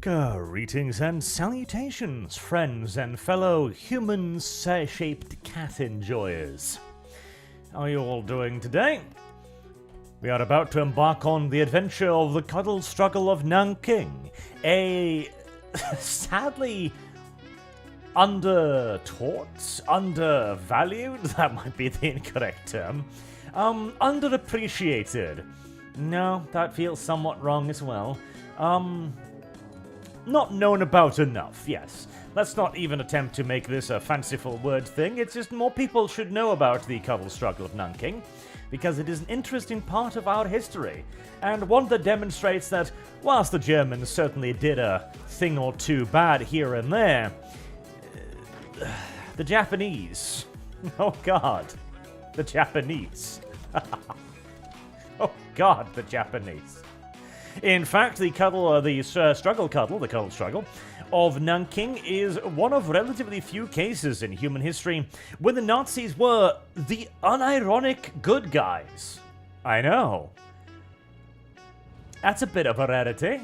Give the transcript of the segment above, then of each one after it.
Greetings and salutations, friends and fellow human-shaped cat enjoyers. How are you all doing today? We are about to embark on the adventure of the Cuddle struggle of Nyanking, a sadly undertaught, undervalued, that might be the incorrect term, underappreciated. No, that feels somewhat wrong as well. Not known about enough, yes. Let's not even attempt to make this a fanciful word thing, it's just more people should know about the Cuddle struggle of Nyanking, because it is an interesting part of our history, and one that demonstrates that, whilst the Germans certainly did a thing or two bad here and there, the Japanese, oh god, the Japanese. Oh god, the Japanese. In fact, the Cuddle struggle of Nyanking is one of relatively few cases in human history when the Nazis were the unironic good guys. I know. That's a bit of a rarity.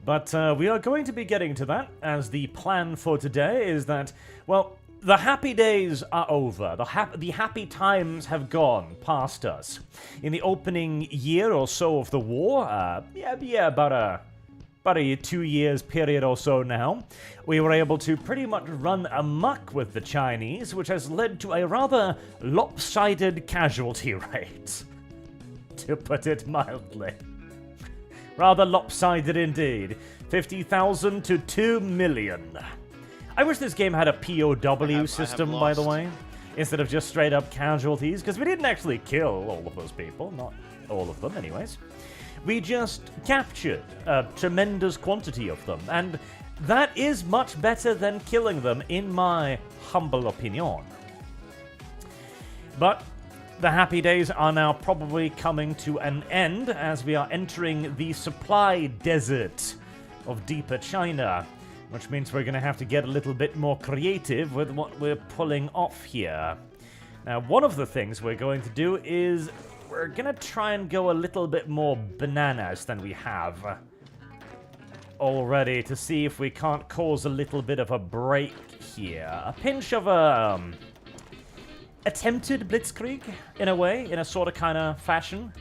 But we are going to be getting to that, as the plan for today is that, well, the happy days are over. The happy times have gone past us. In the opening year or so of the war, about a 2 years period or so now, we were able to pretty much run amok with the Chinese, which has led to a rather lopsided casualty rate, to put it mildly. Rather lopsided indeed. 50,000 to 2 million. I wish this game had a POW system, by the way, instead of just straight up casualties, because we didn't actually kill all of those people, not all of them anyways. We just captured a tremendous quantity of them, and that is much better than killing them, in my humble opinion. But the happy days are now probably coming to an end, as we are entering the supply desert of deeper China, which means we're going to have to get a little bit more creative with what we're pulling off here. Now, one of the things we're going to do is we're going to try and go a little bit more bananas than we have already to see if we can't cause a little bit of a break here. A pinch of a attempted blitzkrieg, in a way, in a sort of kind of fashion.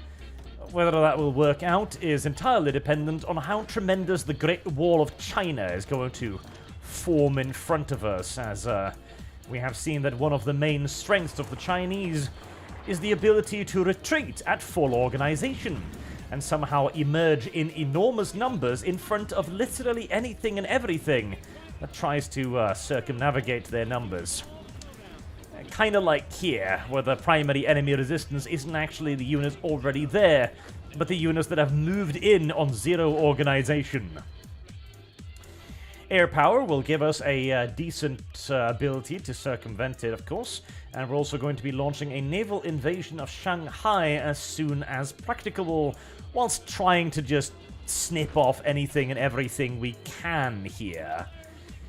Whether that will work out is entirely dependent on how tremendous the Great Wall of China is going to form in front of us, as we have seen that one of the main strengths of the Chinese is the ability to retreat at full organization, and somehow emerge in enormous numbers in front of literally anything and everything that tries to circumnavigate their numbers. Kind of like here, where the primary enemy resistance isn't actually the units already there, but the units that have moved in on zero organization. Air power will give us a decent ability to circumvent it, of course, and we're also going to be launching a naval invasion of Shanghai as soon as practicable, whilst trying to just snip off anything and everything we can here.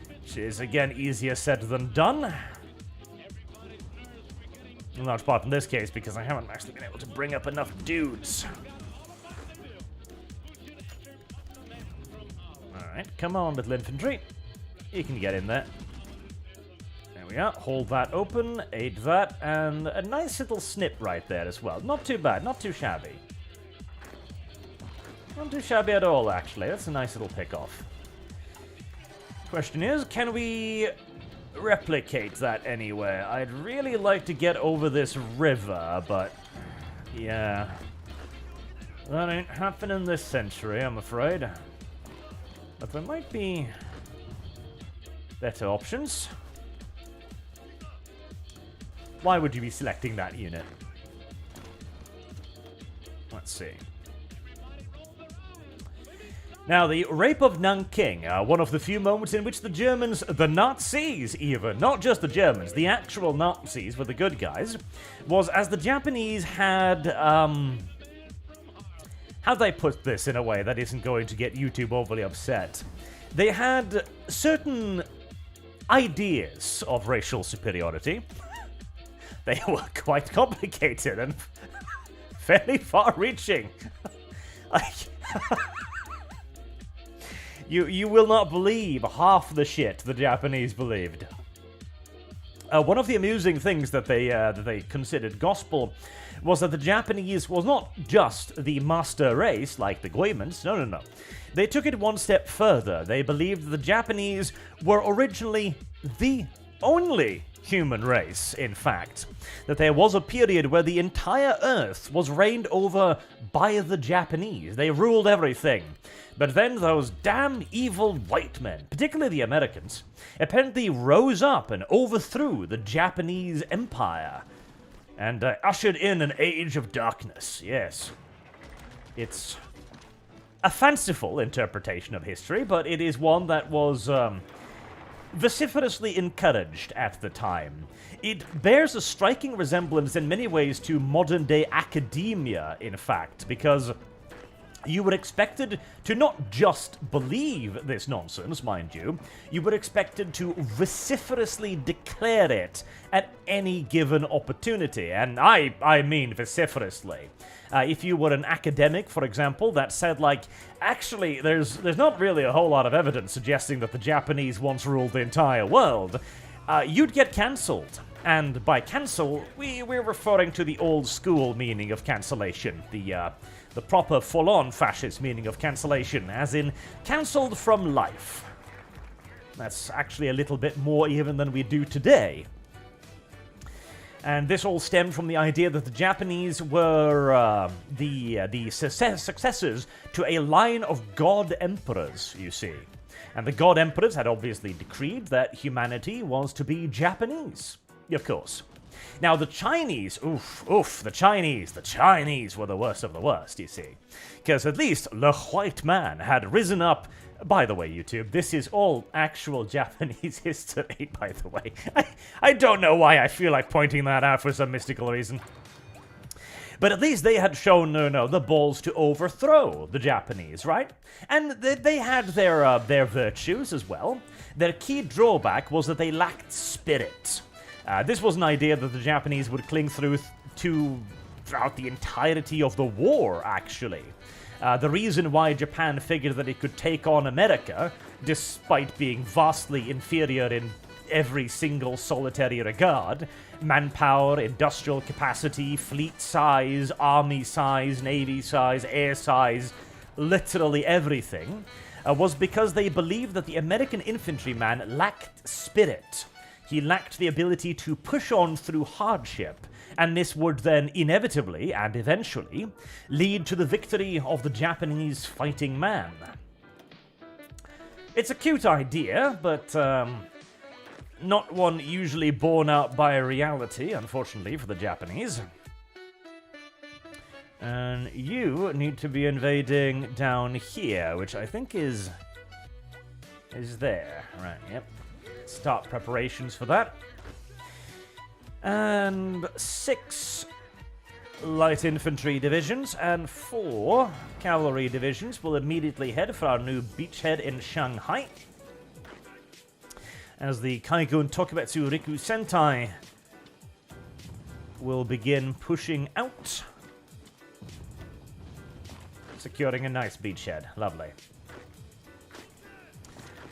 Which is, again, easier said than done. In large part in this case, because I haven't actually been able to bring up enough dudes. Alright, come on, little infantry. You can get in there. There we are. Hold that open, aid that, and a nice little snip right there as well. Not too bad, not too shabby. Not too shabby at all, actually. That's a nice little pick-off. Question is, can we replicate that anywhere? I'd really like to get over this river, but yeah, that ain't happening this century, I'm afraid. But there might be better options. Why would you be selecting that unit? Let's see. Now, the Rape of Nyanking, one of the few moments in which the Germans, the Nazis even, not just the Germans, the actual Nazis were the good guys, was as the Japanese had, how do I put this in a way that isn't going to get YouTube overly upset? They had certain ideas of racial superiority. They were quite complicated and fairly far-reaching. You will not believe half the shit the Japanese believed. One of the amusing things that they considered gospel was that the Japanese was not just the master race like the Goemons. No. They took it one step further. They believed the Japanese were originally the only human race, in fact. That there was a period where the entire Earth was reigned over by the Japanese. They ruled everything. But then those damn evil white men, particularly the Americans, apparently rose up and overthrew the Japanese empire and ushered in an age of darkness. Yes. It's a fanciful interpretation of history, but it is one that was vociferously encouraged at the time. It bears a striking resemblance in many ways to modern-day academia, in fact, because you were expected to not just believe this nonsense, mind you, you were expected to vociferously declare it at any given opportunity, and I mean vociferously. If you were an academic, for example, that said, like, actually, there's not really a whole lot of evidence suggesting that the Japanese once ruled the entire world, you'd get cancelled. And by cancel, we're referring to the old school meaning of cancellation, the proper full-on fascist meaning of cancellation, as in cancelled from life. That's actually a little bit more even than we do today. And this all stemmed from the idea that the Japanese were the successors to a line of god emperors, you see. And the god emperors had obviously decreed that humanity was to be Japanese, of course. Now, the Chinese, the Chinese were the worst of the worst, you see. Because at least the white man had risen up. By the way, YouTube, this is all actual Japanese history, by the way. I don't know why I feel like pointing that out for some mystical reason. But at least they had shown, the balls to overthrow the Japanese, right? And they had their virtues as well. Their key drawback was that they lacked spirit. This was an idea that the Japanese would cling throughout the entirety of the war, actually. The reason why Japan figured that it could take on America, despite being vastly inferior in every single solitary regard, manpower, industrial capacity, fleet size, army size, navy size, air size, literally everything, was because they believed that the American infantryman lacked spirit. He lacked the ability to push on through hardship, and this would then inevitably, and eventually, lead to the victory of the Japanese fighting man. It's a cute idea, but not one usually borne out by reality, unfortunately, for the Japanese. And you need to be invading down here, which I think is there. Right, yep. Start preparations for that. And 6 light infantry divisions and 4 cavalry divisions will immediately head for our new beachhead in Shanghai, as the Kaigun Tokubetsu Riku Sentai will begin pushing out, securing a nice beachhead. Lovely.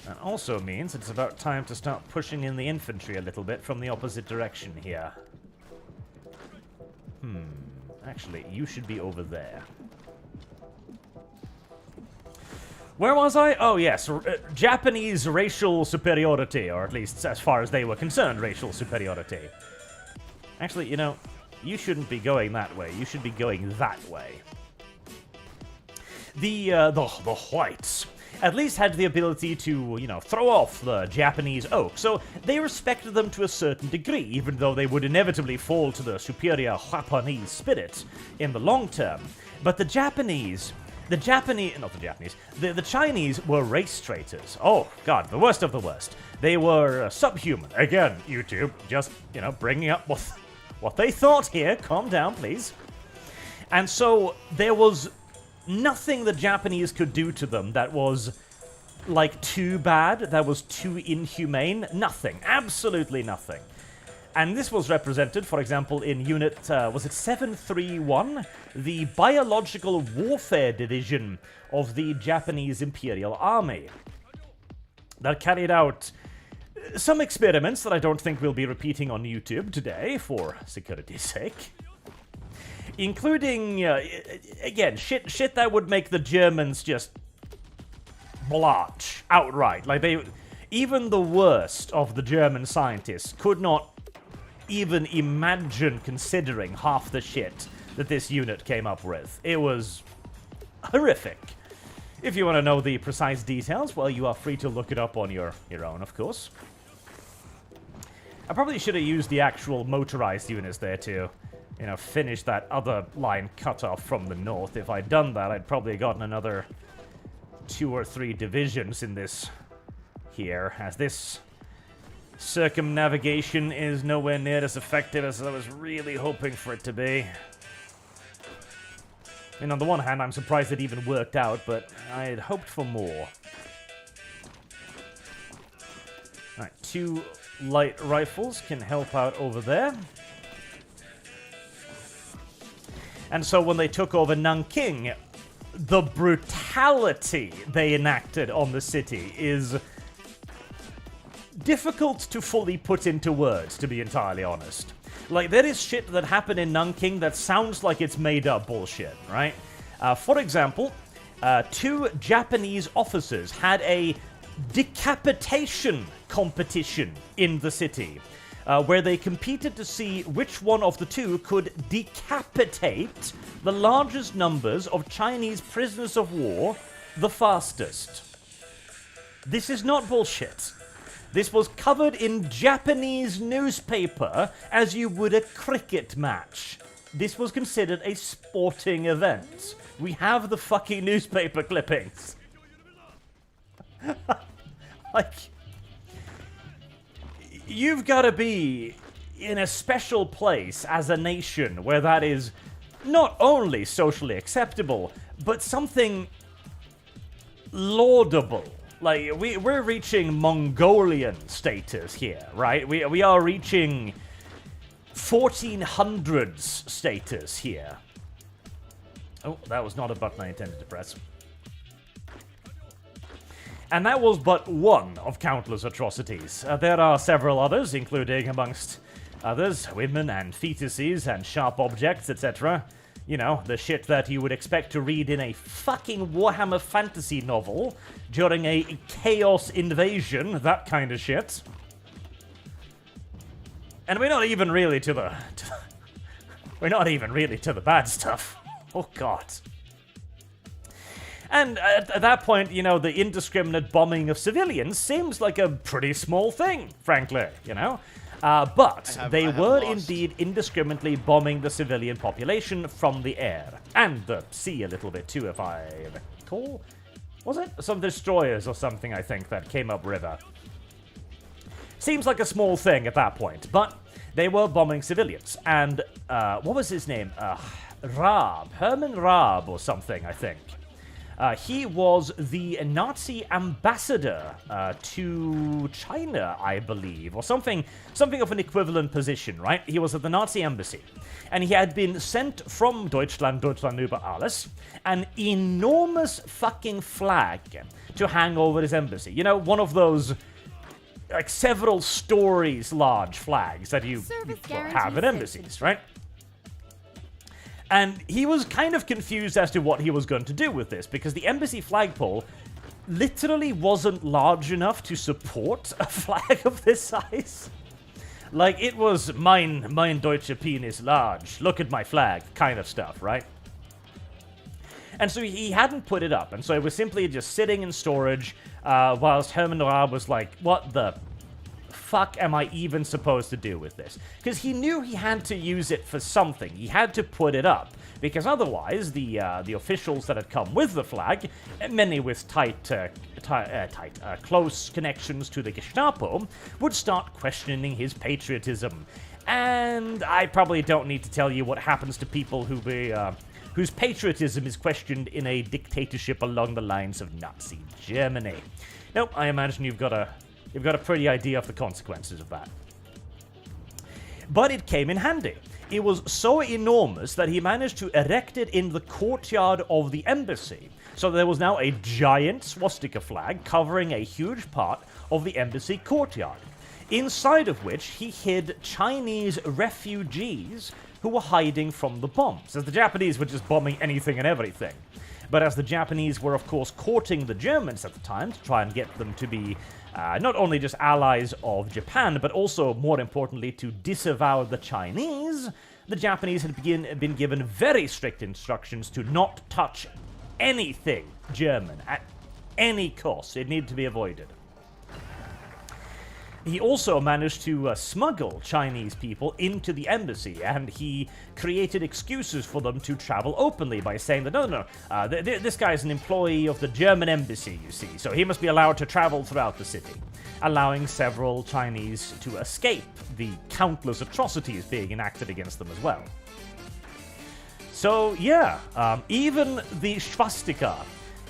That also means it's about time to start pushing in the infantry a little bit from the opposite direction here. Actually, you should be over there. Where was I? Oh, yes. Japanese racial superiority, or at least as far as they were concerned, racial superiority. Actually, you shouldn't be going that way. You should be going that way. The whites at least had the ability to, throw off the Japanese oak, so they respected them to a certain degree, even though they would inevitably fall to the superior Japanese spirit in the long term. But the Chinese were race traitors. Oh, God, the worst of the worst. They were subhuman. Again, YouTube, just, bringing up what they thought here. Calm down, please. And so there was nothing the Japanese could do to them that was, too bad, that was too inhumane. Nothing. Absolutely nothing. And this was represented, for example, in Unit, was it 731? The Biological Warfare Division of the Japanese Imperial Army. That carried out some experiments that I don't think we'll be repeating on YouTube today, for security's sake. Including, again, shit that would make the Germans just blatch outright. Like, even the worst of the German scientists could not even imagine considering half the shit that this unit came up with. It was horrific. If you want to know the precise details, well, you are free to look it up on your own, of course. I probably should have used the actual motorized units there to, you know, finish that other line cut off from the north. If I'd done that, I'd probably gotten another 2 or 3 divisions in this here, as this circumnavigation is nowhere near as effective as I was really hoping for it to be. I mean, on the one hand, I'm surprised it even worked out, but I had hoped for more. Alright, 2 light rifles can help out over there. And so when they took over Nyanking, the brutality they enacted on the city is difficult to fully put into words, to be entirely honest. Like, there is shit that happened in Nyanking that sounds like it's made up bullshit, right? For example, 2 Japanese officers had a decapitation competition in the city, where they competed to see which one of the 2 could decapitate the largest numbers of Chinese prisoners of war the fastest. This is not bullshit. This was covered in Japanese newspaper as you would a cricket match. This was considered a sporting event. We have the fucking newspaper clippings. Like, you've got to be in a special place as a nation where that is not only socially acceptable, but something laudable. Like, we're reaching Mongolian status here, right? We are reaching 1400s status here. Oh, that was not a button I intended to press. And that was but one of countless atrocities. There are several others, including, amongst others, women and fetuses and sharp objects, etc. You know, the shit that you would expect to read in a fucking Warhammer fantasy novel during a chaos invasion, that kind of shit. And we're not even really to the we're not even really to the bad stuff. Oh god. And at that point, you know, the indiscriminate bombing of civilians seems like a pretty small thing, frankly, you know? But they were indeed indiscriminately bombing the civilian population from the air. And the sea a little bit too, if I recall. Was it? Some destroyers or something, I think, that came upriver. Seems like a small thing at that point, but they were bombing civilians. And, what was his name? Raab. Herman Raab or something, I think. He was the Nazi ambassador to China, I believe, or something of an equivalent position, right? He was at the Nazi embassy, and he had been sent from Deutschland über alles, an enormous fucking flag to hang over his embassy. You know, one of those, like, several stories large flags that you have at embassies, right? And he was kind of confused as to what he was going to do with this, because the embassy flagpole literally wasn't large enough to support a flag of this size. Like, it was, mein deutsche Penis large, look at my flag, kind of stuff, right? And so he hadn't put it up, and so it was simply just sitting in storage, whilst Herman Raab was like, what the fuck am I even supposed to do with this? Because he knew he had to use it for something. He had to put it up, because otherwise the officials that had come with the flag, many with close connections to the Gestapo, would start questioning his patriotism. And I probably don't need to tell you what happens to people whose patriotism is questioned in a dictatorship along the lines of Nazi Germany. Nope, I imagine you've got a pretty idea of the consequences of that. But it came in handy. It was so enormous that he managed to erect it in the courtyard of the embassy. So there was now a giant swastika flag covering a huge part of the embassy courtyard, inside of which he hid Chinese refugees who were hiding from the bombs, as the Japanese were just bombing anything and everything. But as the Japanese were, of course, courting the Germans at the time to try and get them to be not only just allies of Japan, but also, more importantly, to disavow the Chinese, the Japanese had been given very strict instructions to not touch anything German at any cost. It needed to be avoided. He also managed to smuggle Chinese people into the embassy, and he created excuses for them to travel openly by saying that, no, this guy's an employee of the German embassy, you see, so he must be allowed to travel throughout the city, allowing several Chinese to escape the countless atrocities being enacted against them as well. So, yeah, even the swastika,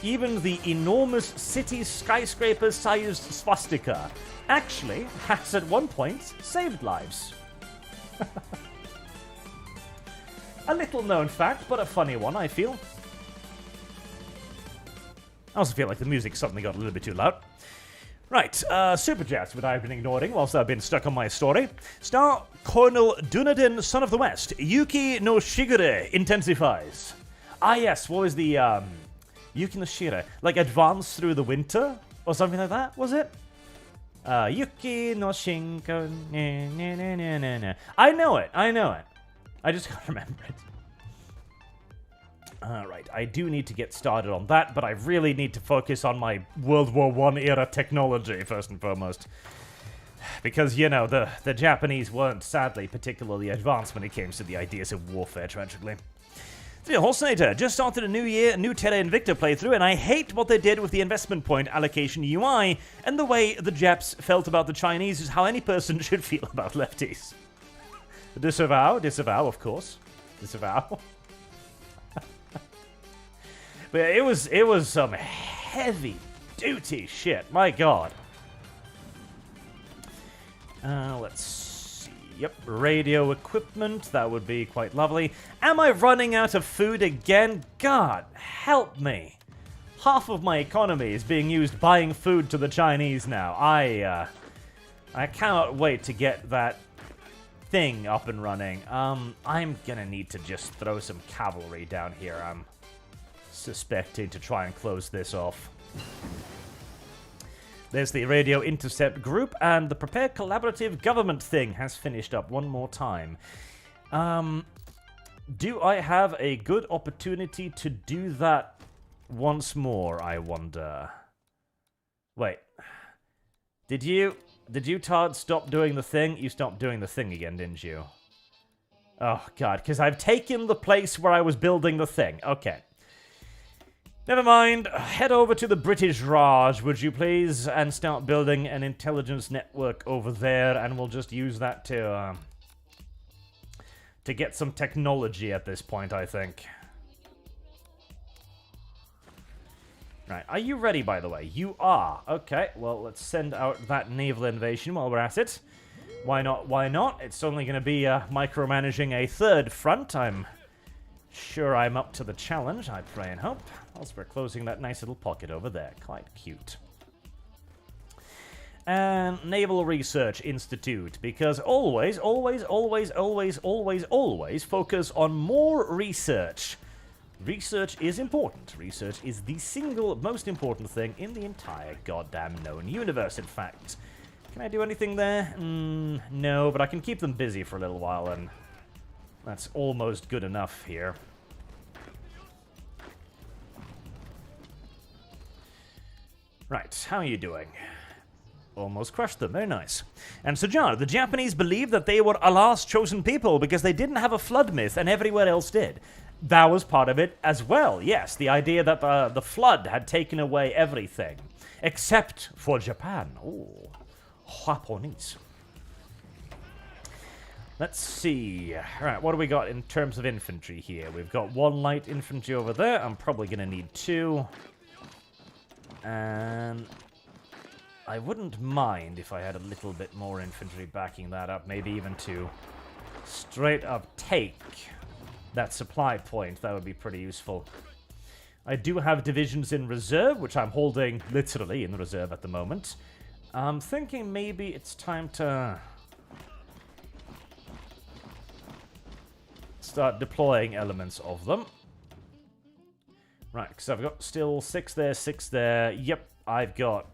even the enormous city skyscraper-sized swastika, actually has at one point saved lives. A little known fact, but a funny one, I feel. I also feel like the music suddenly got a little bit too loud. Right, Superchats, which I've been ignoring whilst I've been stuck on my story. Star Colonel Dunedin, Son of the West. Yuki no Shigure intensifies. Ah yes, what was the, Yuki no Shigure? Like advance through the winter? Or something like that, was it? Yuki no Shinko. I know it. I just can't remember it. Alright, I do need to get started on that, but I really need to focus on my World War I era technology, first and foremost. Because, you know, the Japanese weren't, sadly, particularly advanced when it came to the ideas of warfare, tragically. So, Horsenator, just started a new year, new Terra Invicta playthrough, and I hate what they did with the investment point allocation UI, and the way the Japs felt about the Chinese is how any person should feel about lefties. Disavow, of course. Disavow. But it was some heavy-duty shit, my god. Let's see. Yep, radio equipment, that would be quite lovely. Am I running out of food again? God, help me. Half of my economy is being used buying food to the Chinese now. I cannot wait to get that thing up and running. I'm gonna need to just throw some cavalry down here, I'm suspecting, to try and close this off. There's the radio intercept group, and the Prepare Collaborative Government thing has finished up one more time. Do I have a good opportunity to do that once more, I wonder? Wait. Did you, Todd, stop doing the thing? You stopped doing the thing again, didn't you? Oh, God, because I've taken the place where I was building the thing. Okay. Never mind, head over to the British Raj, would you please, and start building an intelligence network over there, and we'll just use that to get some technology at this point, I think. Right, are you ready, by the way? You are. Okay, well, let's send out that naval invasion while we're at it. Why not? Why not? It's only going to be micromanaging a third front. I'm sure I'm up to the challenge, I pray and hope. Also, we're closing that nice little pocket over there. Quite cute. And Naval Research Institute, because always focus on more research. Research is important. Research is the single most important thing in the entire goddamn known universe, in fact. Can I do anything there? No, but I can keep them busy for a little while, and that's almost good enough here. Right, how are you doing? Almost crushed them, very nice. And Sujar, the Japanese believed that they were Allah's chosen people because they didn't have a flood myth and everywhere else did. That was part of it as well, yes. The idea that the flood had taken away everything. Except for Japan. Oh, Japanese. Let's see. Alright, what do we got in terms of infantry here? We've got one light infantry over there. I'm probably going to need two. And I wouldn't mind if I had a little bit more infantry backing that up. Maybe even two. straight up take that supply point. That would be pretty useful. I do have divisions in reserve, which I'm holding literally in reserve at the moment. I'm thinking maybe it's time to start deploying elements of them. Right, because I've got still 6 there, 6 there. Yep, I've got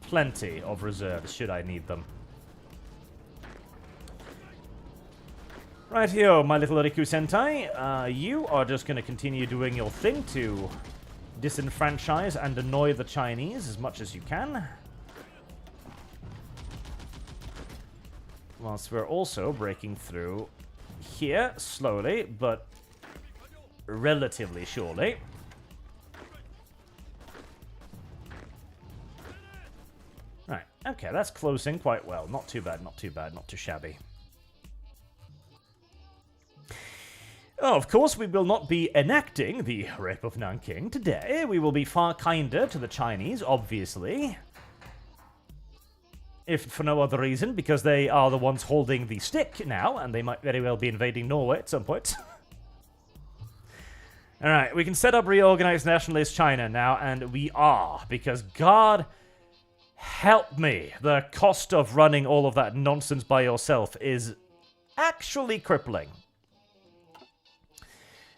plenty of reserves should I need them. Right here, my little Riku Sentai. You are just going to continue doing your thing to disenfranchise and annoy the Chinese as much as you can. Whilst we're also breaking through here, slowly, but relatively surely. Right, okay, that's closing quite well. Not too bad, not too bad, not too shabby. Oh, of course, we will not be enacting the rape of Nyanking today. We will be far kinder to the Chinese, obviously. If for no other reason, because they are the ones holding the stick now, and they might very well be invading Norway at some point. Alright, we can set up reorganized nationalist China now, and we are, because God help me, the cost of running all of that nonsense by yourself is actually crippling.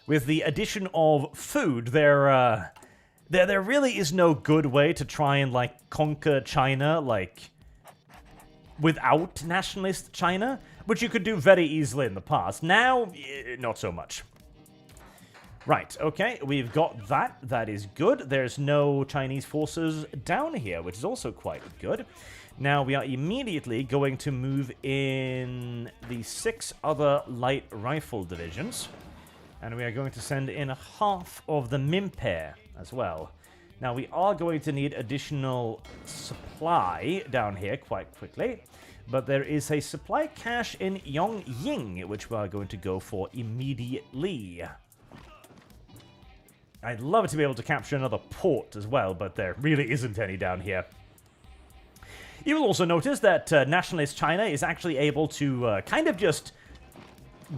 With the addition of food, there really is no good way to try and, like, conquer China, like, without nationalist China, which you could do very easily in the past. Now, not so much. Right, okay, we've got that. That is good. There's no Chinese forces down here, which is also quite good. Now, we are immediately going to move in the 6 other light rifle divisions. And we are going to send in half of the Mimper as well. Now, we are going to need additional supply down here quite quickly. But there is a supply cache in Nyanking, which we are going to go for immediately. I'd love to be able to capture another port as well, but there really isn't any down here. You will also notice that nationalist China is actually able to kind of just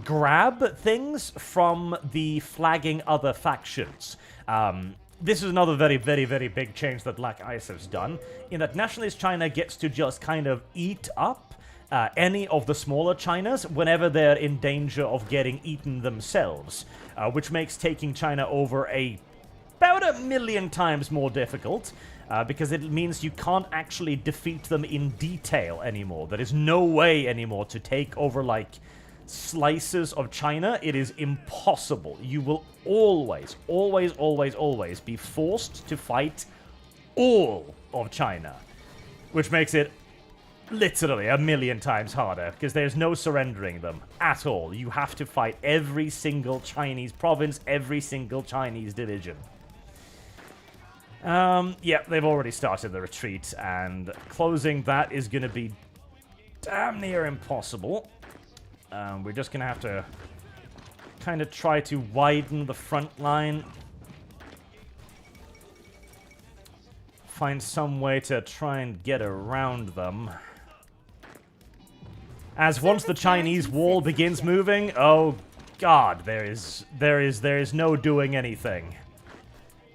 grab things from the flagging other factions. This is another very, very, very big change that Black Ice has done, in that nationalist China gets to just kind of eat up any of the smaller Chinas whenever they're in danger of getting eaten themselves, which makes taking China over about 1 million times more difficult, because it means you can't actually defeat them in detail anymore. There is no way anymore to take over, like, slices of China. It is impossible. You will always, always, always, always be forced to fight all of China, which makes it literally 1 million times harder, because there's no surrendering them at all. You have to fight every single Chinese province, every single Chinese division. Yeah, they've already started the retreat, and closing that is going to be damn near impossible. We're just going to have to kind of try to widen the front line. Find some way to try and get around them. As once the Chinese wall begins moving, oh god, there is no doing anything.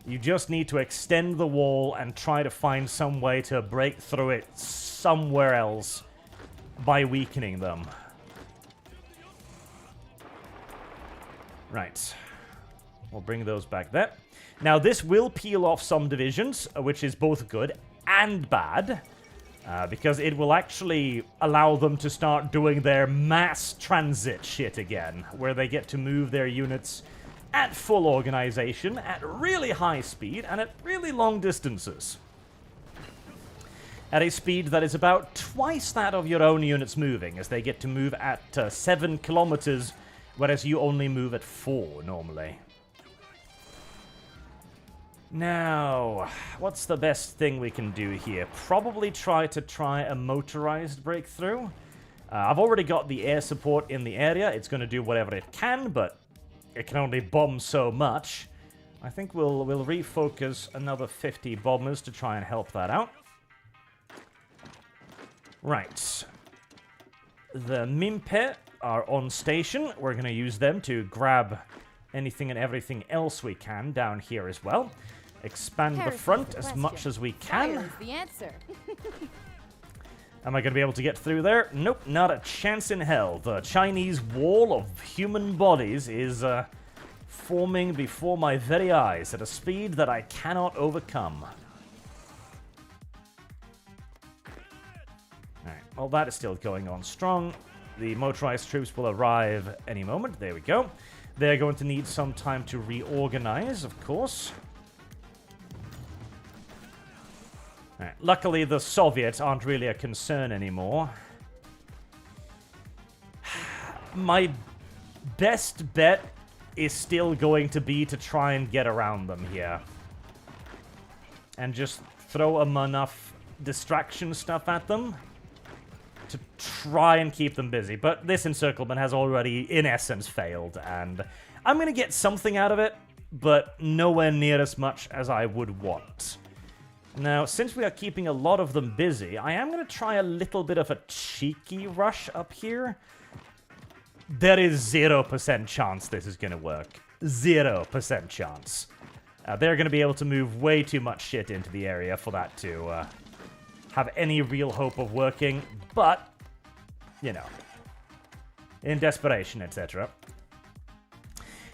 You just need to extend the wall and try to find some way to break through it somewhere else by weakening them. Right. We'll bring those back there. Now, this will peel off some divisions, which is both good and bad, because it will actually allow them to start doing their mass transit shit again, where they get to move their units at full organization, at really high speed, and at really long distances. At a speed that is about twice that of your own units moving, as they get to move at 7 kilometers, whereas you only move at 4 normally. Now, what's the best thing we can do here? Probably try a motorized breakthrough. I've already got the air support in the area. It's going to do whatever it can, but it can only bomb so much. I think we'll refocus another 50 bombers to try and help that out. Right. the Mimpe are on station. We're going to use them to grab anything and everything else we can down here as well. Expand the front as much as we can. Fire is the answer. Am I going to be able to get through there? Nope, not a chance in hell. The Chinese wall of human bodies is forming before my very eyes at a speed that I cannot overcome. Alright, well that is still going on strong. The motorized troops will arrive any moment. There we go. They're going to need some time to reorganize, of course. Right. Luckily, the Soviets aren't really a concern anymore. My best bet is still going to be to try and get around them here. And just throw enough distraction stuff at them to try and keep them busy. But this encirclement has already, in essence, failed. And I'm going to get something out of it, but nowhere near as much as I would want. Now, since we are keeping a lot of them busy, I am going to try a little bit of a cheeky rush up here. There is 0% chance this is going to work. 0% chance. They're going to be able to move way too much shit into the area for that to have any real hope of working. But, you know, in desperation, etc.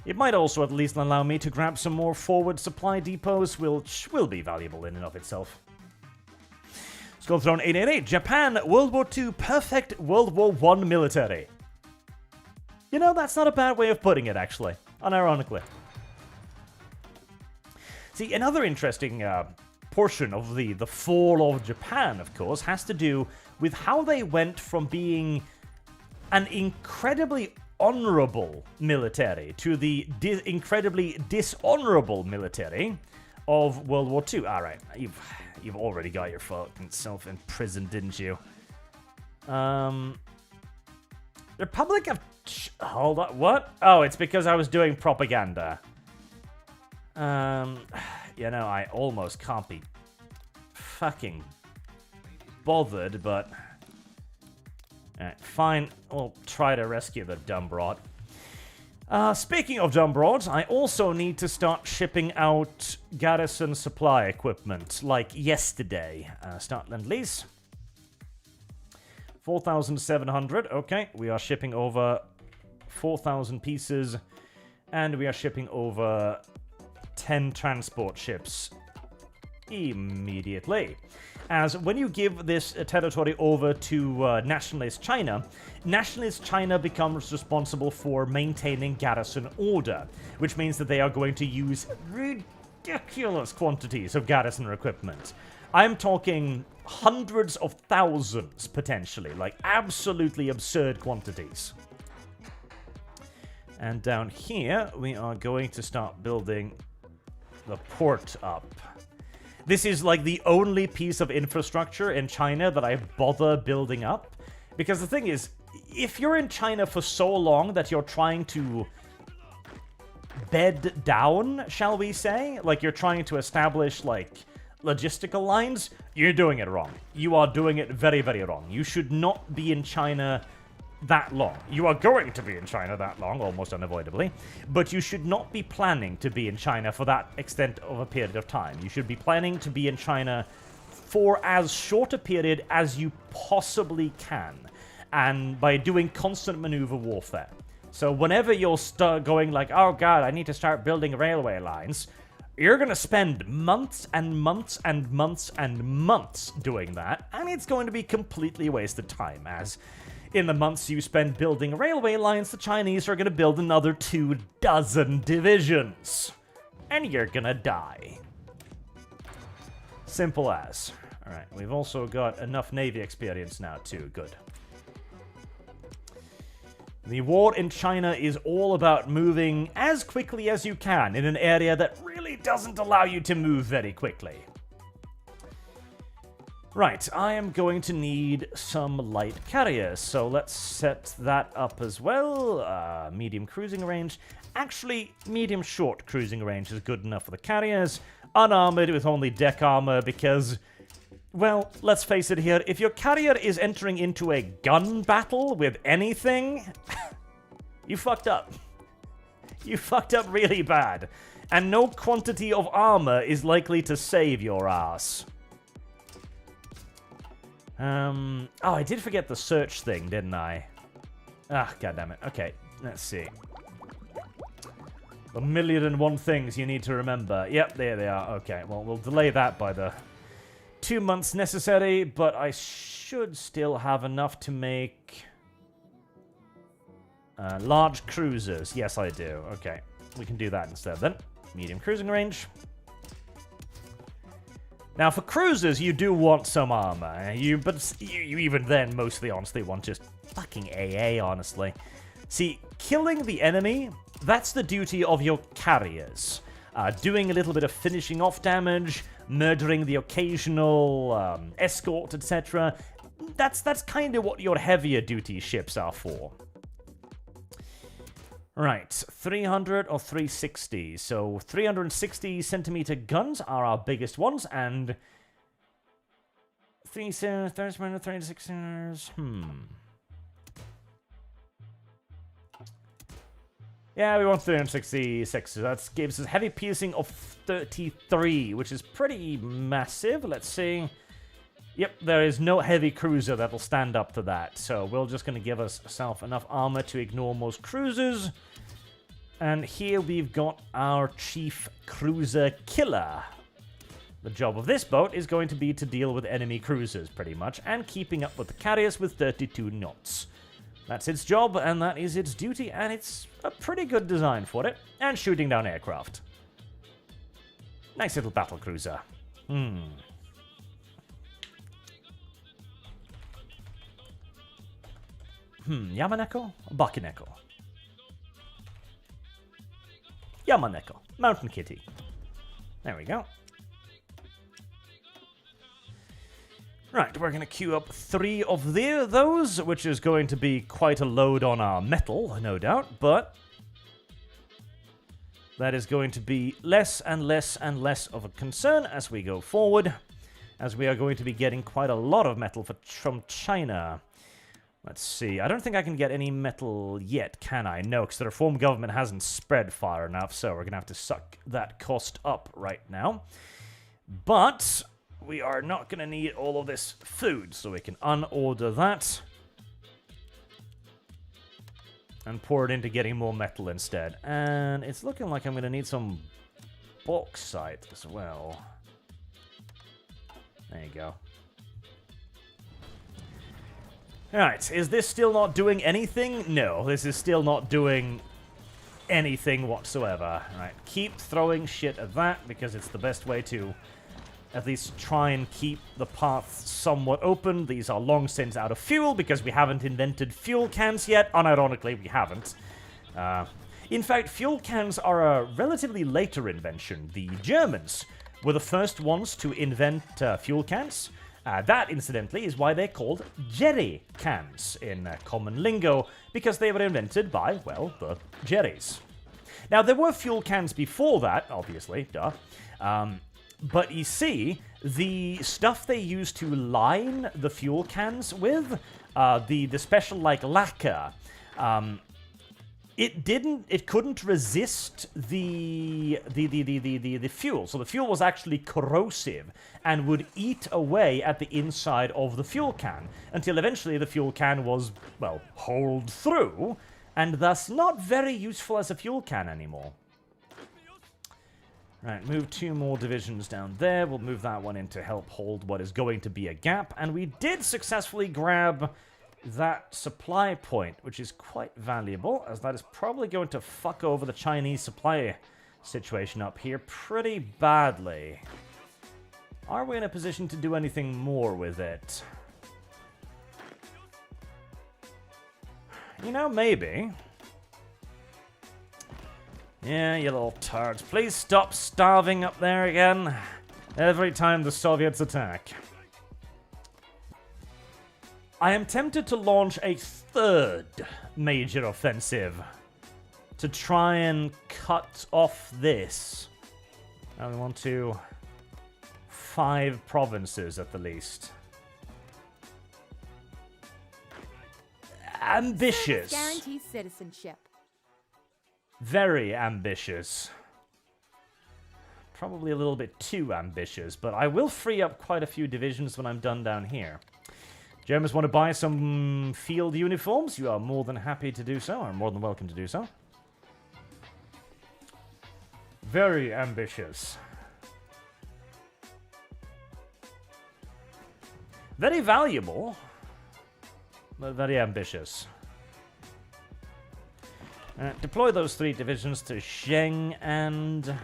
It might also at least allow me to grab some more forward supply depots, which will be valuable in and of itself. Skull Throne 888. Japan, World War II, perfect World War I military. You know, that's not a bad way of putting it, actually. Unironically. See, another interesting portion of the fall of Japan, of course, has to do with how they went from being an incredibly honorable military to the incredibly dishonorable military of World War II. Alright, you've already got your fucking self in prison, didn't you? Republic of... Hold on, what? Oh, it's because I was doing propaganda. You know, I almost can't be fucking bothered, but... Alright, fine. We'll try to rescue the dumb broad. Speaking of dumb broads, I also need to start shipping out garrison supply equipment, like yesterday. Start Lend-Lease. 4,700. Okay, we are shipping over 4,000 pieces, and we are shipping over 10 transport ships immediately. As when you give this territory over to Nationalist China, Nationalist China becomes responsible for maintaining garrison order, which means that they are going to use ridiculous quantities of garrison equipment. I'm talking hundreds of thousands, potentially, like absolutely absurd quantities. And down here, we are going to start building the port up. This is like the only piece of infrastructure in China that I bother building up. Because the thing is, if you're in China for so long that you're trying to bed down, shall we say, like you're trying to establish like logistical lines, you're doing it wrong. You are doing it very, very wrong. You should not be in China that long. You are going to be in China that long, almost unavoidably, but you should not be planning to be in China for that extent of a period of time. You should be planning to be in China for as short a period as you possibly can, and by doing constant maneuver warfare. So whenever you'll start going like, oh god, I need to start building railway lines, you're going to spend months and months and months and months doing that, and it's going to be completely wasted time, as in the months you spend building railway lines, the Chinese are going to build another 24 divisions. And you're going to die. Simple as. Alright, we've also got enough Navy experience now too. Good. The war in China is all about moving as quickly as you can in an area that really doesn't allow you to move very quickly. Right, I am going to need some light carriers, so let's set that up as well. Medium cruising range. Actually, medium-short cruising range is good enough for the carriers. Unarmored with only deck armor, because well, let's face it here, if your carrier is entering into a gun battle with anything, you fucked up. You fucked up really bad. And no quantity of armor is likely to save your ass. Oh, I did forget the search thing, didn't I? Ah, goddammit. Okay, let's see. The 1,000,001 things you need to remember. Yep, there they are. Okay, well, we'll delay that by the 2 months necessary, but I should still have enough to make large cruisers. Yes, I do. Okay, we can do that instead then. Medium cruising range. Now, for cruisers, you do want some armor. But you even then mostly honestly want just fucking AA, honestly. See, killing the enemy, that's the duty of your carriers. Doing a little bit of finishing off damage, murdering the occasional escort, etc. That's kind of what your heavier duty ships are for. Right, 300 or 360. So 360 centimeter guns are our biggest ones, and 36. Yeah, we want 366. So that gives us heavy piercing of 33, which is pretty massive. Let's see. Yep, there is no heavy cruiser that'll stand up to that. So we're just going to give ourselves enough armor to ignore most cruisers. And here we've got our chief cruiser killer. The job of this boat is going to be to deal with enemy cruisers, pretty much, and keeping up with the carriers with 32 knots. That's its job, and that is its duty, and it's a pretty good design for it. And shooting down aircraft. Nice little battle cruiser. Yamaneko? Bakineko? Yamaneko. Mountain Kitty. There we go. Right, we're going to queue up 3 of those, which is going to be quite a load on our metal, no doubt, but that is going to be less and less and less of a concern as we go forward, as we are going to be getting quite a lot of metal from China. Let's see. I don't think I can get any metal yet, can I? No, because the Reform government hasn't spread far enough, so we're going to have to suck that cost up right now. But we are not going to need all of this food, so we can unorder that and pour it into getting more metal instead. And it's looking like I'm going to need some bauxite as well. There you go. Alright, is this still not doing anything? No, this is still not doing anything whatsoever. Right, keep throwing shit at that, because it's the best way to at least try and keep the path somewhat open. These are long since out of fuel, because we haven't invented fuel cans yet. Unironically, we haven't. In fact, fuel cans are a relatively later invention. The Germans were the first ones to invent fuel cans. That, incidentally, is why they're called jerry cans in common lingo, because they were invented by, well, the Jerrys. Now, there were fuel cans before that, obviously, duh. But you see, the stuff they used to line the fuel cans with, the special, like, lacquer, it couldn't resist the fuel. So the fuel was actually corrosive and would eat away at the inside of the fuel can until eventually the fuel can was, well, holed through and thus not very useful as a fuel can anymore. Right, move 2 more divisions down there. We'll move that one in to help hold what is going to be a gap. And we did successfully grab that supply point, which is quite valuable, as that is probably going to fuck over the Chinese supply situation up here pretty badly. Are we in a position to do anything more with it? You know, maybe. Yeah, you little turds. Please stop starving up there again every time the Soviets attack. I am tempted to launch a 3rd major offensive to try and cut off this. And we want to 5 provinces at the least. Ambitious. Guarantees citizenship. Very ambitious. Probably a little bit too ambitious, but I will free up quite a few divisions when I'm done down here. Germans want to buy some field uniforms? You are more than happy to do so, or more than welcome to do so. Very ambitious. Very valuable, but very ambitious. Deploy those 3 divisions to Zheng and...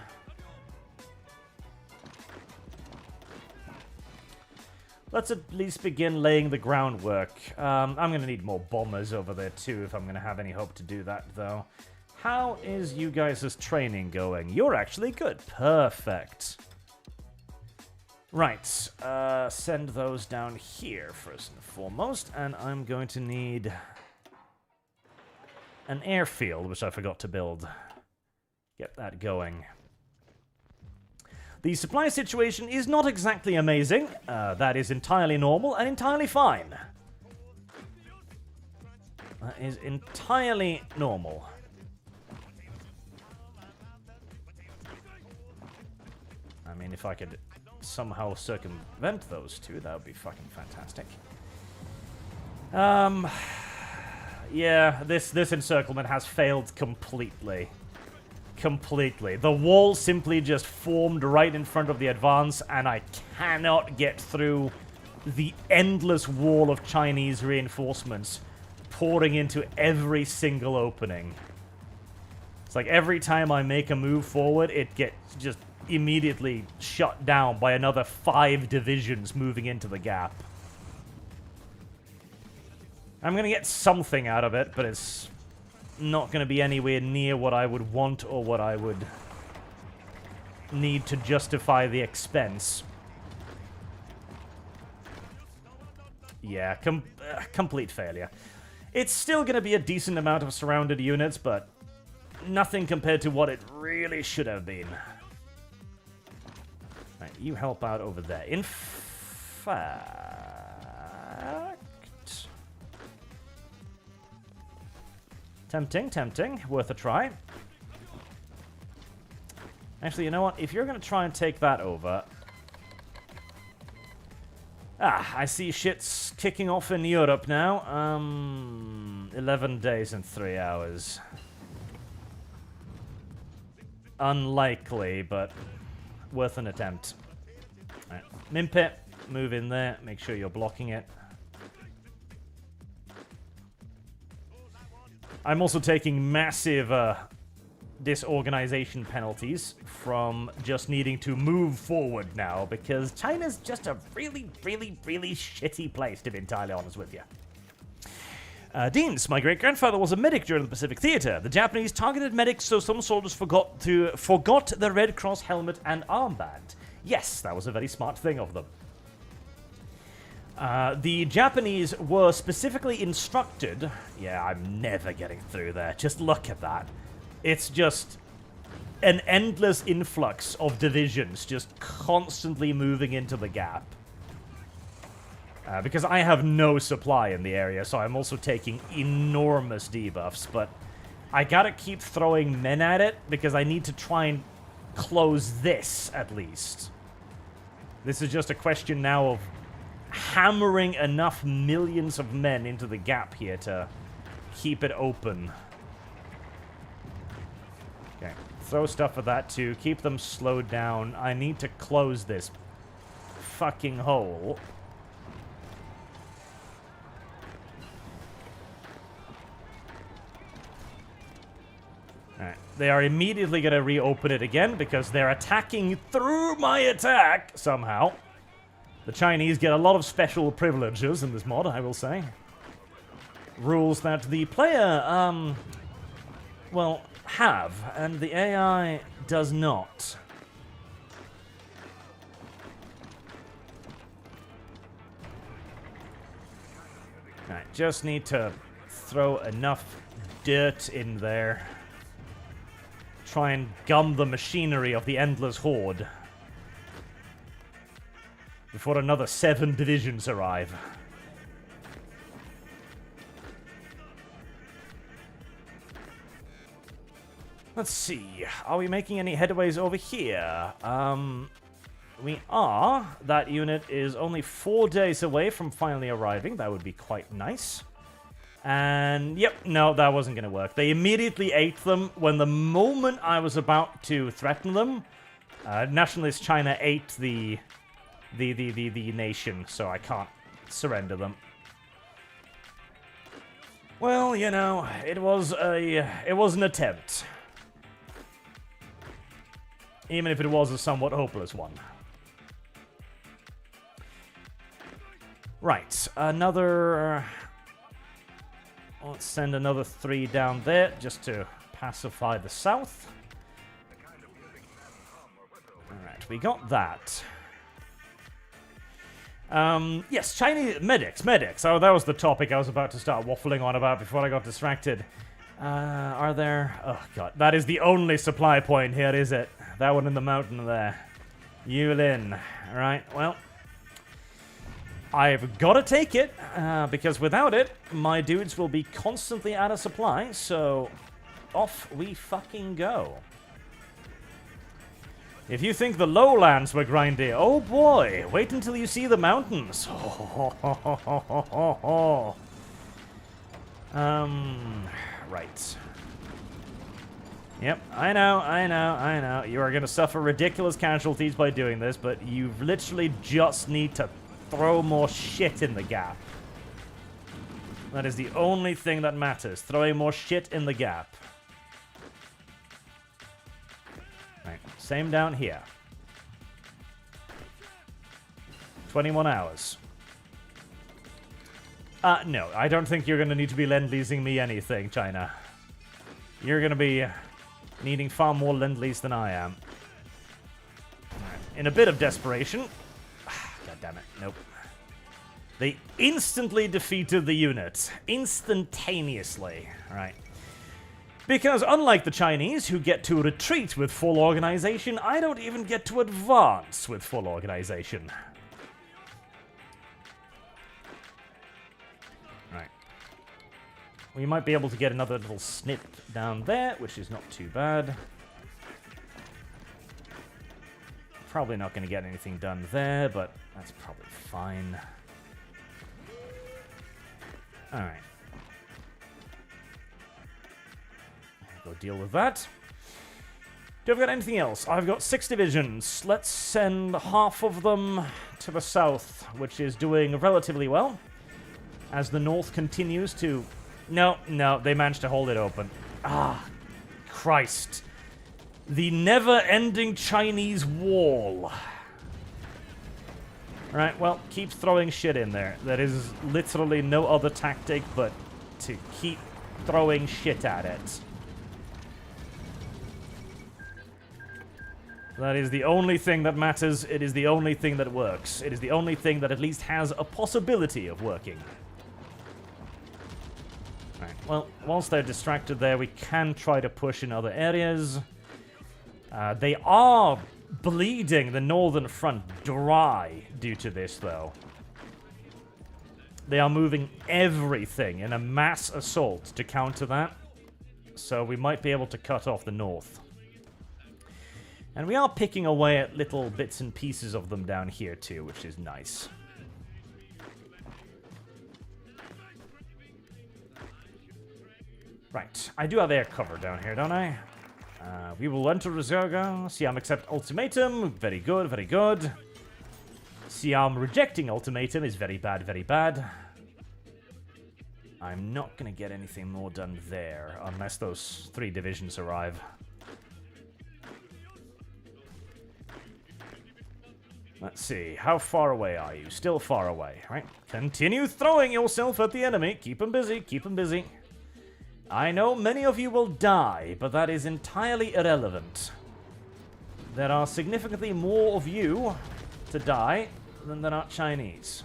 let's at least begin laying the groundwork. I'm going to need more bombers over there too if I'm going to have any hope to do that, though. How is you guys' training going? You're actually good. Perfect. Right. Send those down here first and foremost, and I'm going to need an airfield, which I forgot to build. Get that going. The supply situation is not exactly amazing. That is entirely normal and entirely fine. That is entirely normal. I mean, if I could somehow circumvent those two, that would be fucking fantastic. Yeah, this encirclement has failed completely. Completely. The wall simply just formed right in front of the advance, and I cannot get through the endless wall of Chinese reinforcements pouring into every single opening. It's like every time I make a move forward, it gets just immediately shut down by another 5 divisions moving into the gap. I'm gonna get something out of it, but it's not going to be anywhere near what I would want or what I would need to justify the expense. Yeah, complete failure. It's still going to be a decent amount of surrounded units, but nothing compared to what it really should have been. Right, you help out over there. In fact... Tempting, tempting. Worth a try. Actually, you know what? If you're going to try and take that over... Ah, I see shit's kicking off in Europe now. 11 days and 3 hours. Unlikely, but worth an attempt. Right. Mimpet, move in there. Make sure you're blocking it. I'm also taking massive disorganization penalties from just needing to move forward now, because China's just a really, really, really shitty place, to be entirely honest with you. Deans, my great-grandfather was a medic during the Pacific Theater. The Japanese targeted medics, so some soldiers forgot the Red Cross helmet and armband. Yes, that was a very smart thing of them. The Japanese were specifically instructed... Yeah, I'm never getting through there. Just look at that. It's just an endless influx of divisions just constantly moving into the gap. Because I have no supply in the area, so I'm also taking enormous debuffs, but I gotta keep throwing men at it because I need to try and close this, at least. This is just a question now of hammering enough millions of men into the gap here to keep it open. Okay, throw stuff at that too. Keep them slowed down. I need to close this fucking hole. Alright, they are immediately going to reopen it again because they're attacking through my attack somehow. The Chinese get a lot of special privileges in this mod, I will say. Rules that the player, well, have, and the AI does not. Alright, just need to throw enough dirt in there. Try and gum the machinery of the Endless Horde. before another 7 divisions arrive. Let's see. Are we making any headways over here? We are. That unit is only 4 days away from finally arriving. That would be quite nice. And, yep, no, that wasn't going to work. They immediately ate them when the moment I was about to threaten them, Nationalist China ate the nation, so I can't surrender them. Well, you know, it was an attempt. Even if it was a somewhat hopeless one. Right, another... let's send another 3 down there, just to pacify the south. Alright, we got that. Yes, Chinese... Medics. Oh, that was the topic I was about to start waffling on about before I got distracted. Are there... Oh, God. That is the only supply point here, is it? That one in the mountain there. Yulin. Alright, well... I've got to take it, because without it, my dudes will be constantly out of supply, so... Off we fucking go. If you think the lowlands were grindy, oh boy, wait until you see the mountains. Right. Yep, I know. You are going to suffer ridiculous casualties by doing this, but you literally just need to throw more shit in the gap. That is the only thing that matters, throwing more shit in the gap. Right, same down here. 21 hours. No, I don't think you're going to need to be lend-leasing me anything, China. You're going to be needing far more lend-lease than I am. Right, in a bit of desperation... God damn it, nope. They instantly defeated the unit. Instantaneously. Right. Because unlike the Chinese, who get to retreat with full organization, I don't even get to advance with full organization. Right. We might be able to get another little snip down there, which is not too bad. Probably not going to get anything done there, but that's probably fine. Alright. Go deal with that. Do I've got anything else? I've got 6 divisions. Let's send half of them to the south, which is doing relatively well. As the north continues to... No, they managed to hold it open. Ah, Christ. The never-ending Chinese wall. Right, well, keep throwing shit in there. There is literally no other tactic but to keep throwing shit at it. That is the only thing that matters. It is the only thing that works. It is the only thing that at least has a possibility of working. Right, well, once they're distracted there, we can try to push in other areas. They are bleeding the northern front dry due to this, though. They are moving everything in a mass assault to counter that. So we might be able to cut off the north. And we are picking away at little bits and pieces of them down here, too, which is nice. Right, I do have air cover down here, don't I? We will enter Reserga. Siam accept ultimatum. Very good, very good. Siam rejecting ultimatum is very bad, very bad. I'm not going to get anything more done there unless those 3 divisions arrive. Let's see. How far away are you? Still far away, right? Continue throwing yourself at the enemy. Keep them busy. Keep them busy. I know many of you will die, but that is entirely irrelevant. There are significantly more of you to die than there are Chinese.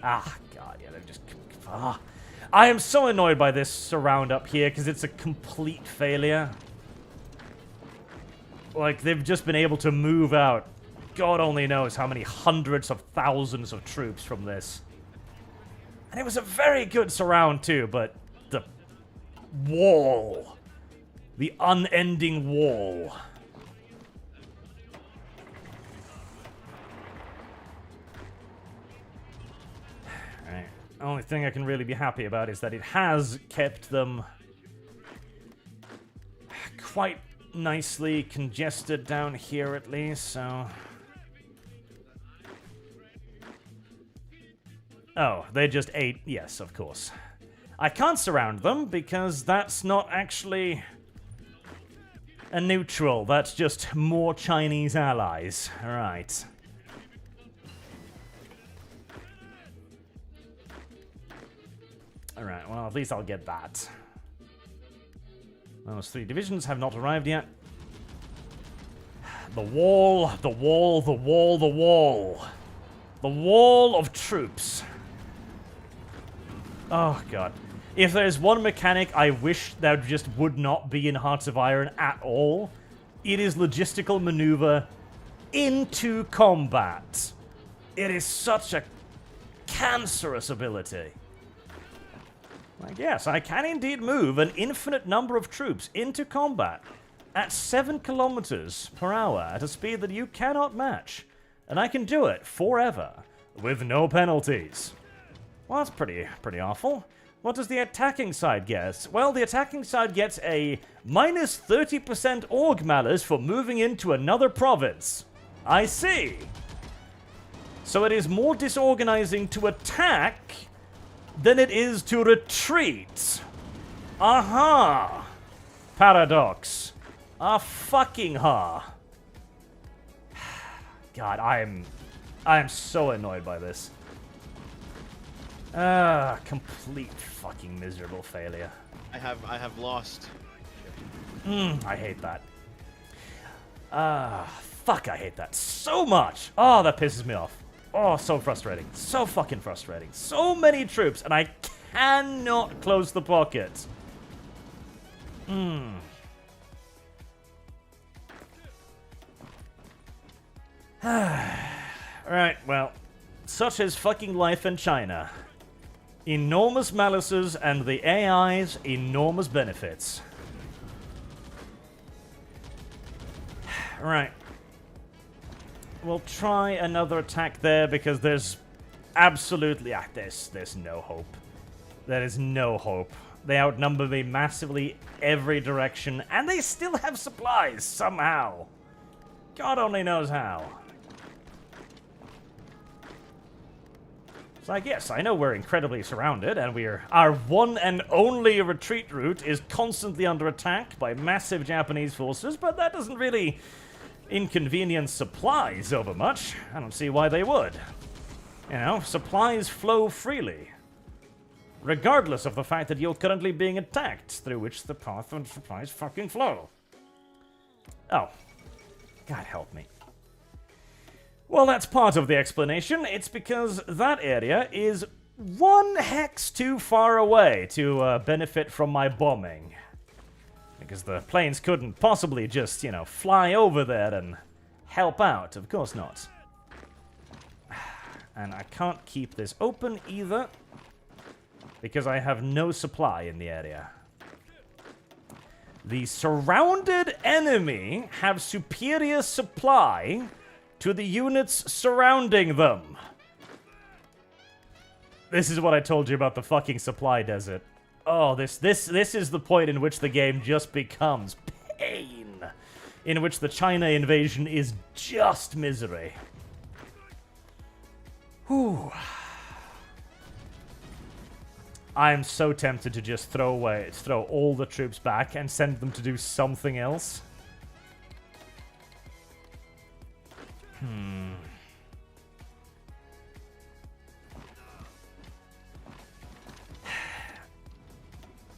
Ah, God, yeah, they're just... Ah. I am so annoyed by this surround up here, because it's a complete failure. Like, they've just been able to move out God only knows how many hundreds of thousands of troops from this. And it was a very good surround too, but the wall. The unending wall. Right. The only thing I can really be happy about is that it has kept them quite nicely congested down here at least, so... Oh, they just ate... Yes, of course. I can't surround them because that's not actually a neutral. That's just more Chinese allies. Alright. Alright, well, at least I'll get that. Those 3 divisions have not arrived yet. The wall, the wall, the wall, the wall. The wall of troops. Oh, God. If there's one mechanic I wish that just would not be in Hearts of Iron at all, it is logistical maneuver into combat. It is such a cancerous ability. Like, yes, I can indeed move an infinite number of troops into combat at 7 kilometers per hour at a speed that you cannot match. And I can do it forever with no penalties. Well, that's pretty awful. What does the attacking side get? Well, the attacking side gets a minus 30% org malice for moving into another province. I see. So it is more disorganizing to attack than it is to retreat. Aha! Paradox. Ah, fucking ha. God, I am so annoyed by this. Complete fucking miserable failure. I have lost. I hate that. Fuck, I hate that so much. Oh, that pisses me off. Oh, so frustrating. So fucking frustrating. So many troops, and I cannot close the pocket. Right, well, such is fucking life in China. Enormous malices and the AI's enormous benefits. Right. We'll try another attack there because there's absolutely... there's no hope. There is no hope. They outnumber me massively every direction, and they still have supplies somehow. God only knows how. It's like, yes, I know we're incredibly surrounded, and our one and only retreat route is constantly under attack by massive Japanese forces, but that doesn't really inconvenience supplies over much. I don't see why they would. You know, supplies flow freely, regardless of the fact that you're currently being attacked, through which the path of supplies fucking flow. Oh. God help me. Well, that's part of the explanation. It's because that area is 1 hex too far away to benefit from my bombing. Because the planes couldn't possibly just, you know, fly over there and help out. Of course not. And I can't keep this open either, because I have no supply in the area. The surrounded enemy have superior supply to the units surrounding them. This is what I told you about the fucking supply desert. Oh, this is the point in which the game just becomes pain. In which the China invasion is just misery. Whew. I'm so tempted to just throw all the troops back and send them to do something else.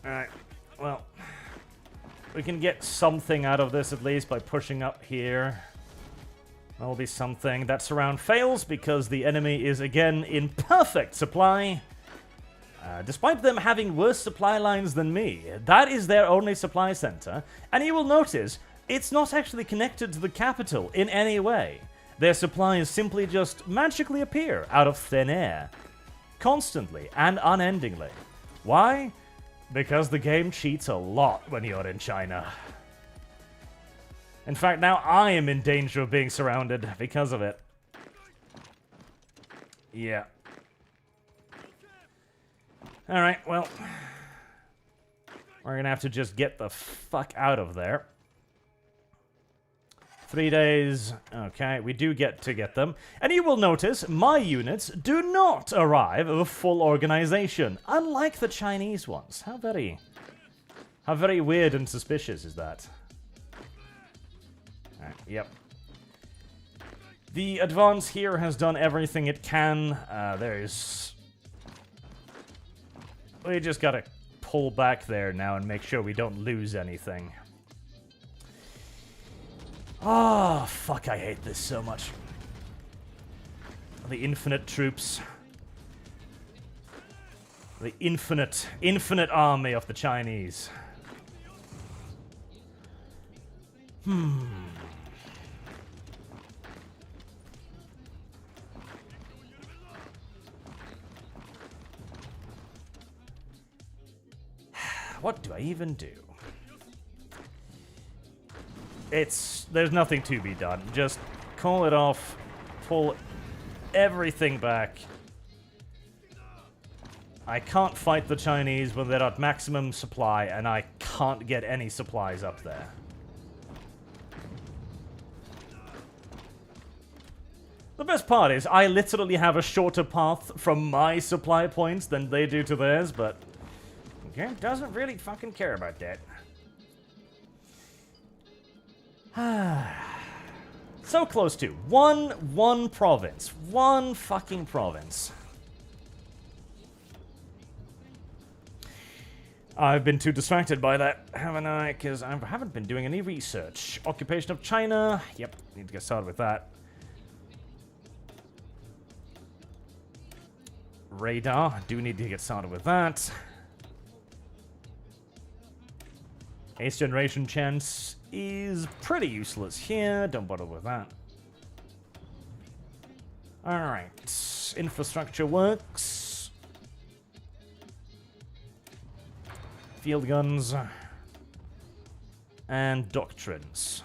Alright, well, we can get something out of this at least by pushing up here. That'll be something. That surround fails because the enemy is again in perfect supply. Despite them having worse supply lines than me, that is their only supply center. And you will notice, it's not actually connected to the capital in any way. Their supplies simply just magically appear out of thin air. Constantly and unendingly. Why? Because the game cheats a lot when you're in China. In fact, now I am in danger of being surrounded because of it. Yeah. Alright, well. We're gonna have to just get the fuck out of there. 3 days. Okay, we do get to get them. And you will notice my units do not arrive of a full organization, unlike the Chinese ones. How very weird and suspicious is that? Alright, yep. The advance here has done everything it can. We just gotta pull back there now and make sure we don't lose anything. Oh, fuck, I hate this so much. The infinite troops. The infinite army of the Chinese. What do I even do? There's nothing to be done. Just call it off, pull everything back. I can't fight the Chinese when they're at maximum supply, and I can't get any supplies up there. The best part is, I literally have a shorter path from my supply points than they do to theirs, but the game doesn't really fucking care about that. So close to. One province. One fucking province. I've been too distracted by that, haven't I? Because I haven't been doing any research. Occupation of China. Yep, need to get started with that. Radar. Do need to get started with that. Ace generation chance is pretty useless here. Don't bother with that. Alright. Infrastructure works. Field guns. And doctrines.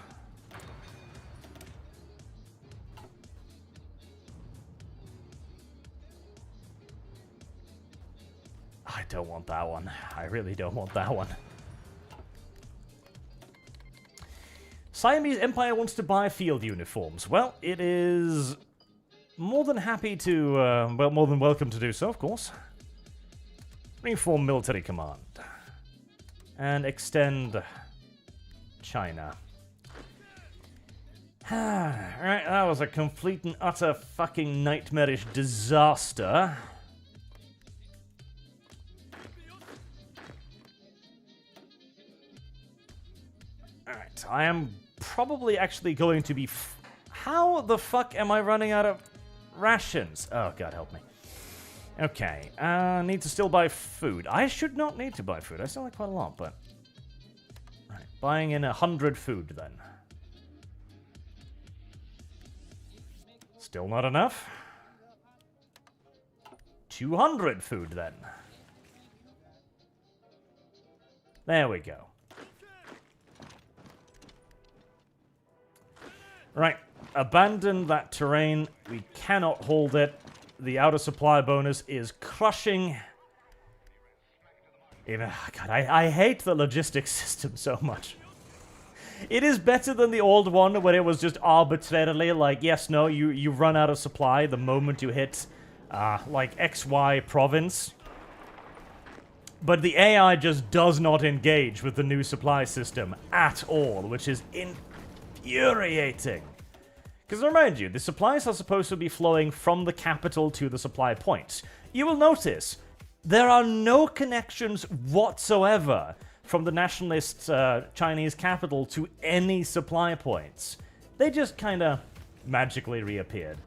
I don't want that one. I really don't want that one. Siamese Empire wants to buy field uniforms. Well, it is more than happy to, well, more than welcome to do so, of course. Reform military command. And extend China. Alright, that was a complete and utter fucking nightmarish disaster. Alright, I am probably actually going to be... How the fuck am I running out of rations? Oh, God help me. Okay, need to still buy food. I should not need to buy food. I still like quite a lot, but... Alright, buying in 100 food, then. Still not enough. 200 food, then. There we go. Right, abandon that terrain. We cannot hold it. The outer supply bonus is crushing. God, I hate the logistics system so much. It is better than the old one where it was just arbitrarily like, yes, no, you run out of supply the moment you hit, like XY province. But the AI just does not engage with the new supply system at all, which is infuriating. Because remind you, the supplies are supposed to be flowing from the capital to the supply points. You will notice there are no connections whatsoever from the nationalist Chinese capital to any supply points. They just kind of magically reappeared.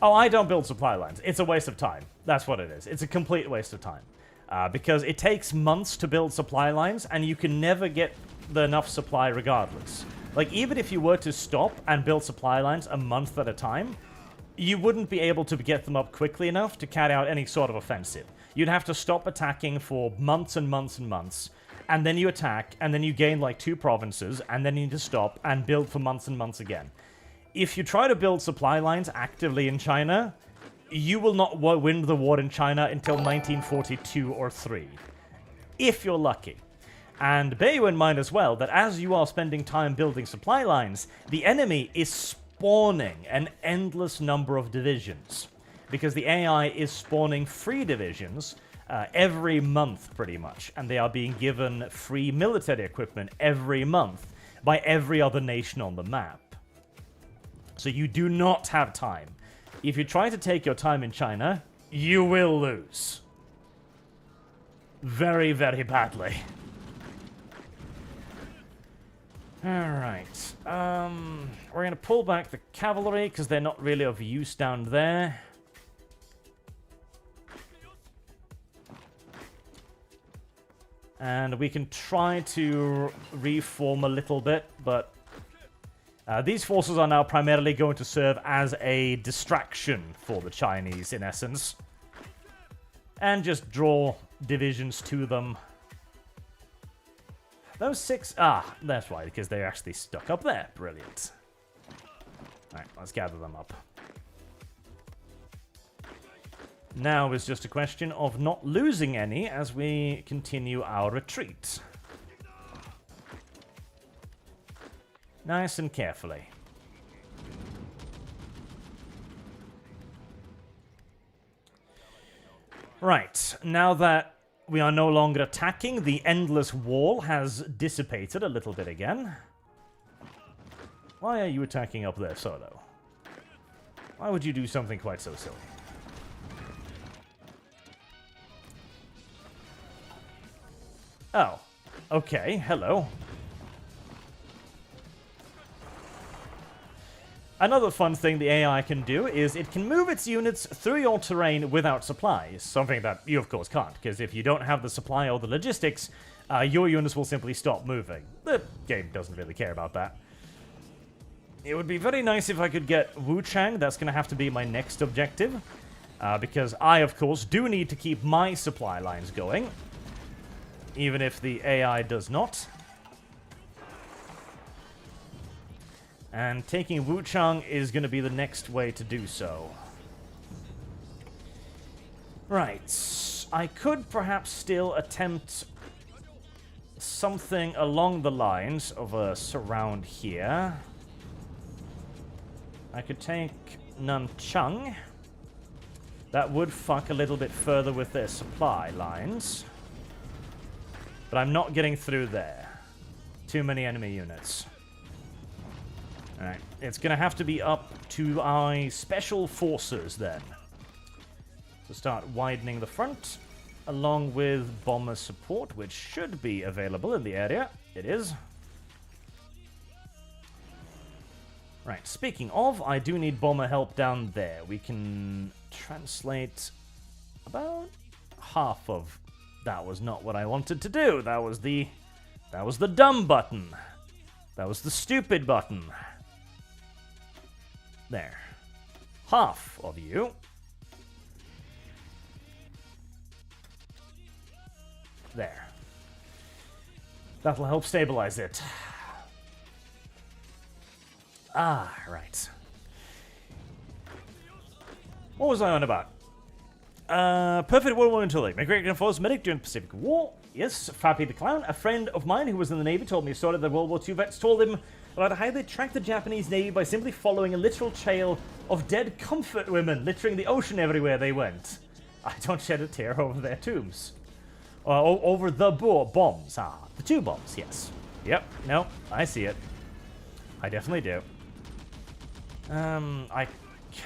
Oh, I don't build supply lines. It's a waste of time. That's what it is. It's a complete waste of time. because it takes months to build supply lines, and you can never get enough supply regardless. Like, even if you were to stop and build supply lines a month at a time, you wouldn't be able to get them up quickly enough to carry out any sort of offensive. You'd have to stop attacking for months and months and months, and then you attack, and then you gain like 2 provinces, and then you need to stop and build for months and months again. If you try to build supply lines actively in China, you will not win the war in China until 1942 or 3. If you're lucky. And bear in mind as well that as you are spending time building supply lines, the enemy is spawning an endless number of divisions. Because the AI is spawning free divisions every month, pretty much. And they are being given free military equipment every month by every other nation on the map. So you do not have time. If you try to take your time in China, you will lose. Very, very badly. Alright. We're going to pull back the cavalry because they're not really of use down there. And we can try to reform a little bit, but these forces are now primarily going to serve as a distraction for the Chinese, in essence. And just draw divisions to them. Those 6... Ah, that's right, because they're actually stuck up there. Brilliant. Alright, let's gather them up. Now is just a question of not losing any as we continue our retreat. Nice and carefully. Right, now that we are no longer attacking, the endless wall has dissipated a little bit again. Why are you attacking up there, Solo? Why would you do something quite so silly? Oh, okay, hello. Another fun thing the AI can do is it can move its units through your terrain without supplies, something that you of course can't, because if you don't have the supply or the logistics, your units will simply stop moving. The game doesn't really care about that. It would be very nice if I could get Wuchang. That's going to have to be my next objective, because I of course do need to keep my supply lines going, even if the AI does not. And taking Wuchang is going to be the next way to do so. Right. I could perhaps still attempt something along the lines of a surround here. I could take Nanchang. That would fuck a little bit further with their supply lines. But I'm not getting through there. Too many enemy units. Alright, it's going to have to be up to our special forces then. So start widening the front, along with bomber support, which should be available in the area. It is. Right, speaking of, I do need bomber help down there. We can translate about half of... That was not what I wanted to do. That was the dumb button. That was the stupid button. There. Half of you. There. That'll help stabilize it. Ah, right. What was I on about? Perfect World War II. My great grandfather was medic during the Pacific War. Yes, Fappy the Clown. A friend of mine who was in the Navy told me a story that World War II vets told him about how they tracked the Japanese Navy by simply following a literal trail of dead comfort women littering the ocean everywhere they went. I don't shed a tear over their tombs. Over the bombs. Ah, the 2 bombs, yes. Yep, no, I see it. I definitely do. Can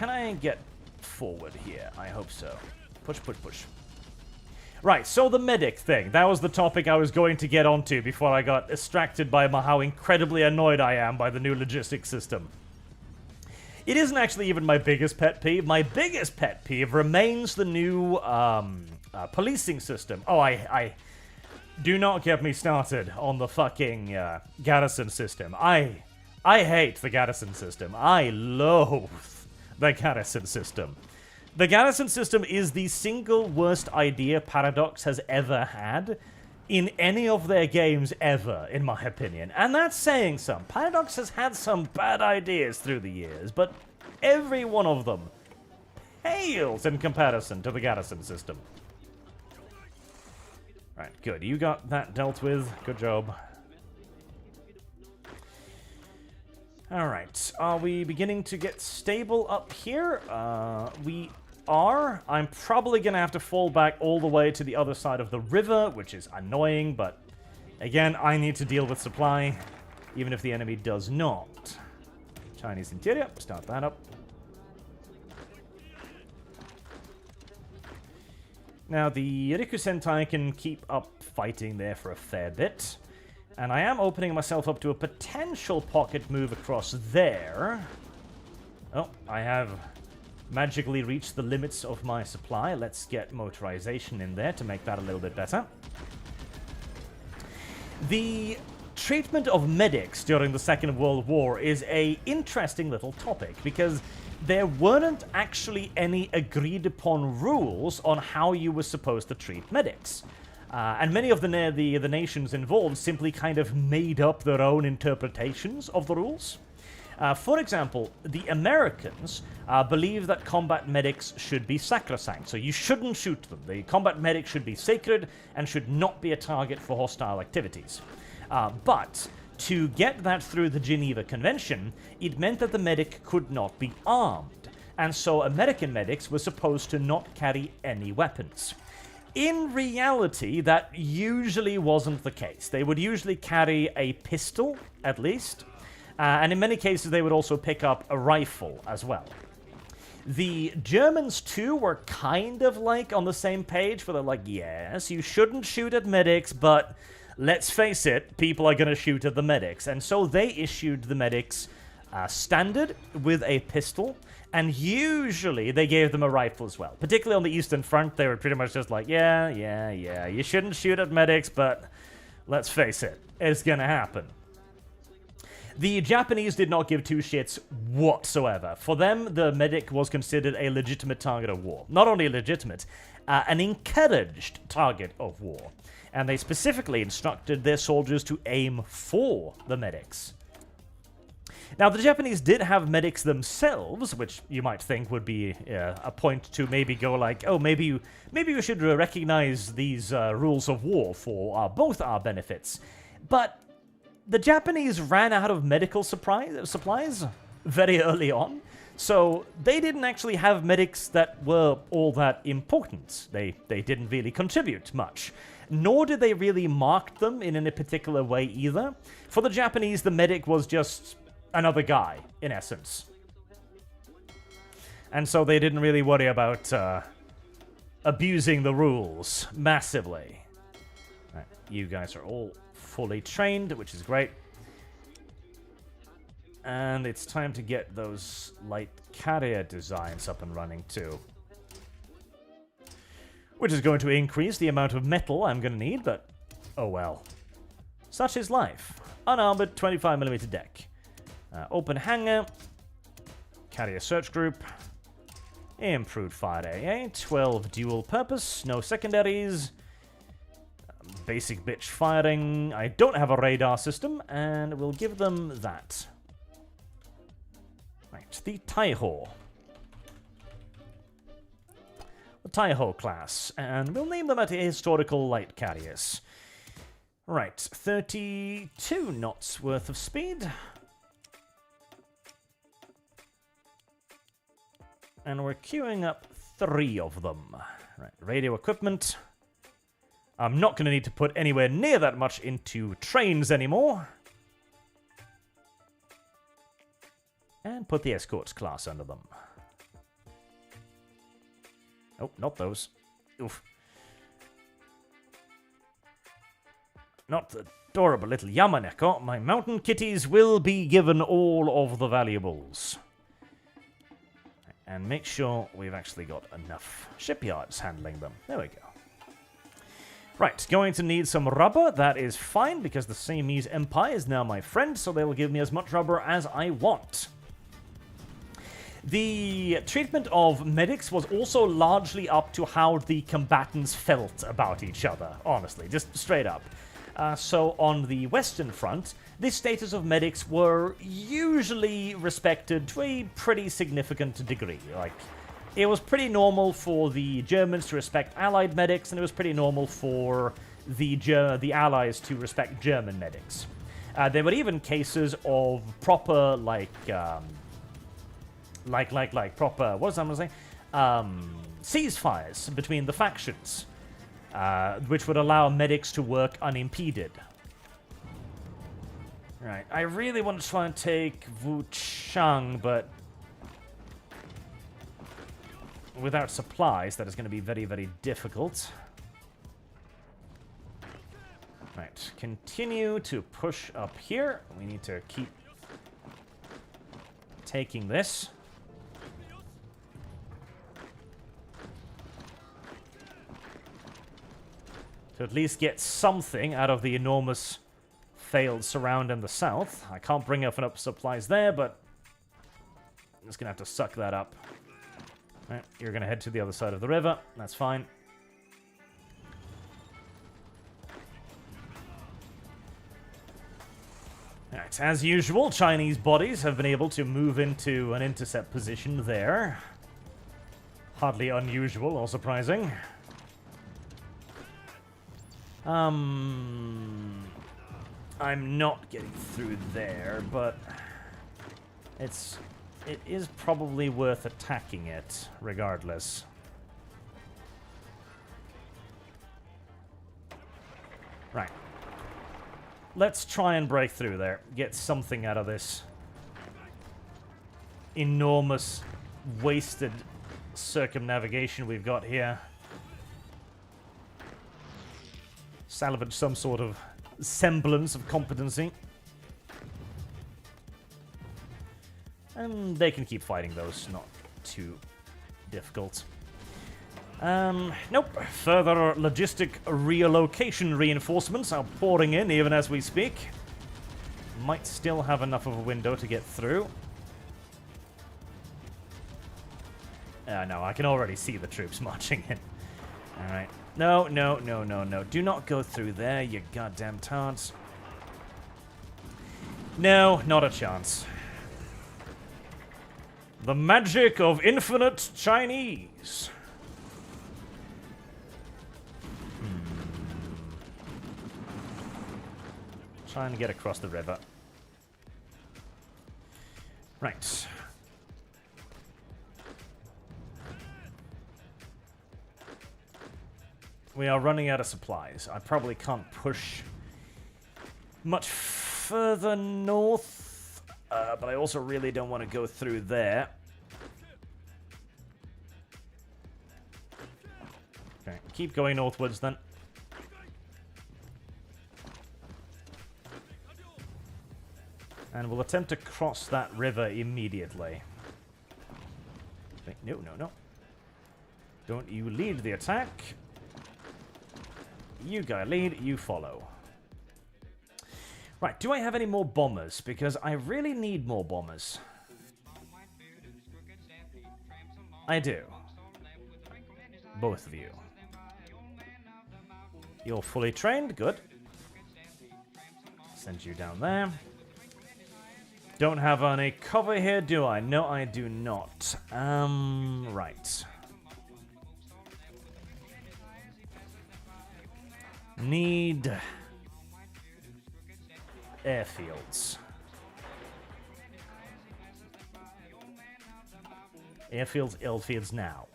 I get forward here? I hope so. Push, push, push. Right, so the medic thing. That was the topic I was going to get onto before I got distracted by how incredibly annoyed I am by the new logistics system. It isn't actually even my biggest pet peeve. My biggest pet peeve remains the new policing system. Oh, I do not get me started on the fucking garrison system. I hate the garrison system. I loathe the garrison system. The garrison system is the single worst idea Paradox has ever had in any of their games ever, in my opinion. And that's saying some. Paradox has had some bad ideas through the years, but every one of them pales in comparison to the garrison system. Right, good. You got that dealt with. Good job. Alright, are we beginning to get stable up here? We are. I'm probably going to have to fall back all the way to the other side of the river, which is annoying, but again, I need to deal with supply, even if the enemy does not. Chinese interior, start that up. Now, the Riku Sentai can keep up fighting there for a fair bit, and I am opening myself up to a potential pocket move across there. Oh, I have magically reached the limits of my supply. Let's get motorization in there to make that a little bit better. The treatment of medics during the Second World War is an interesting little topic because there weren't actually any agreed upon rules on how you were supposed to treat medics. And many of the nations involved simply kind of made up their own interpretations of the rules. For example, the Americans believe that combat medics should be sacrosanct, so you shouldn't shoot them. The combat medic should be sacred and should not be a target for hostile activities. But to get that through the Geneva Convention, it meant that the medic could not be armed, and so American medics were supposed to not carry any weapons. In reality, that usually wasn't the case. They would usually carry a pistol, at least, and in many cases they would also pick up a rifle as well. The Germans, too, were kind of like on the same page, where they're like, yes, you shouldn't shoot at medics, but let's face it, people are going to shoot at the medics. And so they issued the medics standard with a pistol, and usually they gave them a rifle as well. Particularly on the Eastern Front, they were pretty much just like, yeah, you shouldn't shoot at medics, but let's face it, it's going to happen. The Japanese did not give two shits whatsoever. For them, the medic was considered a legitimate target of war. Not only legitimate, an encouraged target of war. And they specifically instructed their soldiers to aim for the medics. Now, the Japanese did have medics themselves, which you might think would be a point to maybe go like, oh, maybe we should recognize these rules of war for both our benefits. But the Japanese ran out of medical supplies very early on, so they didn't actually have medics that were all that important. They didn't really contribute much. Nor did they really mark them in any particular way either. For the Japanese, the medic was just another guy, in essence. And so they didn't really worry about abusing the rules massively. Right, you guys are all fully trained, which is great. And it's time to get those light carrier designs up and running too. Which is going to increase the amount of metal I'm going to need, but oh well. Such is life. Unarmored 25mm deck. Open hangar. Carrier search group. Improved fire AA. 12 dual purpose. No secondaries. Basic bitch firing. I don't have a radar system, and we'll give them that. Right, the Taiho. The Taiho class, and we'll name them at historical light carriers. Right, 32 knots worth of speed. And we're queuing up 3 of them. Right, radio equipment. I'm not going to need to put anywhere near that much into trains anymore. And put the escorts class under them. Oh, not those. Oof. Not the adorable little Yamaneko. My mountain kitties will be given all of the valuables. And make sure we've actually got enough shipyards handling them. There we go. Right, going to need some rubber. That is fine, because the Siamese Empire is now my friend, so they will give me as much rubber as I want. The treatment of medics was also largely up to how the combatants felt about each other, honestly, just straight up. So on the Western Front, the status of medics were usually respected to a pretty significant degree. Like, it was pretty normal for the Germans to respect Allied medics, and it was pretty normal for the Allies to respect German medics. There were even cases of proper, proper, what was I going to say? Ceasefires between the factions, which would allow medics to work unimpeded. Right, I really want to try and take Wuchang, but without supplies, that is going to be very, very difficult. Right, continue to push up here. We need to keep taking this. To at least get something out of the enormous failed surround in the south. I can't bring up enough supplies there, but I'm just going to have to suck that up. Right, you're going to head to the other side of the river. That's fine. Alright, as usual, Chinese bodies have been able to move into an intercept position there. Hardly unusual or surprising. I'm not getting through there, but it is probably worth attacking it, regardless. Right. Let's try and break through there. Get something out of this enormous, wasted circumnavigation we've got here. Salvage some sort of semblance of competency. And they can keep fighting those, not too difficult. Nope. Further logistic relocation reinforcements are pouring in even as we speak. Might still have enough of a window to get through. No, I can already see the troops marching in. Alright. No, no, no, no, no. Do not go through there, you goddamn tards. No, not a chance. The magic of infinite Chinese. Trying to get across the river. Right. We are running out of supplies. I probably can't push much further north, but I also really don't want to go through there. Okay, keep going northwards then. And we'll attempt to cross that river immediately. No, no, no. Don't you lead the attack. You go lead, you follow. Right, do I have any more bombers? Because I really need more bombers. I do. Both of you. You're fully trained, good. Send you down there. Don't have any cover here, do I? No, I do not. Right. Need airfields. Airfields, airfields now.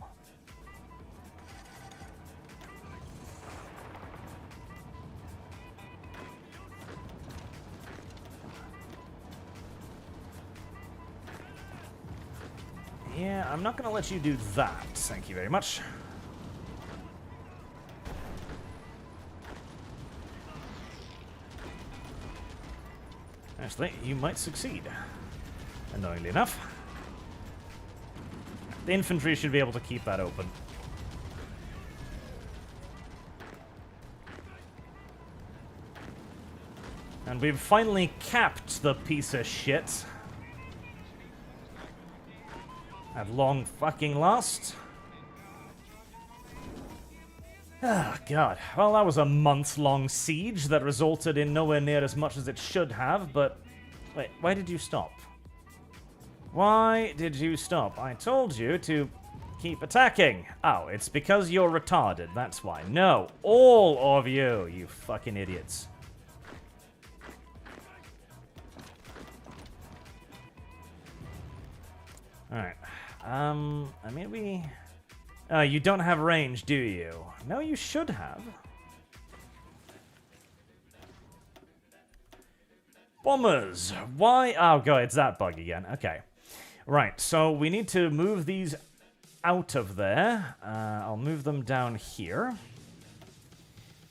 Yeah, I'm not going to let you do that. Thank you very much. Actually, you might succeed. Annoyingly enough. The infantry should be able to keep that open. And we've finally capped the piece of shit. At long fucking last. Ah, God. Well, that was a month-long siege that resulted in nowhere near as much as it should have, but... Wait, why did you stop? Why did you stop? I told you to keep attacking. Oh, it's because you're retarded, that's why. No, all of you, you fucking idiots. Alright. I mean, we... you don't have range, do you? No, you should have. Bombers. Why? Oh, God, it's that bug again. Okay. Right, so we need to move these out of there. I'll move them down here.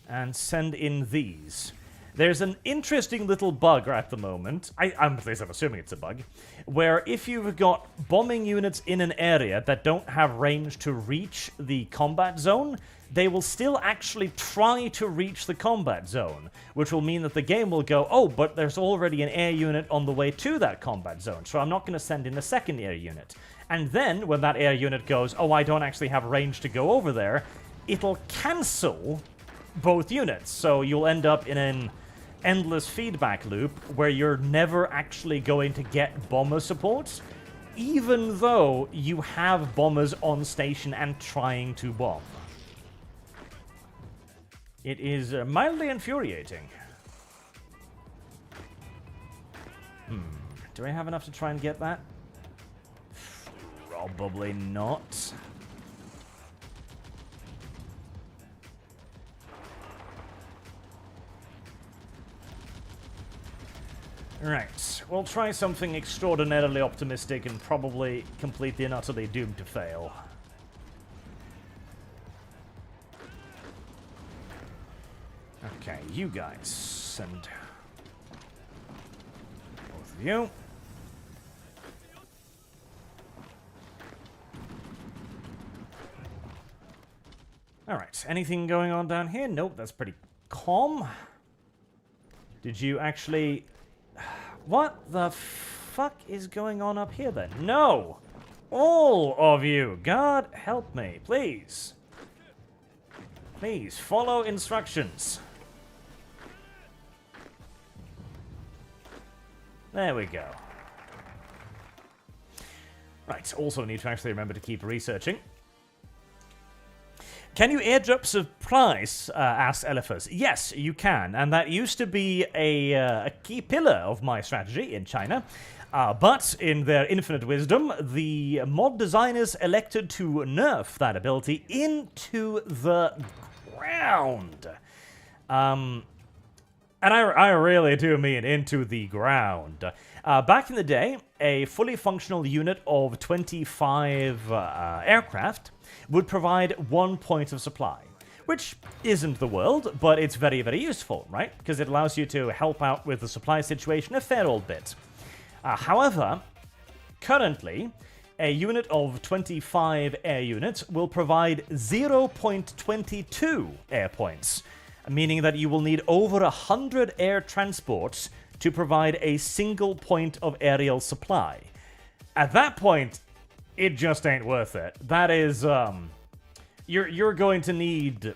And send in these. There's an interesting little bug at the moment, at least I'm assuming it's a bug, where if you've got bombing units in an area that don't have range to reach the combat zone, they will still actually try to reach the combat zone, which will mean that the game will go, oh, but there's already an air unit on the way to that combat zone, so I'm not going to send in a second air unit. And then, when that air unit goes, oh, I don't actually have range to go over there, it'll cancel both units, so you'll end up in an endless feedback loop where you're never actually going to get bomber support, even though you have bombers on station and trying to bomb. It is mildly infuriating. Do I have enough to try and get that? Probably not. Right, we'll try something extraordinarily optimistic and probably completely and utterly doomed to fail. Okay, you guys, send both of you. Alright, anything going on down here? Nope, that's pretty calm. Did you actually... What the fuck is going on up here then? No! All of you! God help me, please. Please, follow instructions. There we go. Right, also need to actually remember to keep researching. Can you airdrop supplies, asks Eliphas. Yes, you can, and that used to be a key pillar of my strategy in China. But in their infinite wisdom, the mod designers elected to nerf that ability into the ground. And I really do mean into the ground. Back in the day, a fully functional unit of 25 aircraft would provide 1 point of supply, which isn't the world, but it's very, very useful, right? Because it allows you to help out with the supply situation a fair old bit. However, currently, a unit of 25 air units will provide 0.22 air points, meaning that you will need over 100 air transports to provide a single point of aerial supply. At that point, it just ain't worth it. That is, you're going to need,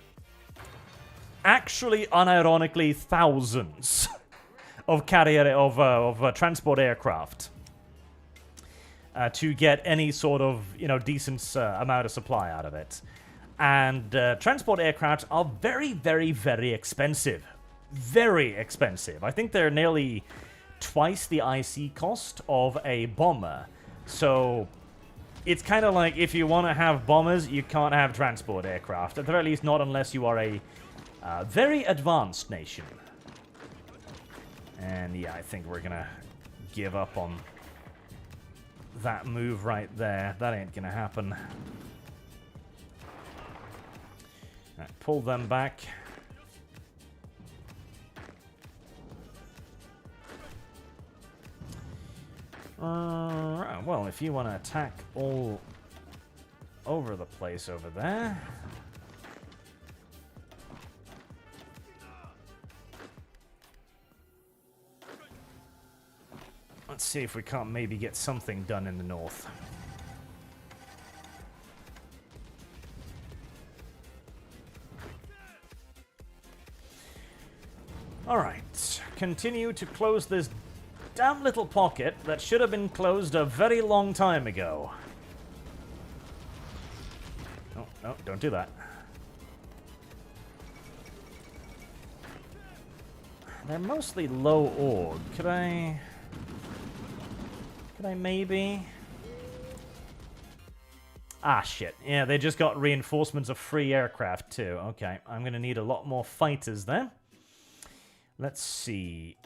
actually, unironically, thousands of transport aircraft to get any sort of, decent amount of supply out of it. And transport aircraft are very, very, very expensive. Very expensive. I think they're nearly twice the IC cost of a bomber. So it's kind of like if you want to have bombers, you can't have transport aircraft. At the very least, not unless you are a very advanced nation. And yeah, I think we're gonna give up on that move right there. That ain't gonna happen. Right, pull them back. Well, if you want to attack all over the place over there. Let's see if we can't maybe get something done in the north. Alright, continue to close this damn little pocket that should have been closed a very long time ago. Oh, no, don't do that. They're mostly low org. Could I maybe... Ah, shit. Yeah, they just got reinforcements of free aircraft, too. Okay, I'm going to need a lot more fighters there. Let's see.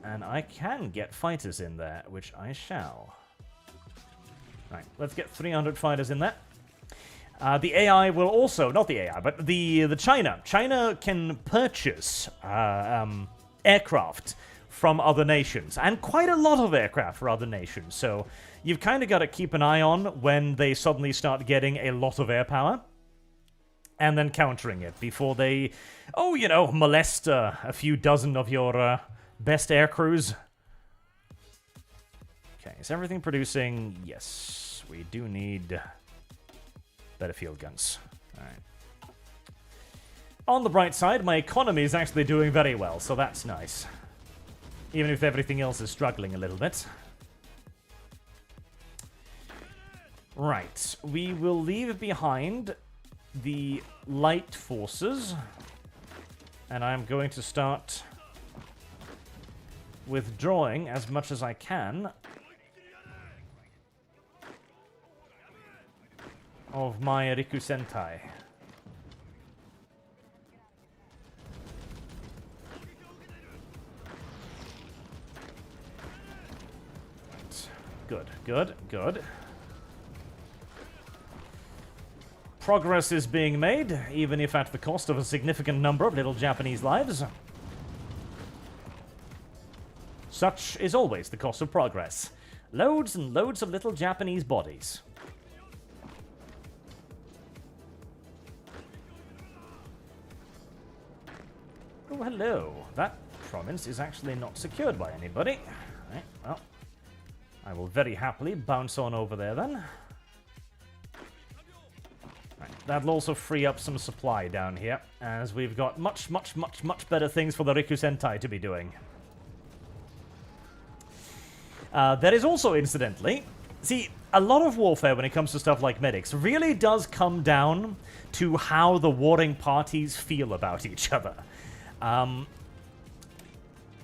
And I can get fighters in there, which I shall. Right, let's get 300 fighters in there. The AI will also... Not the AI, but the China. China can purchase aircraft from other nations, and quite a lot of aircraft for other nations, so you've kind of got to keep an eye on when they suddenly start getting a lot of air power, and then countering it before they, oh, you know, molest a few dozen of your best air crews. Okay, is everything producing? Yes, we do need better field guns. Alright. On the bright side, my economy is actually doing very well, so that's nice. Even if everything else is struggling a little bit. Right, we will leave behind the light forces. And I'm going to start withdrawing as much as I can of my Rikusentai. Good, good, good. Progress is being made, even if at the cost of a significant number of little Japanese lives. Such is always the cost of progress. Loads and loads of little Japanese bodies. Oh, hello. That province is actually not secured by anybody. Right, well, I will very happily bounce on over there then. Right, that'll also free up some supply down here, as we've got much better things for the Rikusentai to be doing. There is also, incidentally, see, a lot of warfare when it comes to stuff like medics really does come down to how the warring parties feel about each other.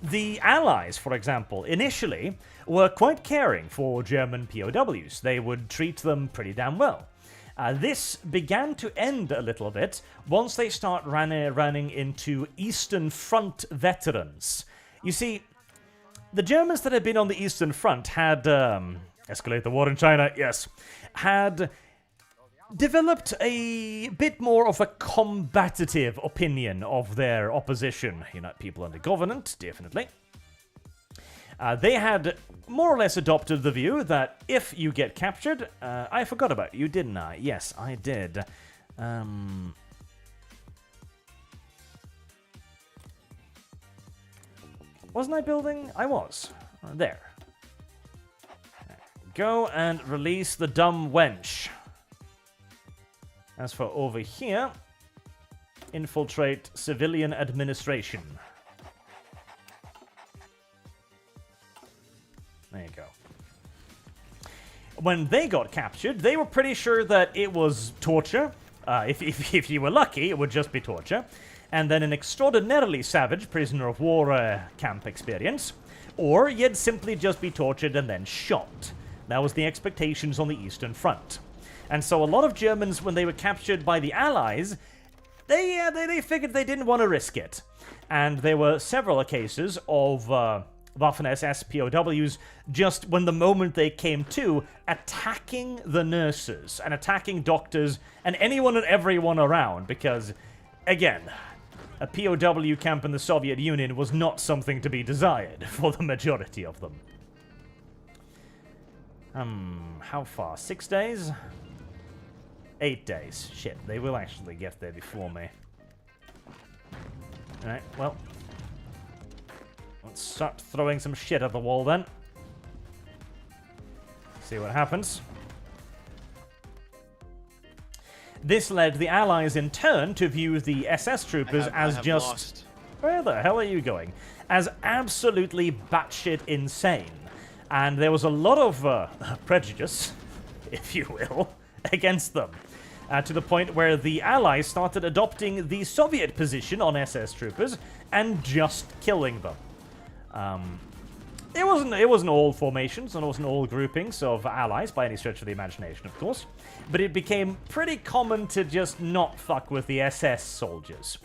The Allies, for example, initially were quite caring for German POWs. They would treat them pretty damn well. This began to end a little bit once they start running into Eastern Front veterans. You see, the Germans that had been on the Eastern Front had, escalate the war in China, yes, had developed a bit more of a combative opinion of their opposition. You know, people under government, definitely. They had more or less adopted the view that if you get captured... I forgot about you, didn't I? Yes, I did. Wasn't I building? I was. There. Go and release the dumb wench. As for over here, infiltrate civilian administration. There you go. When they got captured, they were pretty sure that it was torture. If you were lucky, it would just be torture. And then an extraordinarily savage prisoner of war camp experience. Or you'd simply just be tortured and then shot. That was the expectations on the Eastern Front. And so a lot of Germans, when they were captured by the Allies, they figured they didn't want to risk it. And there were several cases of Waffen-SS POWs just when the moment they came to, attacking the nurses and attacking doctors and anyone and everyone around. Because, again, a POW camp in the Soviet Union was not something to be desired for the majority of them. How far? 6 days? 8 days. Shit, they will actually get there before me. Alright, well. Let's start throwing some shit at the wall then. See what happens. This led the Allies in turn to view the SS troopers as just... Lost. Where the hell are you going? As absolutely batshit insane. And there was a lot of prejudice, if you will, against them. To the point where the Allies started adopting the Soviet position on SS troopers and just killing them. It wasn't all formations and it wasn't all groupings of Allies by any stretch of the imagination, of course. But it became pretty common to just not fuck with the SS soldiers.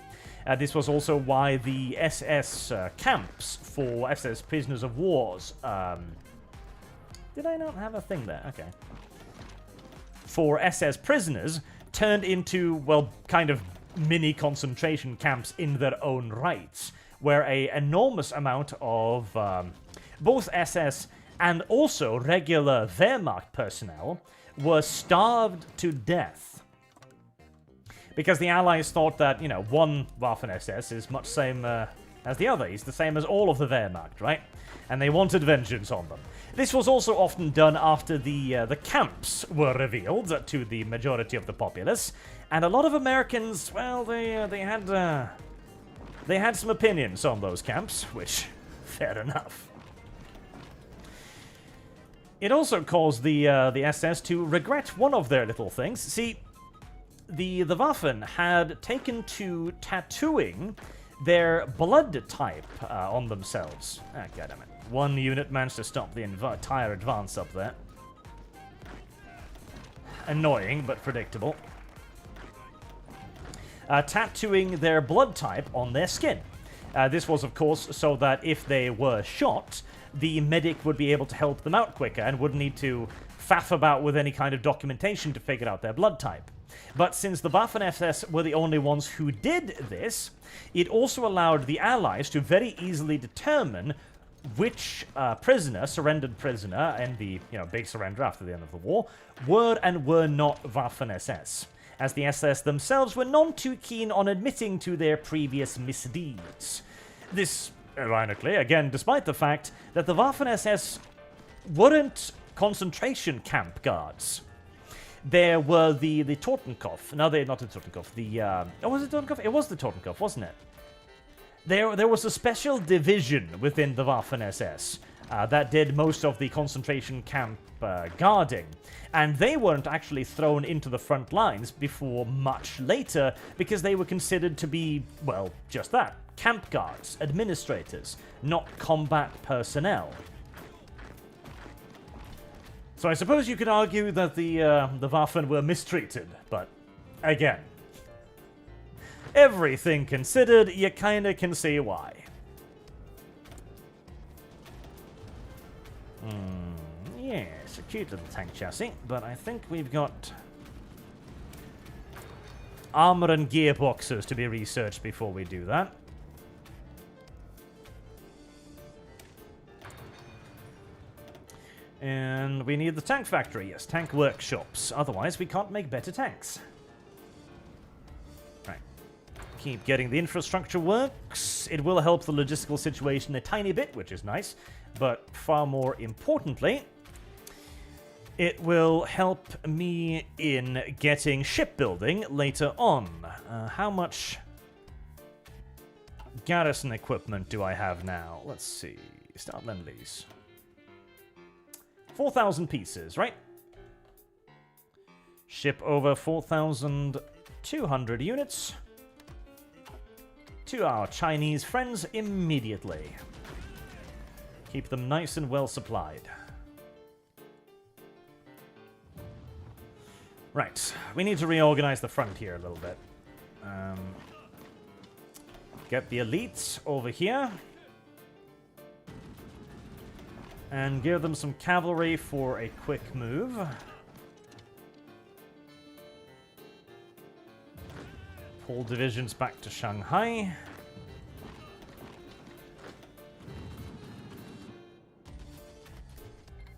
This was also why the SS camps for SS prisoners of wars... did I not have a thing there? Okay. For SS prisoners turned into, well, kind of mini concentration camps in their own rights, where an enormous amount of both SS and also regular Wehrmacht personnel were starved to death. Because the Allies thought that, you know, one Waffen-SS is much same as the other. He's the same as all of the Wehrmacht, right? And they wanted vengeance on them. This was also often done after the camps were revealed to the majority of the populace, and a lot of Americans, well, they had some opinions on those camps, which, fair enough. It also caused the SS to regret one of their little things. See, the Waffen had taken to tattooing their blood type on themselves. Ah, goddammit. One unit managed to stop the entire advance up there. Annoying, but predictable. Tattooing their blood type on their skin. This was, of course, so that if they were shot, the medic would be able to help them out quicker and wouldn't need to faff about with any kind of documentation to figure out their blood type. But since the Waffen-SS were the only ones who did this, it also allowed the Allies to very easily determine which surrendered prisoner, and the big surrender after the end of the war, were and were not Waffen-SS, as the SS themselves were none too keen on admitting to their previous misdeeds. This, ironically, again, despite the fact that the Waffen-SS weren't concentration camp guards. There were the Totenkopf. No, not the Totenkopf. Was it Totenkopf? It was the Totenkopf, wasn't it? There was a special division within the Waffen-SS that did most of the concentration camp guarding, and they weren't actually thrown into the front lines before much later because they were considered to be, well, just that, camp guards, administrators, not combat personnel. So I suppose you could argue that the Waffen were mistreated, but again, everything considered, you kinda can see why. Yes, a cute little tank chassis, but I think we've got armor and gearboxes to be researched before we do that. And we need the tank factory, yes, tank workshops. Otherwise, we can't make better tanks. Right. Keep getting the infrastructure works. It will help the logistical situation a tiny bit, which is nice. But far more importantly, it will help me in getting shipbuilding later on. How much garrison equipment do I have now? Let's see. Start Lend-Lease. 4,000 pieces, right? Ship over 4,200 units to our Chinese friends immediately. Keep them nice and well supplied. Right, we need to reorganize the front here a little bit. Get the elites over here. And give them some cavalry for a quick move. Pull divisions back to Shanghai.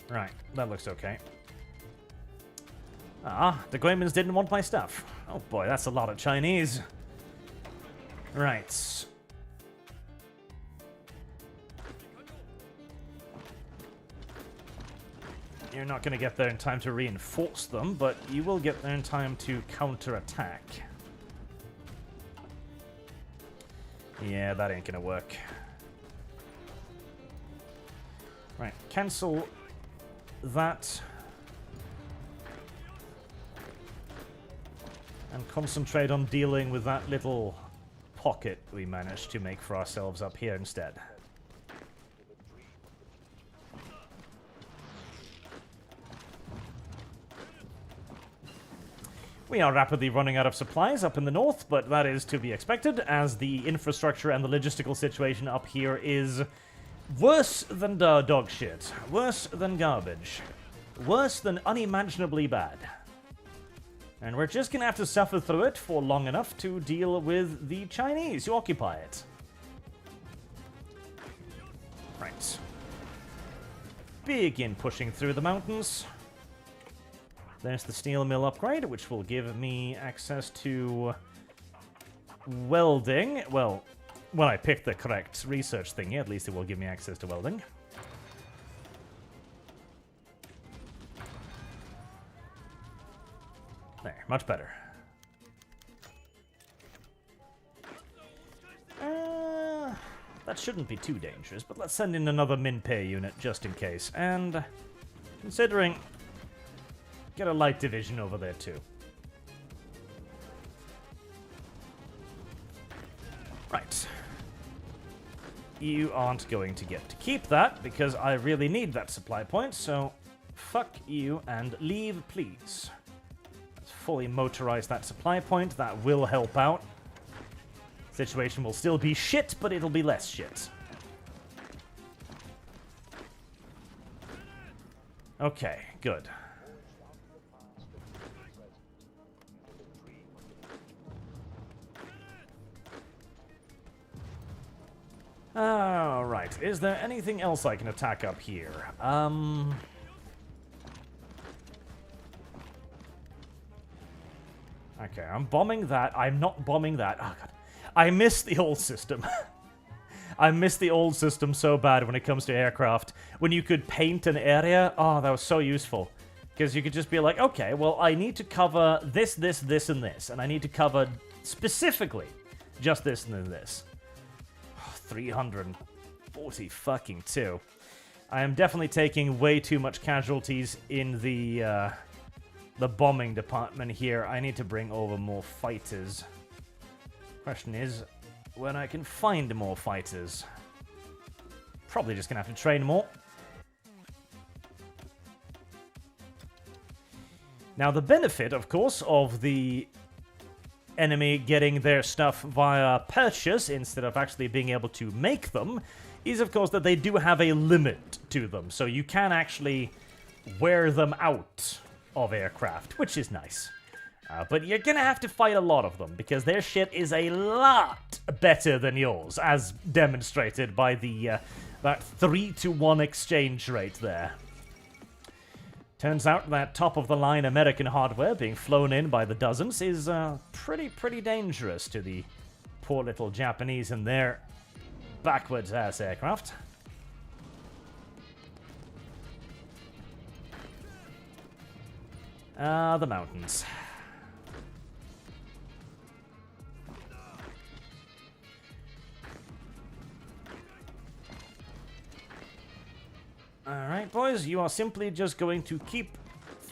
Right, that looks okay. Ah, the Guimans didn't want my stuff. Oh boy, that's a lot of Chinese. Right. You're not going to get there in time to reinforce them, but you will get there in time to counterattack. Yeah, that ain't going to work. Right, cancel that. And concentrate on dealing with that little pocket we managed to make for ourselves up here instead. We are rapidly running out of supplies up in the north, but that is to be expected, as the infrastructure and the logistical situation up here is worse than dog shit. Worse than garbage. Worse than unimaginably bad. And we're just gonna have to suffer through it for long enough to deal with the Chinese who occupy it. Right. Begin pushing through the mountains. There's the steel mill upgrade, which will give me access to welding. Well, when I pick the correct research thingy, at least it will give me access to welding. There, much better. That shouldn't be too dangerous, but let's send in another min-pay unit just in case. And considering, get a light division over there too. Right. You aren't going to get to keep that, because I really need that supply point, so fuck you and leave, please. Let's fully motorize that supply point. That will help out. Situation will still be shit, but it'll be less shit. Okay, good. Alright, is there anything else I can attack up here? Okay, I'm bombing that. I'm not bombing that. Oh, God. I miss the old system. I miss the old system so bad when it comes to aircraft. When you could paint an area, oh, that was so useful. Because you could just be like, okay, well, I need to cover this, this, this, and this. And I need to cover specifically just this and then this. 340 fucking 2. I am definitely taking way too much casualties in the bombing department here. I need to bring over more fighters. Question is, when I can find more fighters. Probably just gonna have to train more. Now, the benefit, of course, of the enemy getting their stuff via purchase instead of actually being able to make them is, of course, that they do have a limit to them. So you can actually wear them out of aircraft, which is nice. But you're gonna have to fight a lot of them, because their shit is a lot better than yours, as demonstrated by the that 3-to-1 exchange rate there. Turns out that top-of-the-line American hardware being flown in by the dozens is pretty dangerous to the poor little Japanese and their backwards-ass aircraft. The mountains. Alright, boys, you are simply just going to keep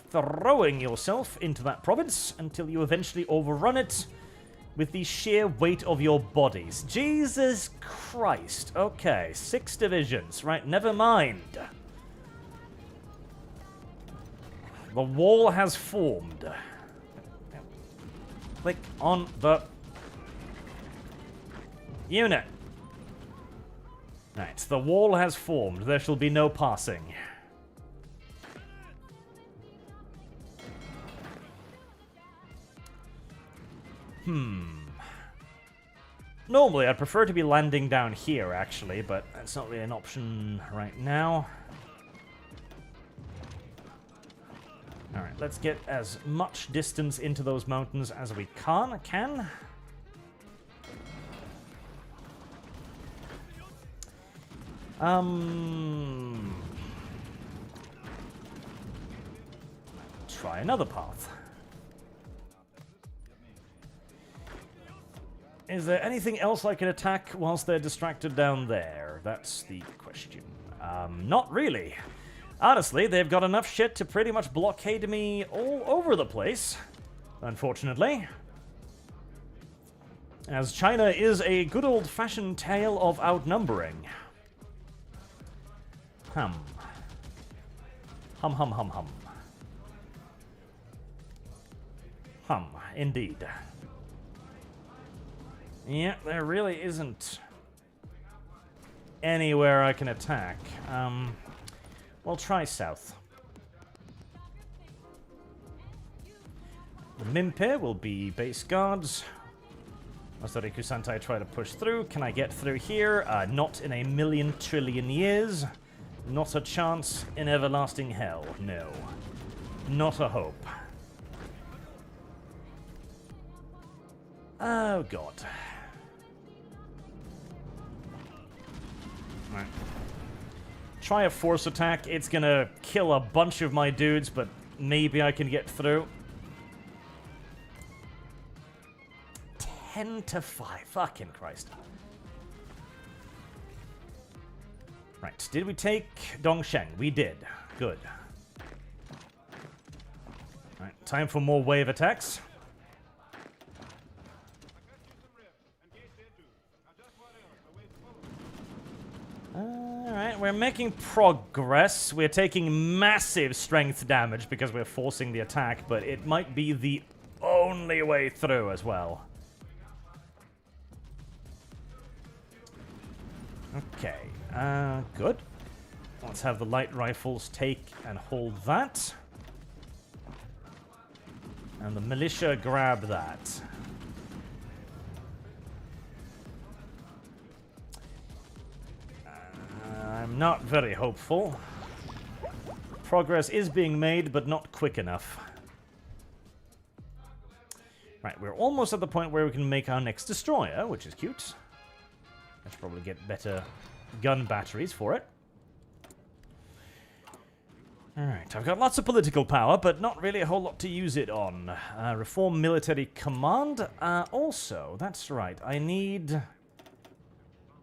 throwing yourself into that province until you eventually overrun it with the sheer weight of your bodies. Jesus Christ. Okay, 6 divisions. Right, never mind. The wall has formed. Click on the unit. Right, the wall has formed. There shall be no passing. Normally, I'd prefer to be landing down here, actually, but that's not really an option right now. Alright, let's get as much distance into those mountains as we can. Try another path. Is there anything else I can attack whilst they're distracted down there? That's the question. Not really. Honestly, they've got enough shit to pretty much blockade me all over the place, unfortunately. As China is a good old-fashioned tale of outnumbering. Hum, hum. Hum, indeed. Yeah, there really isn't anywhere I can attack. Well, try south. The Mimpe will be base guards. Masariku Santai try to push through. Can I get through here? Not in a million trillion years. Not a chance in everlasting hell. No. Not a hope. Oh, God. Right. Try a force attack. It's gonna kill a bunch of my dudes, but maybe I can get through. 10-5. Fucking Christ. Right. Did we take Dongsheng? We did. Good. Right. Time for more wave attacks. Alright, we're making progress. We're taking massive strength damage because we're forcing the attack, but it might be the only way through as well. Okay, good. Let's have the light rifles take and hold that. And the militia grab that. I'm not very hopeful. Progress is being made, but not quick enough. Right, we're almost at the point where we can make our next destroyer, which is cute. I should probably get better gun batteries for it. Alright, I've got lots of political power, but not really a whole lot to use it on. Reform military command. Also, that's right, I need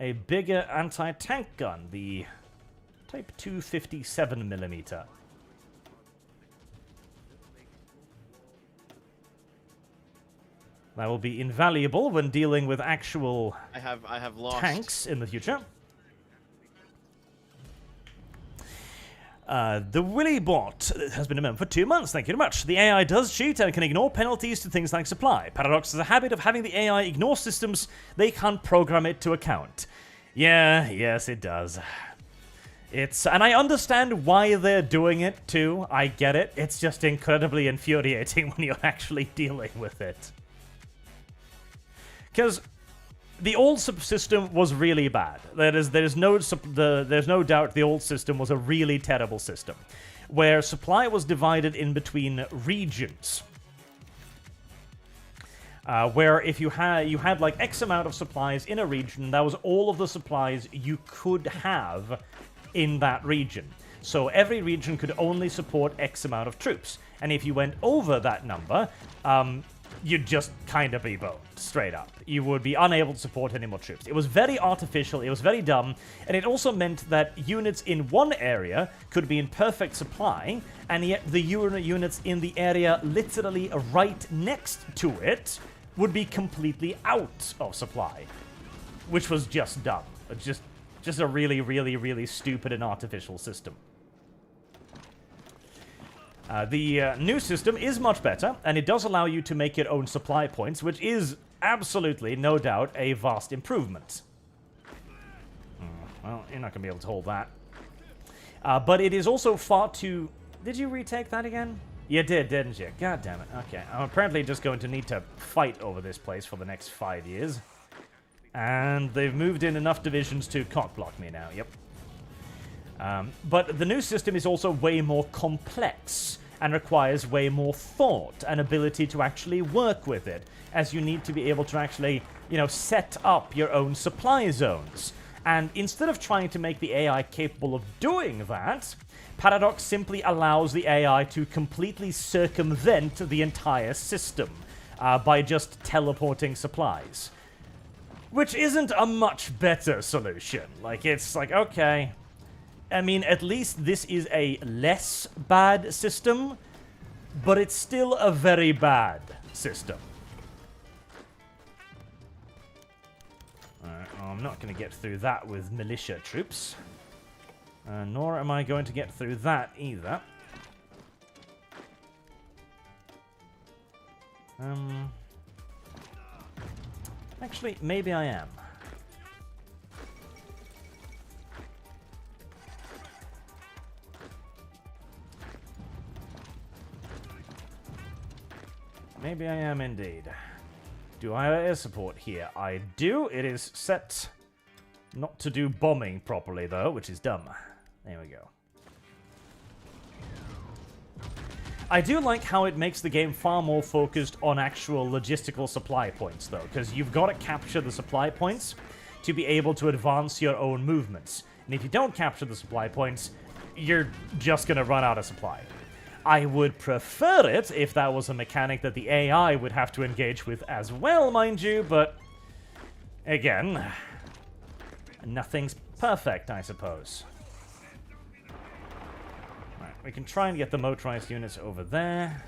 a bigger anti-tank gun, the Type 257mm. That will be invaluable when dealing with actual I have lost tanks in the future. The Willy bot has been a member for 2 months. Thank you very much. The AI does cheat and can ignore penalties to things like supply. Paradox has a habit of having the AI ignore systems they can't program it to account. Yeah, yes, it does. And I understand why they're doing it too. I get it. It's just incredibly infuriating when you're actually dealing with it. Because the old system was really bad. There's no doubt the old system was a really terrible system, where supply was divided in between regions. Where if you had like X amount of supplies in a region, that was all of the supplies you could have in that region. So every region could only support X amount of troops, and if you went over that number, you'd just kind of be boned, straight up. You would be unable to support any more troops. It was very artificial, it was very dumb, and it also meant that units in one area could be in perfect supply, and yet the units in the area literally right next to it would be completely out of supply. Which was just dumb. Just a really, really, really stupid and artificial system. The new system is much better, and it does allow you to make your own supply points, which is absolutely, no doubt, a vast improvement. Well, you're not going to be able to hold that. But it is also far too... Did you retake that again? You did, didn't you? God damn it. Okay, I'm apparently just going to need to fight over this place for the next 5 years. And they've moved in enough divisions to cockblock me now, yep. But the new system is also way more complex, and requires way more thought and ability to actually work with it, as you need to be able to actually, set up your own supply zones. And instead of trying to make the AI capable of doing that, Paradox simply allows the AI to completely circumvent the entire system by just teleporting supplies. Which isn't a much better solution. It's like, okay, I mean, at least this is a less bad system, but it's still a very bad system. Alright, well, I'm not going to get through that with militia troops. Nor am I going to get through that either. Actually, maybe I am. Maybe I am indeed. Do I have air support here? I do. It is set not to do bombing properly, though, which is dumb. There we go. I do like how it makes the game far more focused on actual logistical supply points, though, because you've got to capture the supply points to be able to advance your own movements. And if you don't capture the supply points, you're just going to run out of supply. I would prefer it if that was a mechanic that the AI would have to engage with as well, mind you, but again, nothing's perfect, I suppose. Right, we can try and get the motorized units over there.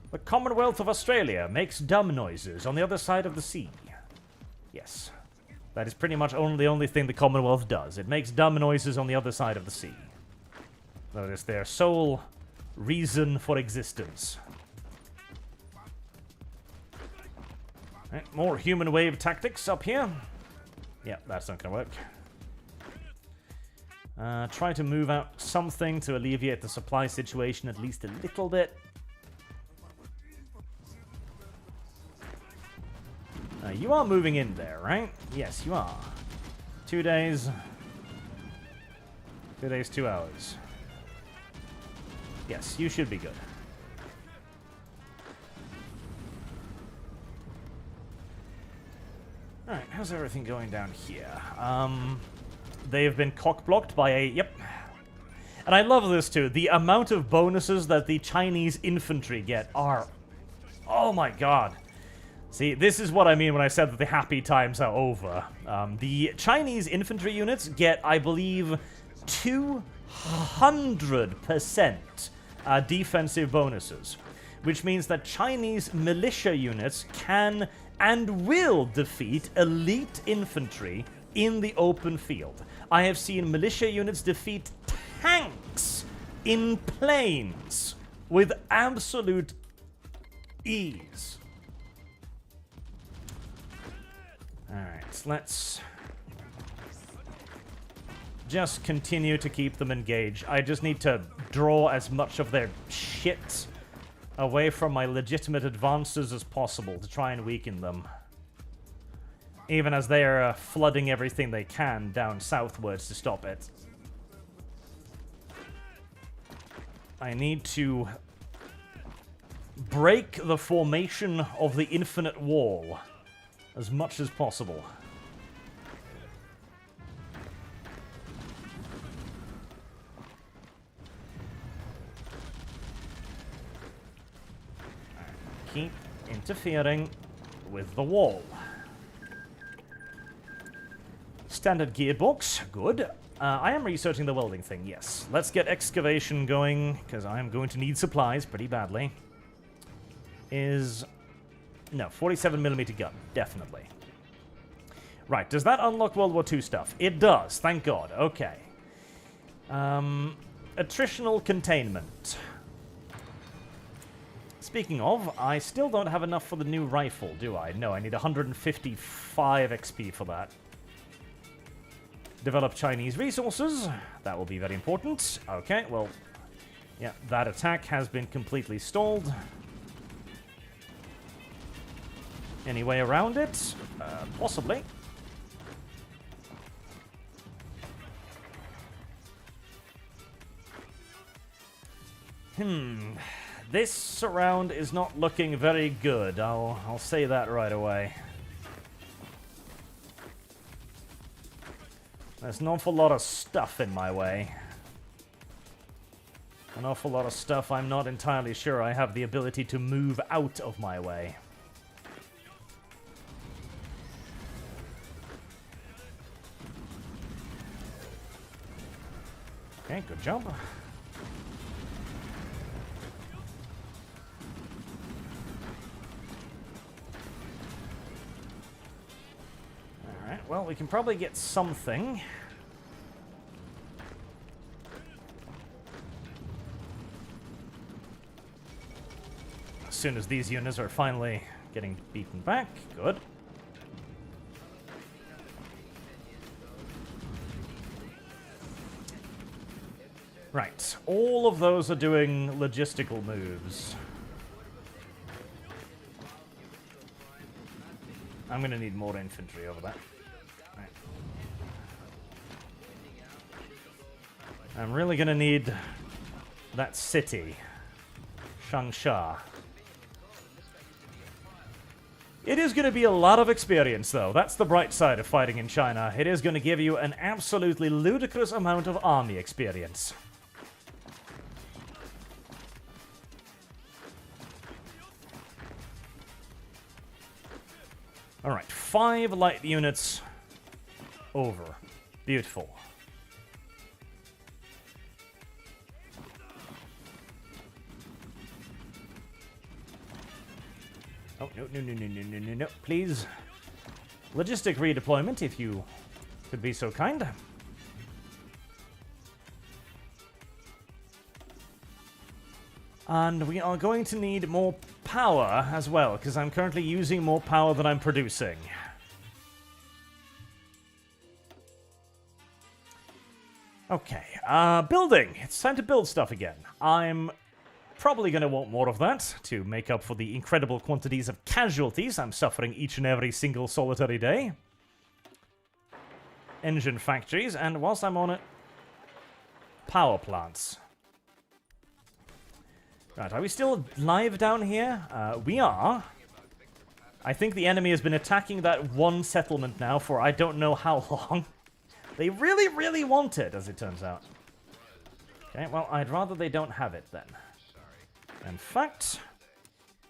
The Commonwealth of Australia makes dumb noises on the other side of the sea. Yes, that is pretty much the only thing the Commonwealth does. It makes dumb noises on the other side of the sea. That is their sole reason for existence. Right, more human wave tactics up here. Yeah, that's not gonna work. Try to move out something to alleviate the supply situation at least a little bit. You are moving in there, right? Yes, you are. 2 days. 2 days, 2 hours. Yes, you should be good. Alright, how's everything going down here? They've been cock-blocked by a... Yep. And I love this, too. The amount of bonuses that the Chinese infantry get are... Oh my god. See, this is what I mean when I said that the happy times are over. The Chinese infantry units get, I believe, 200% defensive bonuses, which means that Chinese militia units can and will defeat elite infantry in the open field. I have seen militia units defeat tanks in planes with absolute ease. Alright, let's just continue to keep them engaged. I just need to draw as much of their shit away from my legitimate advances as possible to try and weaken them. Even as they are flooding everything they can down southwards to stop it. I need to break the formation of the infinite wall as much as possible. Keep interfering with the wall. Standard gearbox, good. I am researching the welding thing, yes. Let's get excavation going, because I am going to need supplies pretty badly. No, 47mm gun, definitely. Right, does that unlock World War II stuff? It does, thank God, okay. Attritional containment. Speaking of, I still don't have enough for the new rifle, do I? No, I need 155 XP for that. Develop Chinese resources. That will be very important. Okay, well, yeah, that attack has been completely stalled. Any way around it? Possibly. This round is not looking very good. I'll say that right away. There's an awful lot of stuff in my way. An awful lot of stuff I'm not entirely sure I have the ability to move out of my way. Okay, good job. Alright, well, we can probably get something. As soon as these units are finally getting beaten back. Good. Right, all of those are doing logistical moves. I'm gonna need more infantry over that. Right. I'm really gonna need that city, Changsha. It is going to be a lot of experience, though. That's the bright side of fighting in China. It is going to give you an absolutely ludicrous amount of army experience. Alright, 5 light units over. Beautiful. Oh, no, please. Logistic redeployment, if you could be so kind. And we are going to need more power as well, because I'm currently using more power than I'm producing. Okay, building. It's time to build stuff again. I'm probably going to want more of that to make up for the incredible quantities of casualties I'm suffering each and every single solitary day. Engine factories, and whilst I'm on it, power plants. Right, are we still live down here? We are. I think the enemy has been attacking that one settlement now for I don't know how long. They really, really want it, as it turns out. Okay, well, I'd rather they don't have it then. In fact,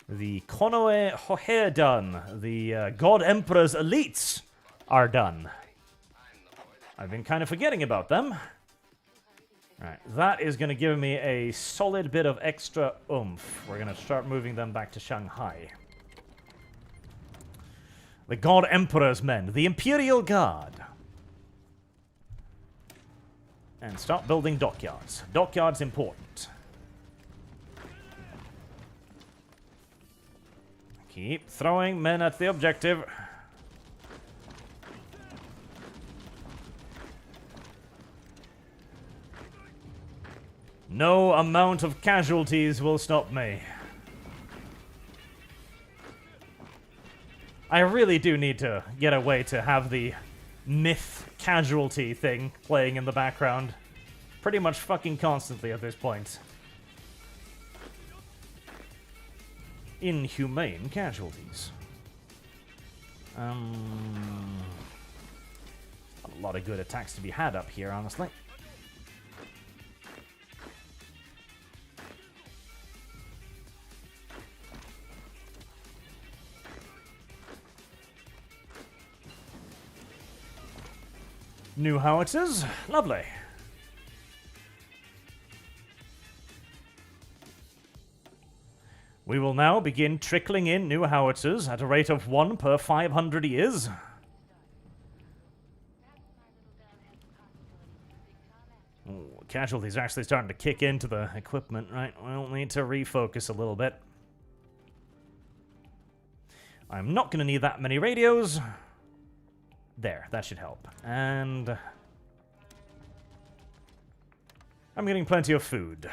the Konoe Hohe done. The God Emperor's elites are done. I've been kind of forgetting about them. Right, that is going to give me a solid bit of extra oomph. We're going to start moving them back to Shanghai. The God Emperor's men, the Imperial Guard. And start building dockyards. Dockyards important. Keep throwing men at the objective. No amount of casualties will stop me. I really do need to get a way to have the myth casualty thing playing in the background pretty much fucking constantly at this point. Inhumane casualties. A lot of good attacks to be had up here, honestly. New howitzers, lovely. We will now begin trickling in new howitzers at a rate of 1 per 500 years. Ooh, casualties are actually starting to kick into the equipment, right? We'll need to refocus a little bit. I'm not going to need that many radios. There, that should help. And I'm getting plenty of food.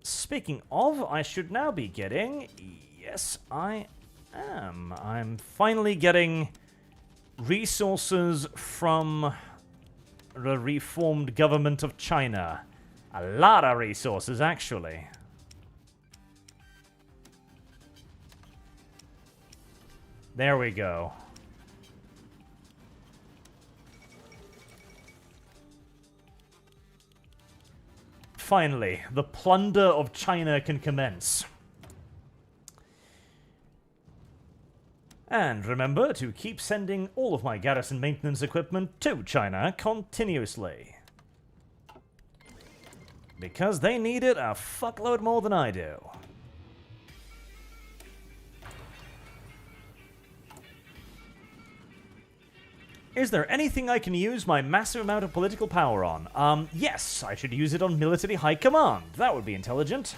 Speaking of, I should now be getting... Yes, I am. I'm finally getting resources from the reformed government of China. A lot of resources, actually. There we go. Finally, the plunder of China can commence. And remember to keep sending all of my garrison maintenance equipment to China continuously. Because they need it a fuckload more than I do. Is there anything I can use my massive amount of political power on? Yes, I should use it on military high command. That would be intelligent.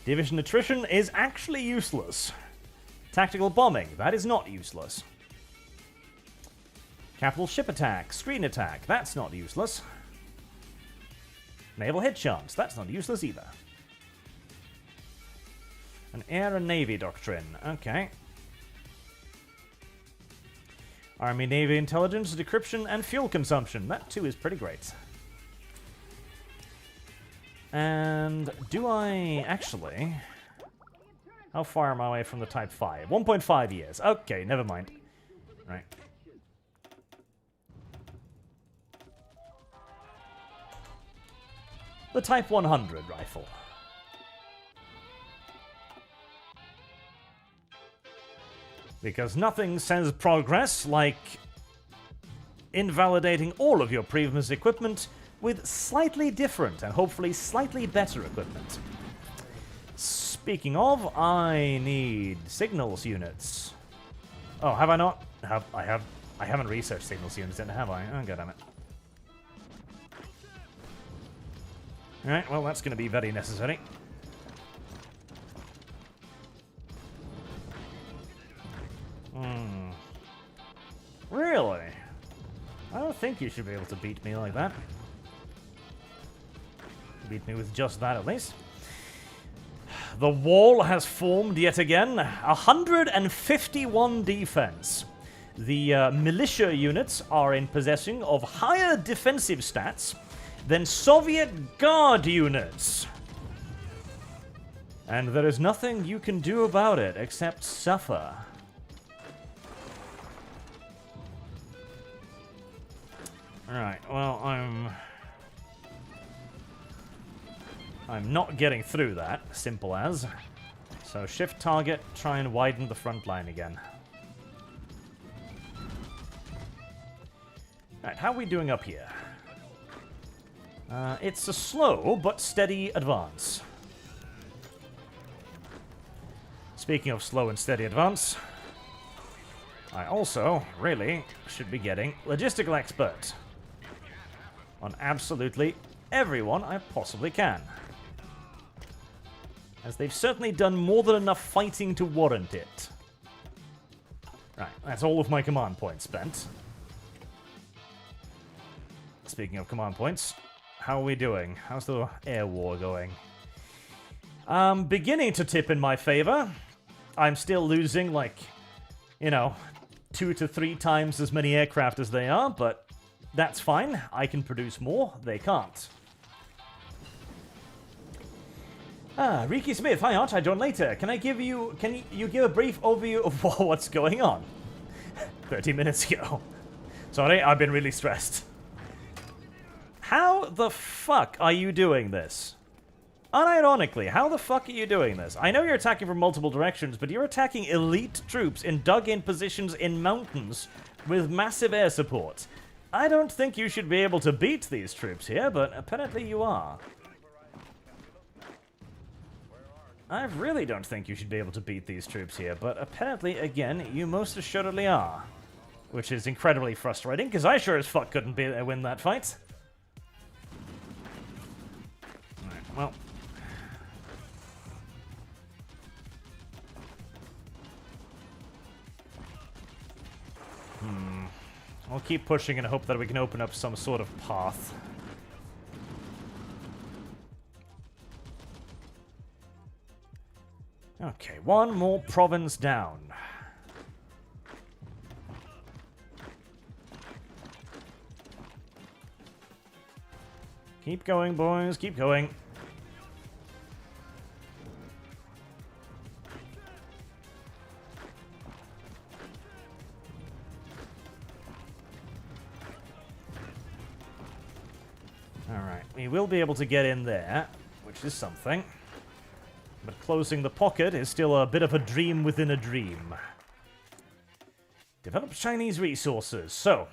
Division attrition is actually useless. Tactical bombing, that is not useless. Capital ship attack, screen attack, that's not useless. Naval hit chance, that's not useless either. An air and navy doctrine, okay. Army navy intelligence, decryption, and fuel consumption, that too is pretty great. And do I actually... How far am I away from the Type 5? 1.5 years. Okay, never mind. Right. The Type 100 rifle. Because nothing says progress like invalidating all of your previous equipment with slightly different and hopefully slightly better equipment. Speaking of, I need signals units. Oh, have I not? I haven't researched signals units yet, have I? Oh, goddammit. Alright, well, that's going to be very necessary. Really? I don't think you should be able to beat me like that. Beat me with just that, at least. The wall has formed yet again. 151 defense. The militia units are in possession of higher defensive stats than Soviet Guard units. And there is nothing you can do about it except suffer. Alright, well, I'm not getting through that, simple as. So shift target, try and widen the front line again. Alright, how are we doing up here? It's a slow but steady advance. Speaking of slow and steady advance, I also really should be getting logistical expert on absolutely everyone I possibly can. As they've certainly done more than enough fighting to warrant it. Right, that's all of my command points spent. Speaking of command points, how are we doing? How's the air war going? Beginning to tip in my favor. I'm still losing, like, you know, 2 to 3 times as many aircraft as they are, but that's fine. I can produce more. They can't. Ricky Smith, hi Arch, I joined later. Can you give a brief overview of what's going on? 30 minutes ago. Sorry, I've been really stressed. How the fuck are you doing this? Unironically, how the fuck are you doing this? I know you're attacking from multiple directions, but you're attacking elite troops in dug-in positions in mountains with massive air support. I don't think you should be able to beat these troops here, but apparently you are. I really don't think you should be able to beat these troops here, but apparently, again, you most assuredly are. Which is incredibly frustrating, because I sure as fuck couldn't win that fight. Alright, well. I'll keep pushing and hope that we can open up some sort of path. Okay, one more province down. Keep going, boys. Keep going. Alright, we will be able to get in there, which is something. But closing the pocket is still a bit of a dream within a dream. Develop Chinese resources. So,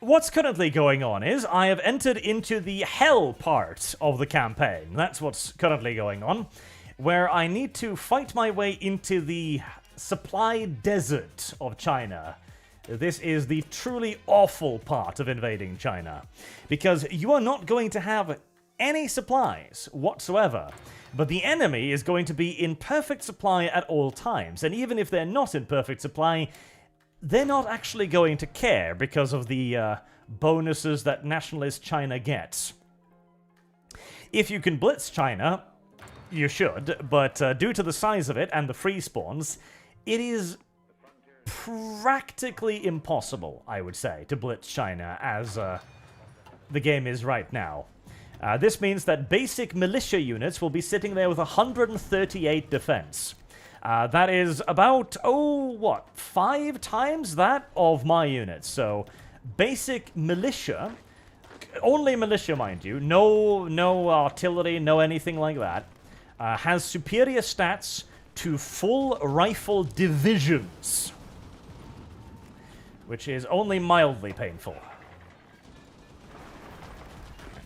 what's currently going on is I have entered into the hell part of the campaign. That's what's currently going on, where I need to fight my way into the supply desert of China. This is the truly awful part of invading China, because you are not going to have any supplies whatsoever, but the enemy is going to be in perfect supply at all times, and even if they're not in perfect supply, they're not actually going to care because of the bonuses that nationalist China gets. If you can blitz China, you should, but due to the size of it and the free spawns, it is practically impossible, I would say, to blitz China as the game is right now. This means that basic militia units will be sitting there with 138 defense. That is about, 5 times that of my units. So, basic militia, only militia, mind you, no artillery, no anything like that, has superior stats to full rifle divisions, which is only mildly painful.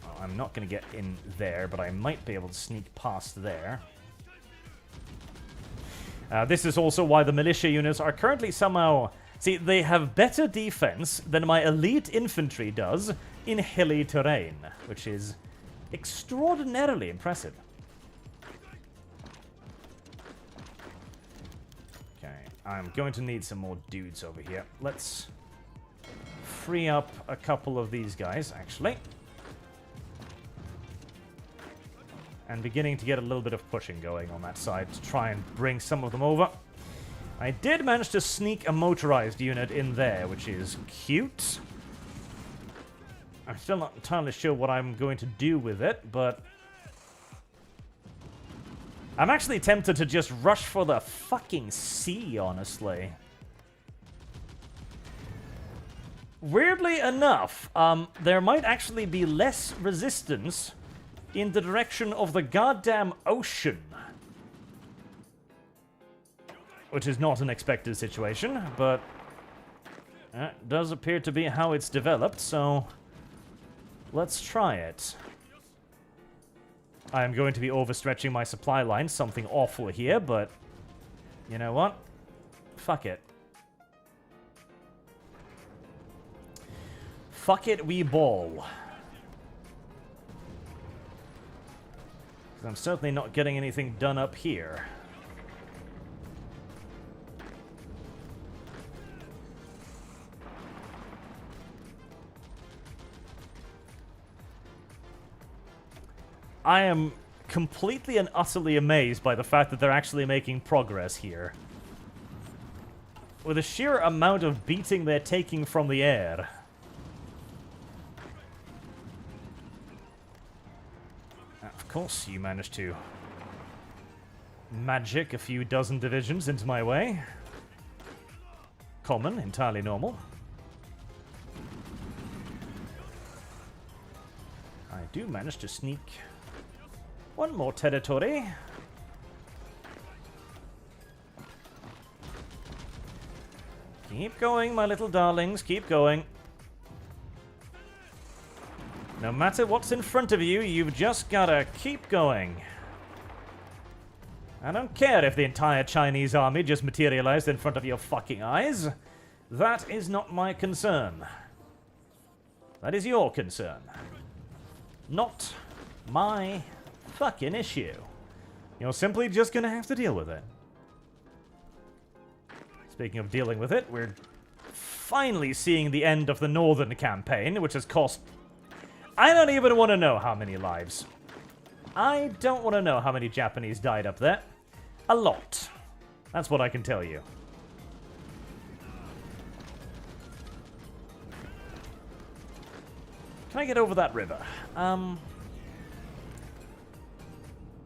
Well, I'm not going to get in there, but I might be able to sneak past there. This is also why the militia units are currently somehow... See, they have better defense than my elite infantry does in hilly terrain, which is extraordinarily impressive. Okay, I'm going to need some more dudes over here. Let's free up a couple of these guys, actually. And beginning to get a little bit of pushing going on that side to try and bring some of them over. I did manage to sneak a motorized unit in there, which is cute. I'm still not entirely sure what I'm going to do with it, but... I'm actually tempted to just rush for the fucking sea, honestly. Weirdly enough, there might actually be less resistance in the direction of the goddamn ocean. Which is not an expected situation, but it does appear to be how it's developed, so let's try it. I am going to be overstretching my supply line, something awful here, but you know what? Fuck it. Fuck it, we ball. I'm certainly not getting anything done up here. I am completely and utterly amazed by the fact that they're actually making progress here. With the sheer amount of beating they're taking from the air. Of course, you managed to magic a few dozen divisions into my way. Common, entirely normal. I do manage to sneak one more territory. Keep going, my little darlings, keep going. No matter what's in front of you, you've just gotta keep going. I don't care if the entire Chinese army just materialized in front of your fucking eyes. That is not my concern. That is your concern. Not my fucking issue. You're simply just gonna have to deal with it. Speaking of dealing with it, we're finally seeing the end of the Northern campaign, which has cost... I don't even want to know how many lives. I don't want to know how many Japanese died up there. A lot. That's what I can tell you. Can I get over that river?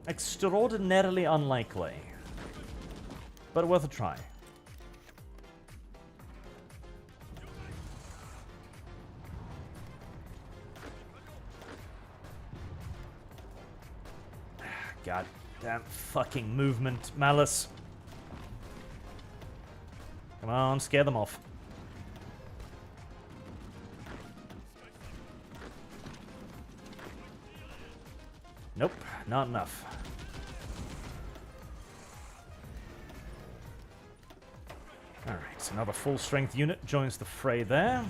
Extraordinarily unlikely. But worth a try. God damn fucking movement, Malice. Come on, scare them off. Nope, not enough. Alright, another full strength unit joins the fray there.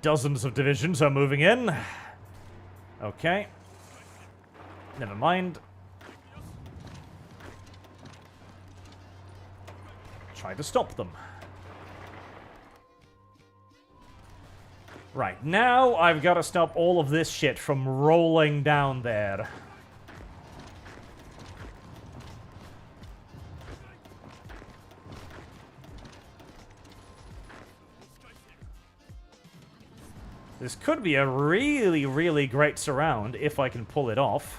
Dozens of divisions are moving in. Okay. Never mind. Try to stop them. Right, now I've got to stop all of this shit from rolling down there. This could be a really, really great surround if I can pull it off.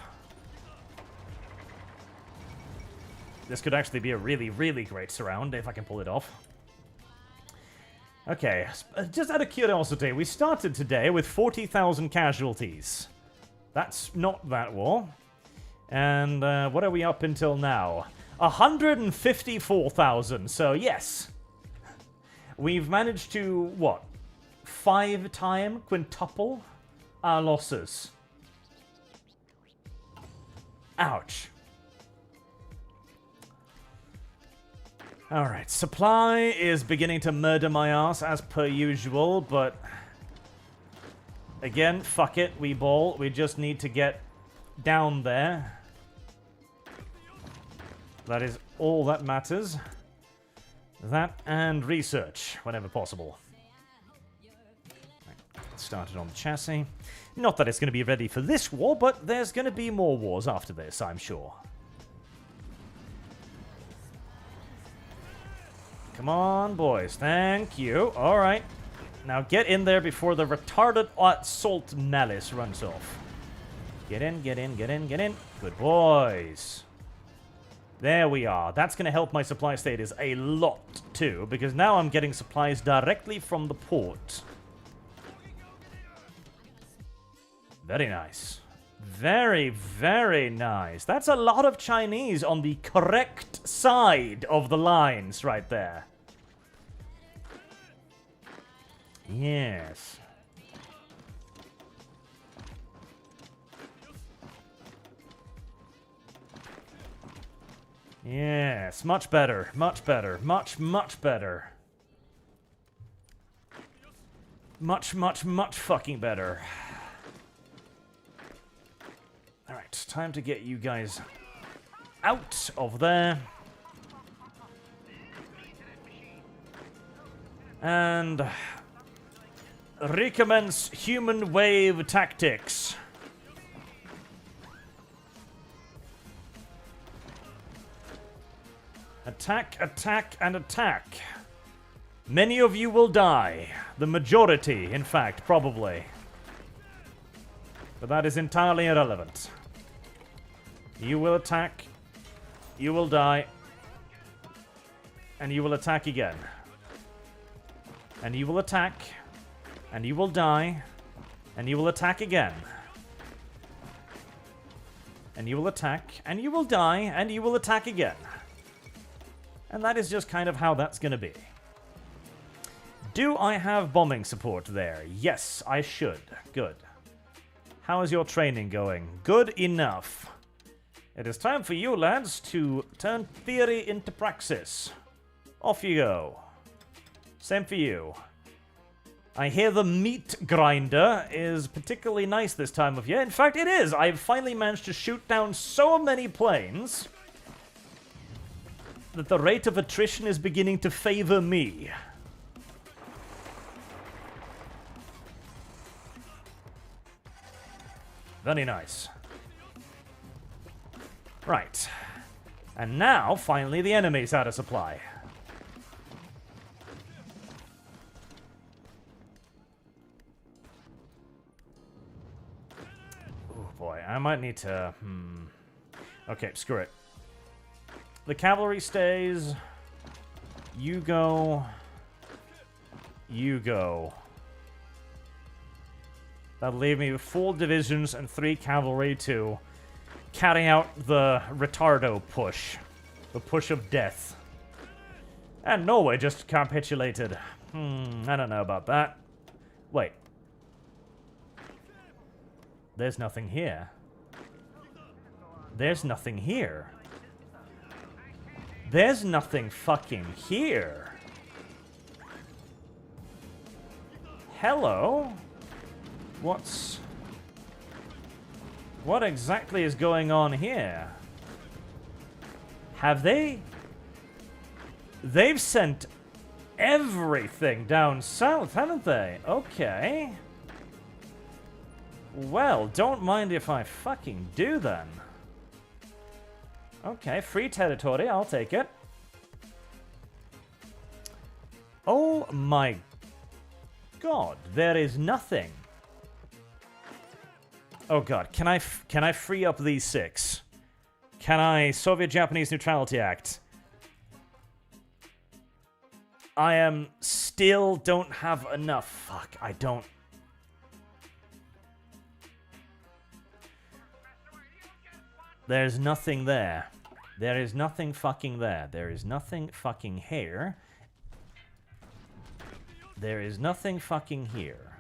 This could actually be a really, really great surround if I can pull it off. Okay, just out of curiosity, we started today with 40,000 casualties. That's not that war. And what are we up until now? 154,000, so yes. We've managed to, what? 5-time quintuple our losses. Ouch. Alright, supply is beginning to murder my ass as per usual, but again, fuck it, we ball. We just need to get down there. That is all that matters. That and research, whenever possible. Started on the chassis. Not that it's going to be ready for this war, but there's going to be more wars after this, I'm sure. Come on, boys. Thank you. All right. Now get in there before the retarded assault malice runs off. Get in, get in, get in, get in. Good boys. There we are. That's going to help my supply status a lot, too, because now I'm getting supplies directly from the port. Very nice. Very, very nice. That's a lot of Chinese on the correct side of the lines right there. Yes. Yes, much better. Much better. Much, much better. Much, much, much fucking better. Alright, time to get you guys out of there. And recommence human wave tactics. Attack, attack, and attack. Many of you will die. The majority, in fact, probably. But that is entirely irrelevant. You will attack. You will die. And you will attack again. And you will attack. And you will die. And you will attack again. And you will attack. And you will die. And you will attack again. And that is just kind of how that's going to be. Do I have bombing support there? Yes, I should. Good. How is your training going? Good enough. It is time for you, lads, to turn theory into praxis. Off you go. Same for you. I hear the meat grinder is particularly nice this time of year. In fact, it is. I've finally managed to shoot down so many planes that the rate of attrition is beginning to favor me. Very nice. Right. And now, finally, the enemy's out of supply. Oh boy, I might need to... Okay, screw it. The cavalry stays. You go. You go. That'll leave me with 4 divisions and 3 cavalry to carry out the retardo push. The push of death. And Norway just capitulated. I don't know about that. Wait. There's nothing here. There's nothing here. There's nothing fucking here. Hello? What exactly is going on here? Have they... They've sent everything down south, haven't they? Okay. Well, don't mind if I fucking do then. Okay, free territory, I'll take it. Oh my god, there is nothing. Oh god, can I free up these 6? Can I Soviet-Japanese Neutrality Act? I am still don't have enough. Fuck, I don't. There's nothing there. There is nothing fucking there. There is nothing fucking here. There is nothing fucking here.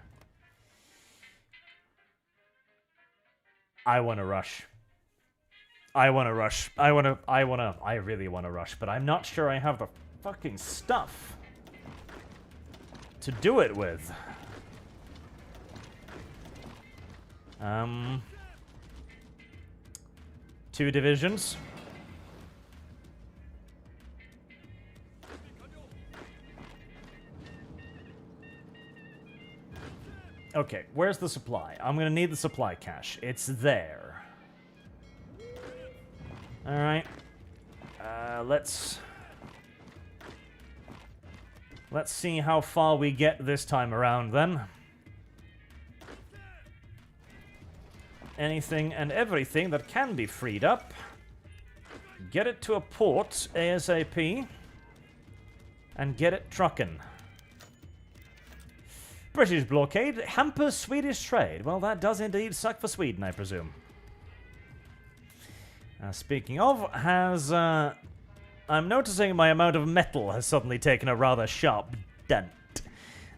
I want to rush. I want to rush. I really want to rush, but I'm not sure I have the fucking stuff to do it with. 2 divisions. Okay, where's the supply? I'm gonna need the supply cache. It's there. Alright. Let's see how far we get this time around, then. Anything and everything that can be freed up. Get it to a port ASAP. And get it trucking. British blockade hampers Swedish trade. Well, that does indeed suck for Sweden, I presume. Speaking of, I'm noticing my amount of metal has suddenly taken a rather sharp dent.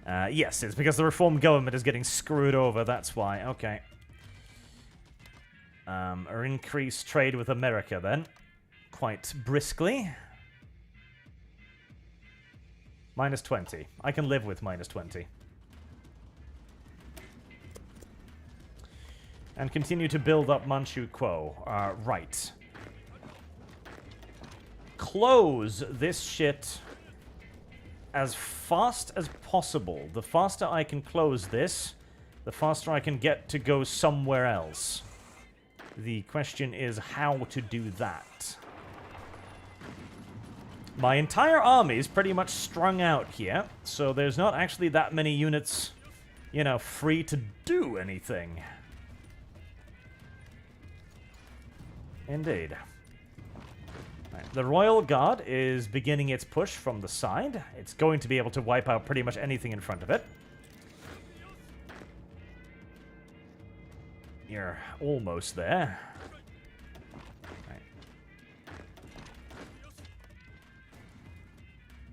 Yes, it's because the reform government is getting screwed over, that's why. Okay. Or increase trade with America, then. Quite briskly. Minus 20. I can live with minus 20. And continue to build up Manchu Kuo. Right. Close this shit as fast as possible. The faster I can close this, the faster I can get to go somewhere else. The question is how to do that. My entire army is pretty much strung out here, so there's not actually that many units, you know, free to do anything. Indeed. Right, the Royal Guard is beginning its push from the side. It's going to be able to wipe out pretty much anything in front of it. You're almost there. Right.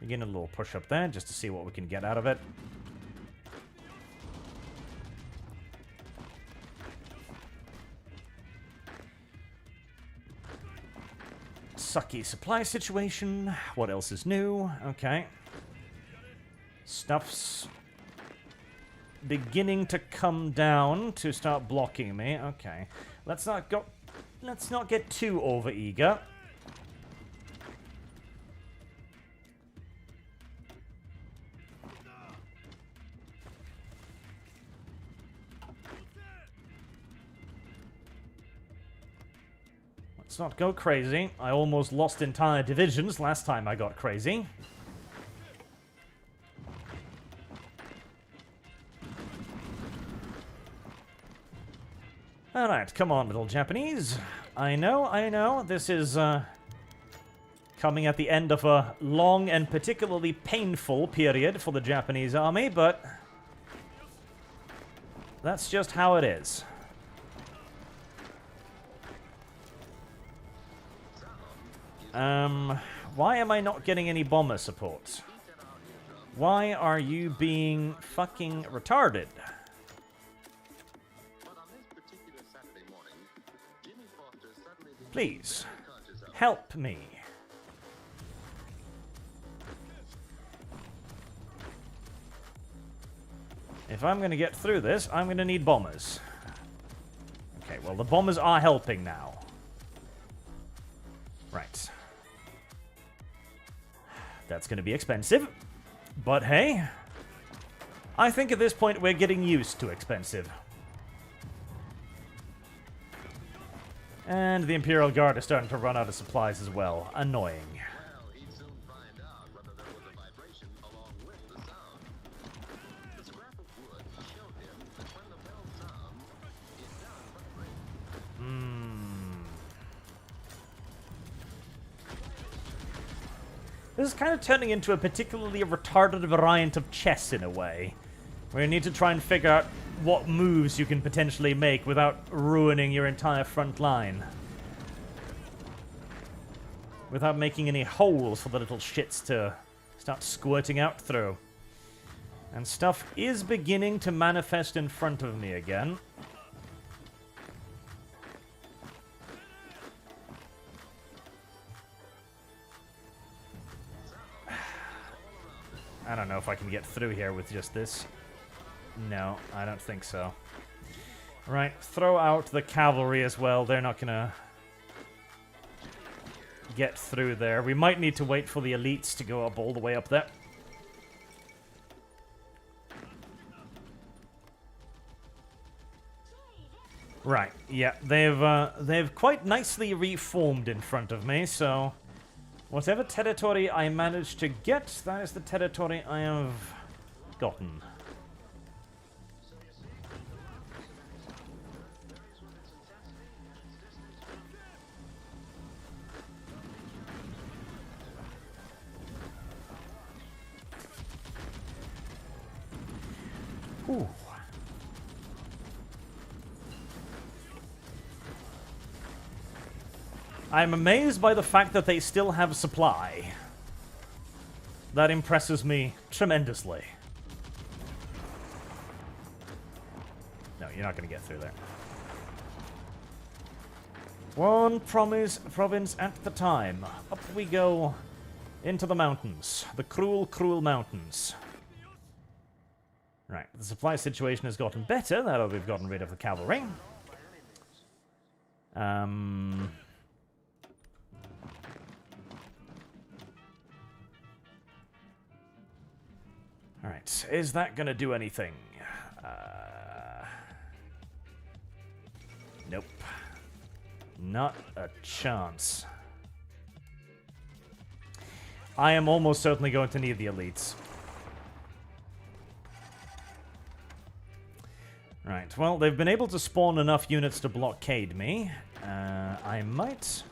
Begin a little push up there just to see what we can get out of it. Sucky supply situation. What else is new? Okay. Stuff's beginning to come down to start blocking me. Okay. Let's not get too overeager. let's not go crazy. I almost lost entire divisions last time I got crazy. Alright, come on, little Japanese. I know, this is coming at the end of a long and particularly painful period for the Japanese army, but that's just how it is. Why am I not getting any bomber support? Why are you being fucking retarded? Please, help me. If I'm going to get through this, I'm going to need bombers. Okay, well, the bombers are helping now. Right. That's going to be expensive. But hey, I think at this point we're getting used to expensive. And the Imperial Guard is starting to run out of supplies as well. Annoying. This is kind of turning into a particularly retarded variant of chess in a way, where you need to try and figure out what moves you can potentially make without ruining your entire front line. Without making any holes for the little shits to start squirting out through. And stuff is beginning to manifest in front of me again. I don't know if I can get through here with just this. No, I don't think so. Right, throw out the cavalry as well. They're not gonna get through there. We might need to wait for the elites to go up all the way up there. Right, yeah, they've quite nicely reformed in front of me, so whatever territory I managed to get, that is the territory I have gotten. Ooh. I'm amazed by the fact that they still have supply. That impresses me tremendously. No, you're not going to get through there. One province at the time. Up we go into the mountains. The cruel, cruel mountains. Right, the supply situation has gotten better now that we've gotten rid of the cavalry. Alright, is that gonna do anything? Nope. Not a chance. I am almost certainly going to need the elites. Right, well, they've been able to spawn enough units to blockade me. I might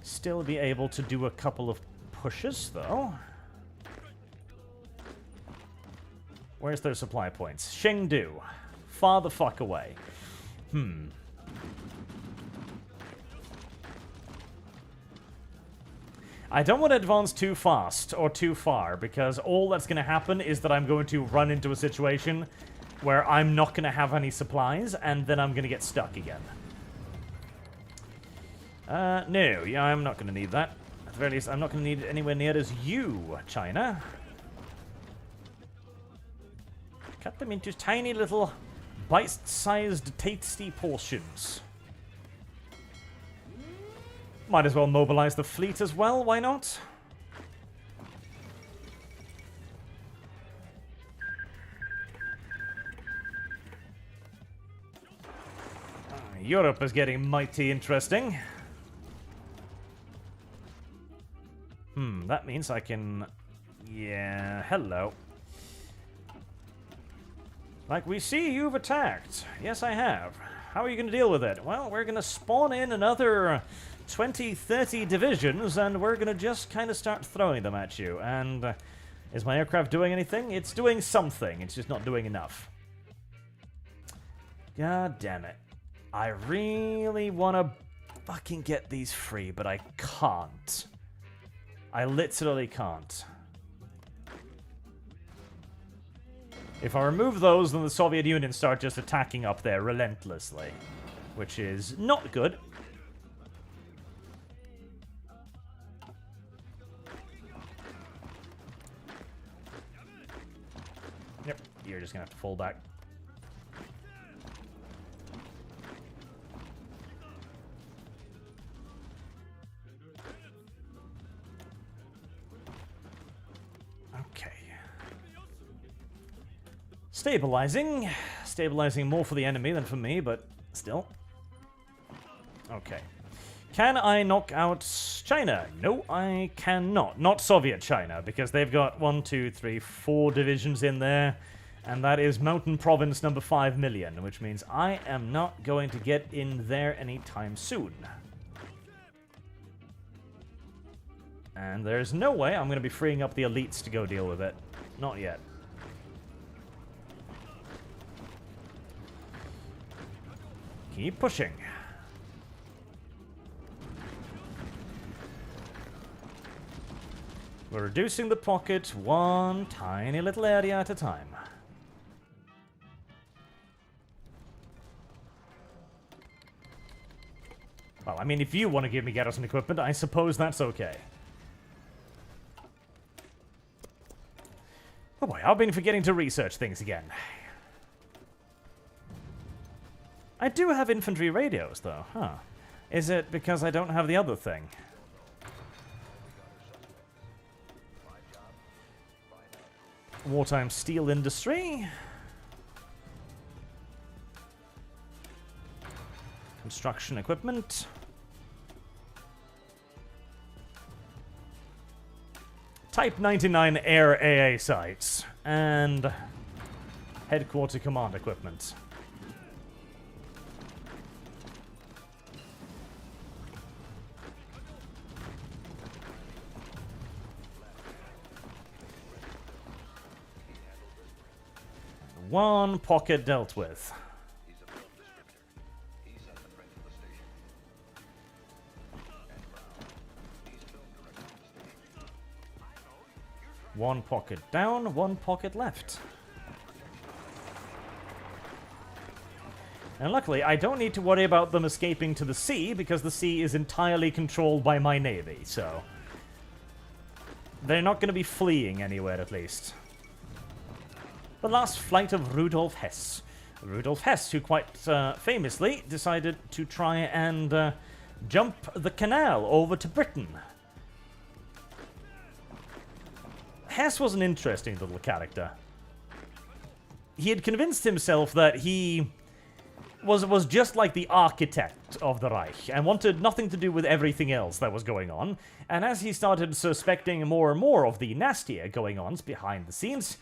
still be able to do a couple of pushes, though. Where's their supply points? Chengdu. Far the fuck away. I don't want to advance too fast or too far, because all that's going to happen is that I'm going to run into a situation where I'm not going to have any supplies, and then I'm going to get stuck again. No, yeah, I'm not going to need that. At the very least, I'm not going to need it anywhere near as you, China. Cut them into tiny little bite-sized, tasty portions. Might as well mobilize the fleet as well, why not? Europe is getting mighty interesting. that means I can... Yeah, hello. Like, we see you've attacked. Yes, I have. How are you going to deal with it? Well, we're going to spawn in another 20, 30 divisions, and we're going to just kind of start throwing them at you. And is my aircraft doing anything? It's doing something. It's just not doing enough. God damn it. I really want to fucking get these free, but I can't. I literally can't. If I remove those, then the Soviet Union start just attacking up there relentlessly, which is not good. Yep, you're just gonna have to fall back. Okay. Stabilizing. Stabilizing more for the enemy than for me, but still. Okay. Can I knock out China? No, I cannot. Not Soviet China, because they've got 1, 2, 3, 4 divisions in there, and that is Mountain Province number 5 million, which means I am not going to get in there anytime soon. And there's no way I'm going to be freeing up the elites to go deal with it. Not yet. Keep pushing. We're reducing the pocket one tiny little area at a time. Well, I mean, if you want to give me garrison equipment, I suppose that's okay. Oh boy, I've been forgetting to research things again. I do have infantry radios, though, huh? Is it because I don't have the other thing? Wartime steel industry. Construction equipment. Type 99 air AA sites. And headquarter command equipment. One pocket dealt with. One pocket down, one pocket left. And luckily, I don't need to worry about them escaping to the sea, because the sea is entirely controlled by my navy, so... they're not going to be fleeing anywhere, at least. The last flight of Rudolf Hess. Rudolf Hess, who quite famously decided to try and jump the canal over to Britain. Hess was an interesting little character. He had convinced himself that he was just like the architect of the Reich and wanted nothing to do with everything else that was going on. And as he started suspecting more and more of the nastier going-ons behind the scenes,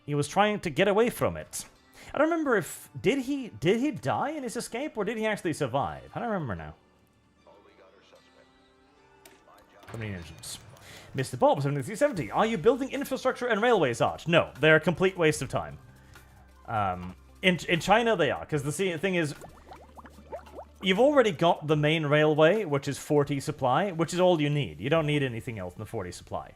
he was trying to get away from it. I don't remember if... Did he die in his escape, or did he actually survive? I don't remember now. Engines. Mr. Bob, 7370. Are you building infrastructure and railways, Arch? No, they're a complete waste of time. In China, they are, because the thing is... You've already got the main railway, which is 40 supply, which is all you need. You don't need anything else in the 40 supply.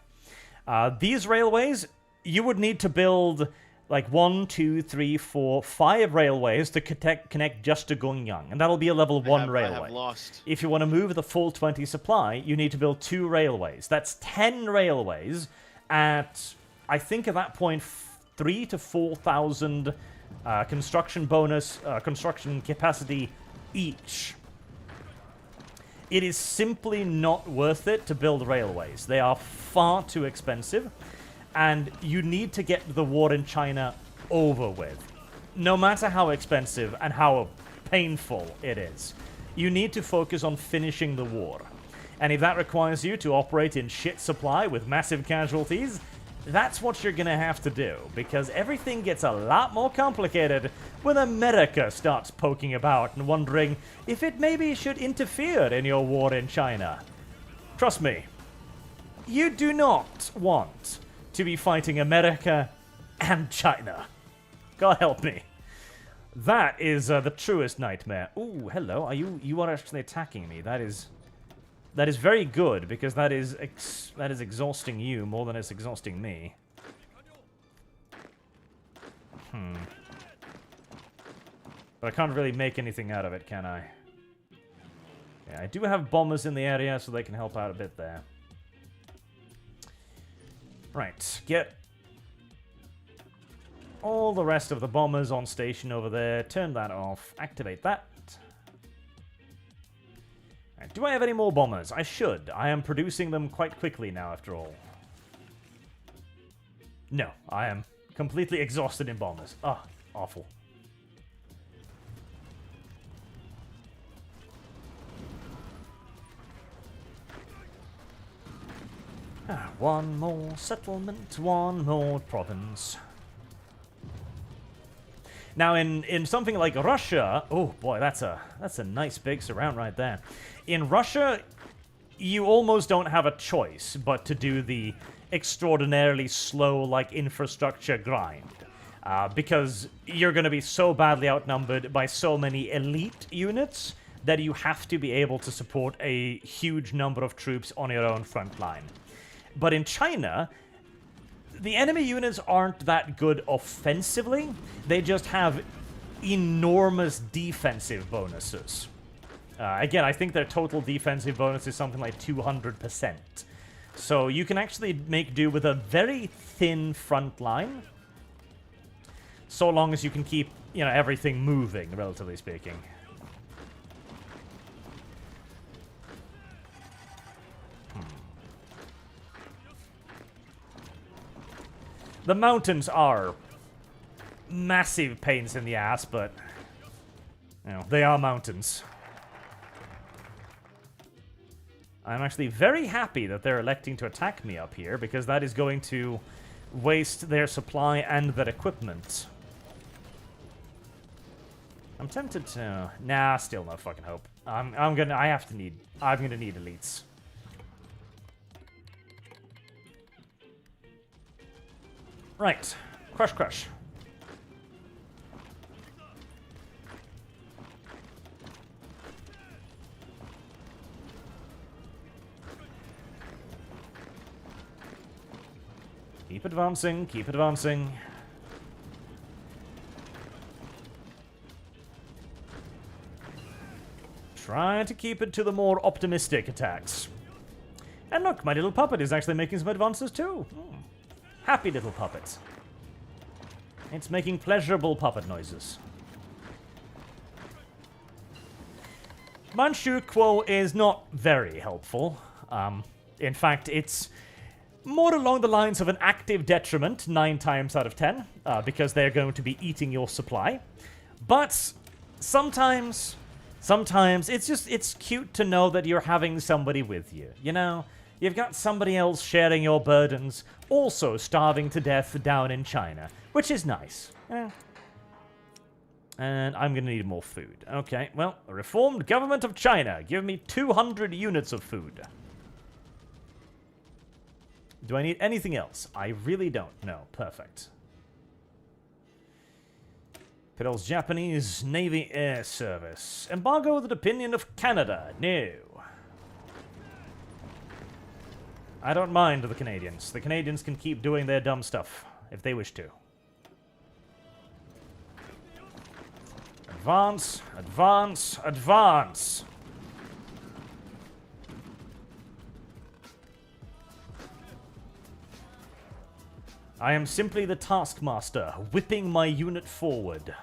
These railways... You would need to build like 1, 2, 3, 4, 5 railways to connect just to Gongyang, and that'll be a level 1 railway. I have lost. If you want to move the full 20 supply, you need to build 2 railways. That's 10 railways at, I think at that point, 3,000 to 4,000 construction bonus, construction capacity each. It is simply not worth it to build railways. They are far too expensive. And you need to get the war in China over with. No matter how expensive and how painful it is. You need to focus on finishing the war. And if that requires you to operate in shit supply with massive casualties, that's what you're gonna have to do, because everything gets a lot more complicated when America starts poking about and wondering if it maybe should interfere in your war in China. Trust me, you do not want to be fighting America and China. God help me. That is the truest nightmare. Ooh, hello. You are actually attacking me. That is very good, because that is exhausting you more than it's exhausting me. But I can't really make anything out of it, can I? Yeah, I do have bombers in the area, so they can help out a bit there. Right, get all the rest of the bombers on station over there. Turn that off. Activate that. Right, do I have any more bombers? I should. I am producing them quite quickly now, after all. No, I am completely exhausted in bombers. Ah, awful. One more settlement, one more province. Now, in something like Russia, oh boy, that's a nice big surround right there. In Russia, you almost don't have a choice but to do the extraordinarily slow, like, infrastructure grind. Because you're going to be so badly outnumbered by so many elite units that you have to be able to support a huge number of troops on your own front line. But in China, the enemy units aren't that good offensively. They just have enormous defensive bonuses. Again, I think their total defensive bonus is something like 200%. So you can actually make do with a very thin front line, so long as you can keep, you know, everything moving, relatively speaking. The mountains are massive pains in the ass, but, you know, they are mountains. I'm actually very happy that they're electing to attack me up here, because that is going to waste their supply and their equipment. I'm tempted to... Nah, still no fucking hope. I'm gonna need elites. Right. Crush, crush. Keep advancing, keep advancing. Try to keep it to the more optimistic attacks. And look, my little puppet is actually making some advances too. Happy little puppet. It's making pleasurable puppet noises. Manchu Kuo is not very helpful. In fact, it's more along the lines of an active detriment 9 times out of 10, because they're going to be eating your supply. But sometimes it's cute to know that you're having somebody with you, you know? You've got somebody else sharing your burdens, also starving to death down in China, which is nice. And I'm gonna need more food. Okay, well, the reformed government of China, give me 200 units of food. Do I need anything else? I really don't. No, perfect. Piddle's Japanese Navy Air Service. Embargo the opinion of Canada. No. I don't mind the Canadians. The Canadians can keep doing their dumb stuff, if they wish to. Advance, advance, advance! I am simply the taskmaster, whipping my unit forward.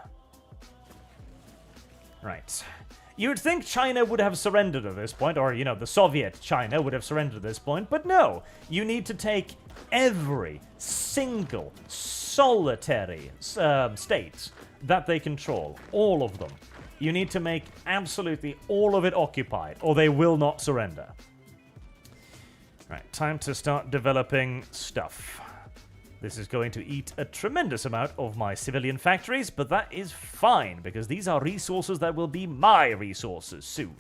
Right. You would think China would have surrendered at this point, or, you know, the Soviet China would have surrendered at this point, but no. You need to take every single solitary state that they control. All of them. You need to make absolutely all of it occupied, or they will not surrender. Right, time to start developing stuff. This is going to eat a tremendous amount of my civilian factories, but that is fine, because these are resources that will be my resources soon.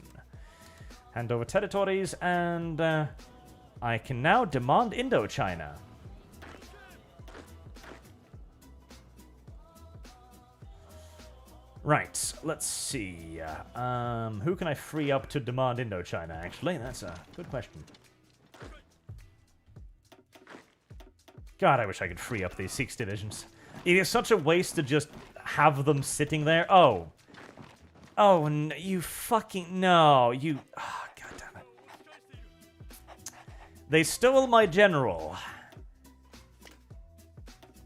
Hand over territories, and I can now demand Indochina. Right, let's see. Who can I free up to demand Indochina, actually? That's a good question. God, I wish I could free up these 6 divisions. It is such a waste to just have them sitting there. Oh. Oh, you fucking... No, you... Oh, God damn it. They stole my general.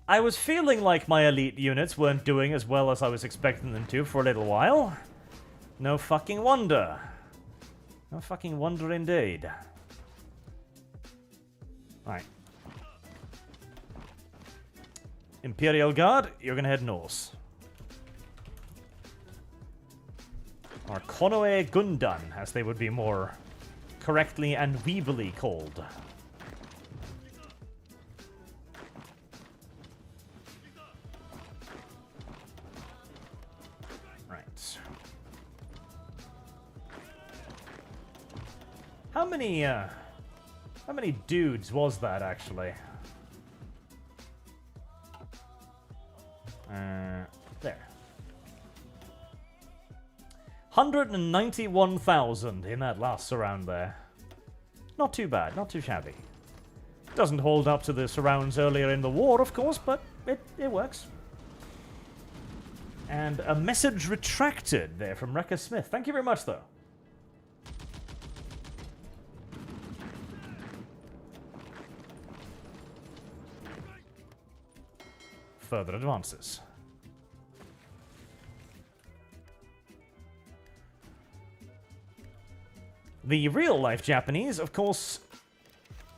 I was feeling like my elite units weren't doing as well as I was expecting them to for a little while. No fucking wonder. No fucking wonder indeed. Right. Imperial Guard, you're gonna head north. Or Konoe Gundan, as they would be more correctly and weebly called. Right. How many dudes was that, actually? There. 191,000 in that last surround there. Not too bad, not too shabby. Doesn't hold up to the surrounds earlier in the war, of course, but it works. And a message retracted there from Rekka Smith. Thank you very much, though. Further advances. The real-life Japanese, of course,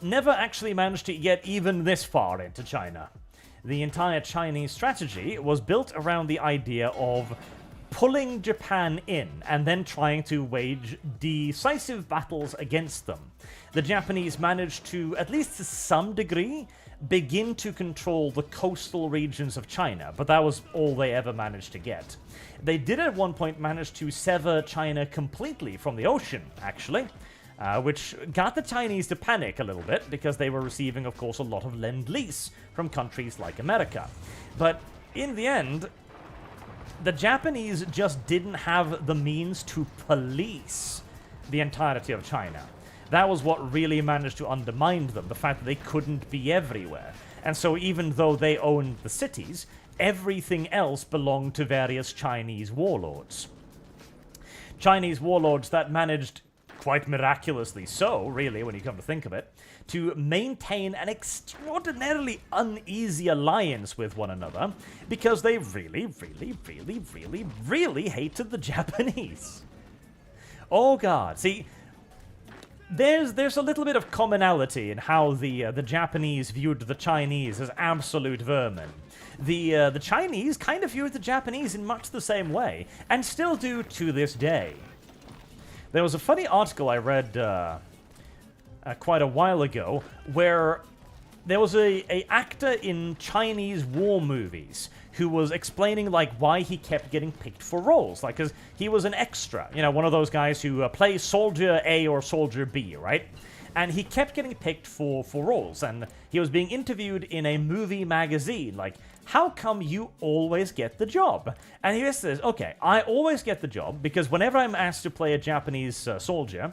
never actually managed to get even this far into China. The entire Chinese strategy was built around the idea of pulling Japan in and then trying to wage decisive battles against them. The Japanese managed to, at least to some degree, begin to control the coastal regions of China, but that was all they ever managed to get. They did at one point manage to sever China completely from the ocean, actually, which got the Chinese to panic a little bit, because they were receiving, of course, a lot of lend-lease from countries like America. But in the end, the Japanese just didn't have the means to police the entirety of China. That was what really managed to undermine them, the fact that they couldn't be everywhere. And so even though they owned the cities, everything else belonged to various Chinese warlords. Chinese warlords that managed, quite miraculously so, really, when you come to think of it, to maintain an extraordinarily uneasy alliance with one another, because they really, really, really, really, really hated the Japanese. Oh god, see... There's a little bit of commonality in how the Japanese viewed the Chinese as absolute vermin. The Chinese kind of viewed the Japanese in much the same way, and still do to this day. There was a funny article I read quite a while ago where there was a actor in Chinese war movies who was explaining, like, why he kept getting picked for roles. Like, because he was an extra, you know, one of those guys who plays Soldier A or Soldier B, right? And he kept getting picked for roles, and he was being interviewed in a movie magazine, like, how come you always get the job? And he says, okay, I always get the job because whenever I'm asked to play a Japanese soldier,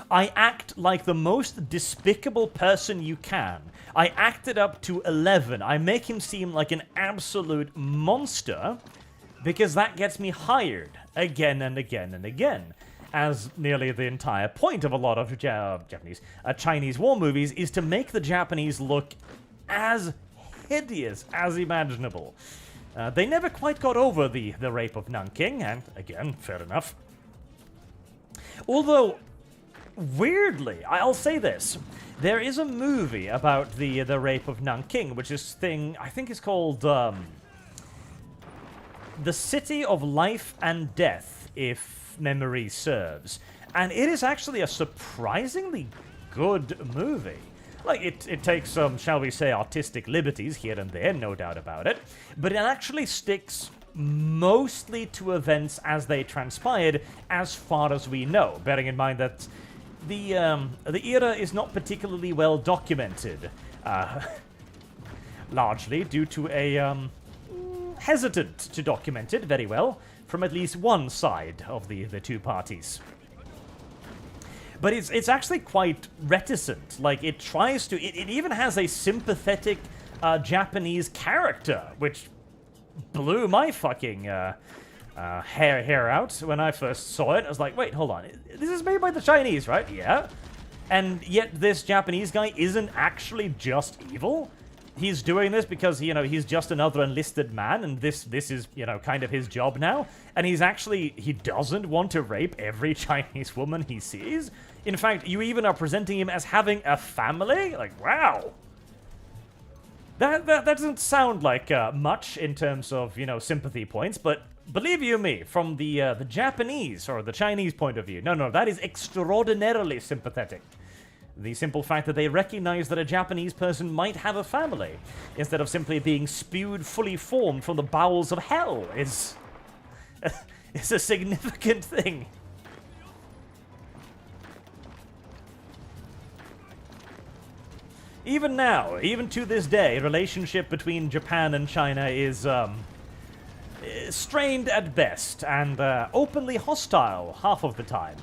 I act like the most despicable person you can. I act it up to 11. I make him seem like an absolute monster because that gets me hired again and again and again. As nearly the entire point of a lot of Chinese war movies is to make the Japanese look as hideous as imaginable. They never quite got over the rape of Nyanking, and again, fair enough. Although, weirdly, I'll say this. There is a movie about the rape of Nyanking, which is I think it's called The City of Life and Death, if memory serves. And it is actually a surprisingly good movie. Like, it takes some, shall we say, artistic liberties here and there, no doubt about it, but it actually sticks mostly to events as they transpired, as far as we know, bearing in mind that the era is not particularly well documented, largely due to a hesitant to document it very well from at least one side of the two parties. But it's actually quite reticent. Like, it tries to... It even has a sympathetic Japanese character, which blew my fucking hair out when I first saw it. I was like, wait, hold on. This is made by the Chinese, right? Yeah. And yet this Japanese guy isn't actually just evil. He's doing this because, you know, he's just another enlisted man, and this is, you know, kind of his job now. And he doesn't want to rape every Chinese woman he sees. In fact, you even are presenting him as having a family? Like, wow. That doesn't sound like much in terms of, you know, sympathy points, but believe you me, from the Japanese or the Chinese point of view, no, that is extraordinarily sympathetic. The simple fact that they recognize that a Japanese person might have a family, instead of simply being spewed fully formed from the bowels of hell, is a significant thing. Even now, even to this day, relationship between Japan and China is strained at best, and openly hostile half of the time.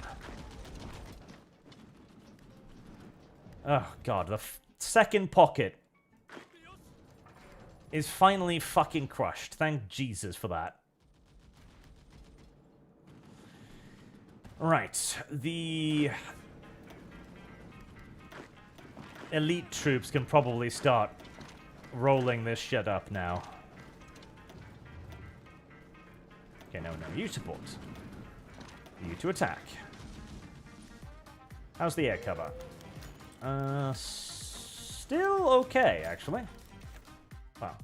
Oh god, the second pocket is finally fucking crushed. Thank Jesus for that. Right, the elite troops can probably start rolling this shit up now. Okay, no, you support. You to attack. How's the air cover? Still okay, actually. Well,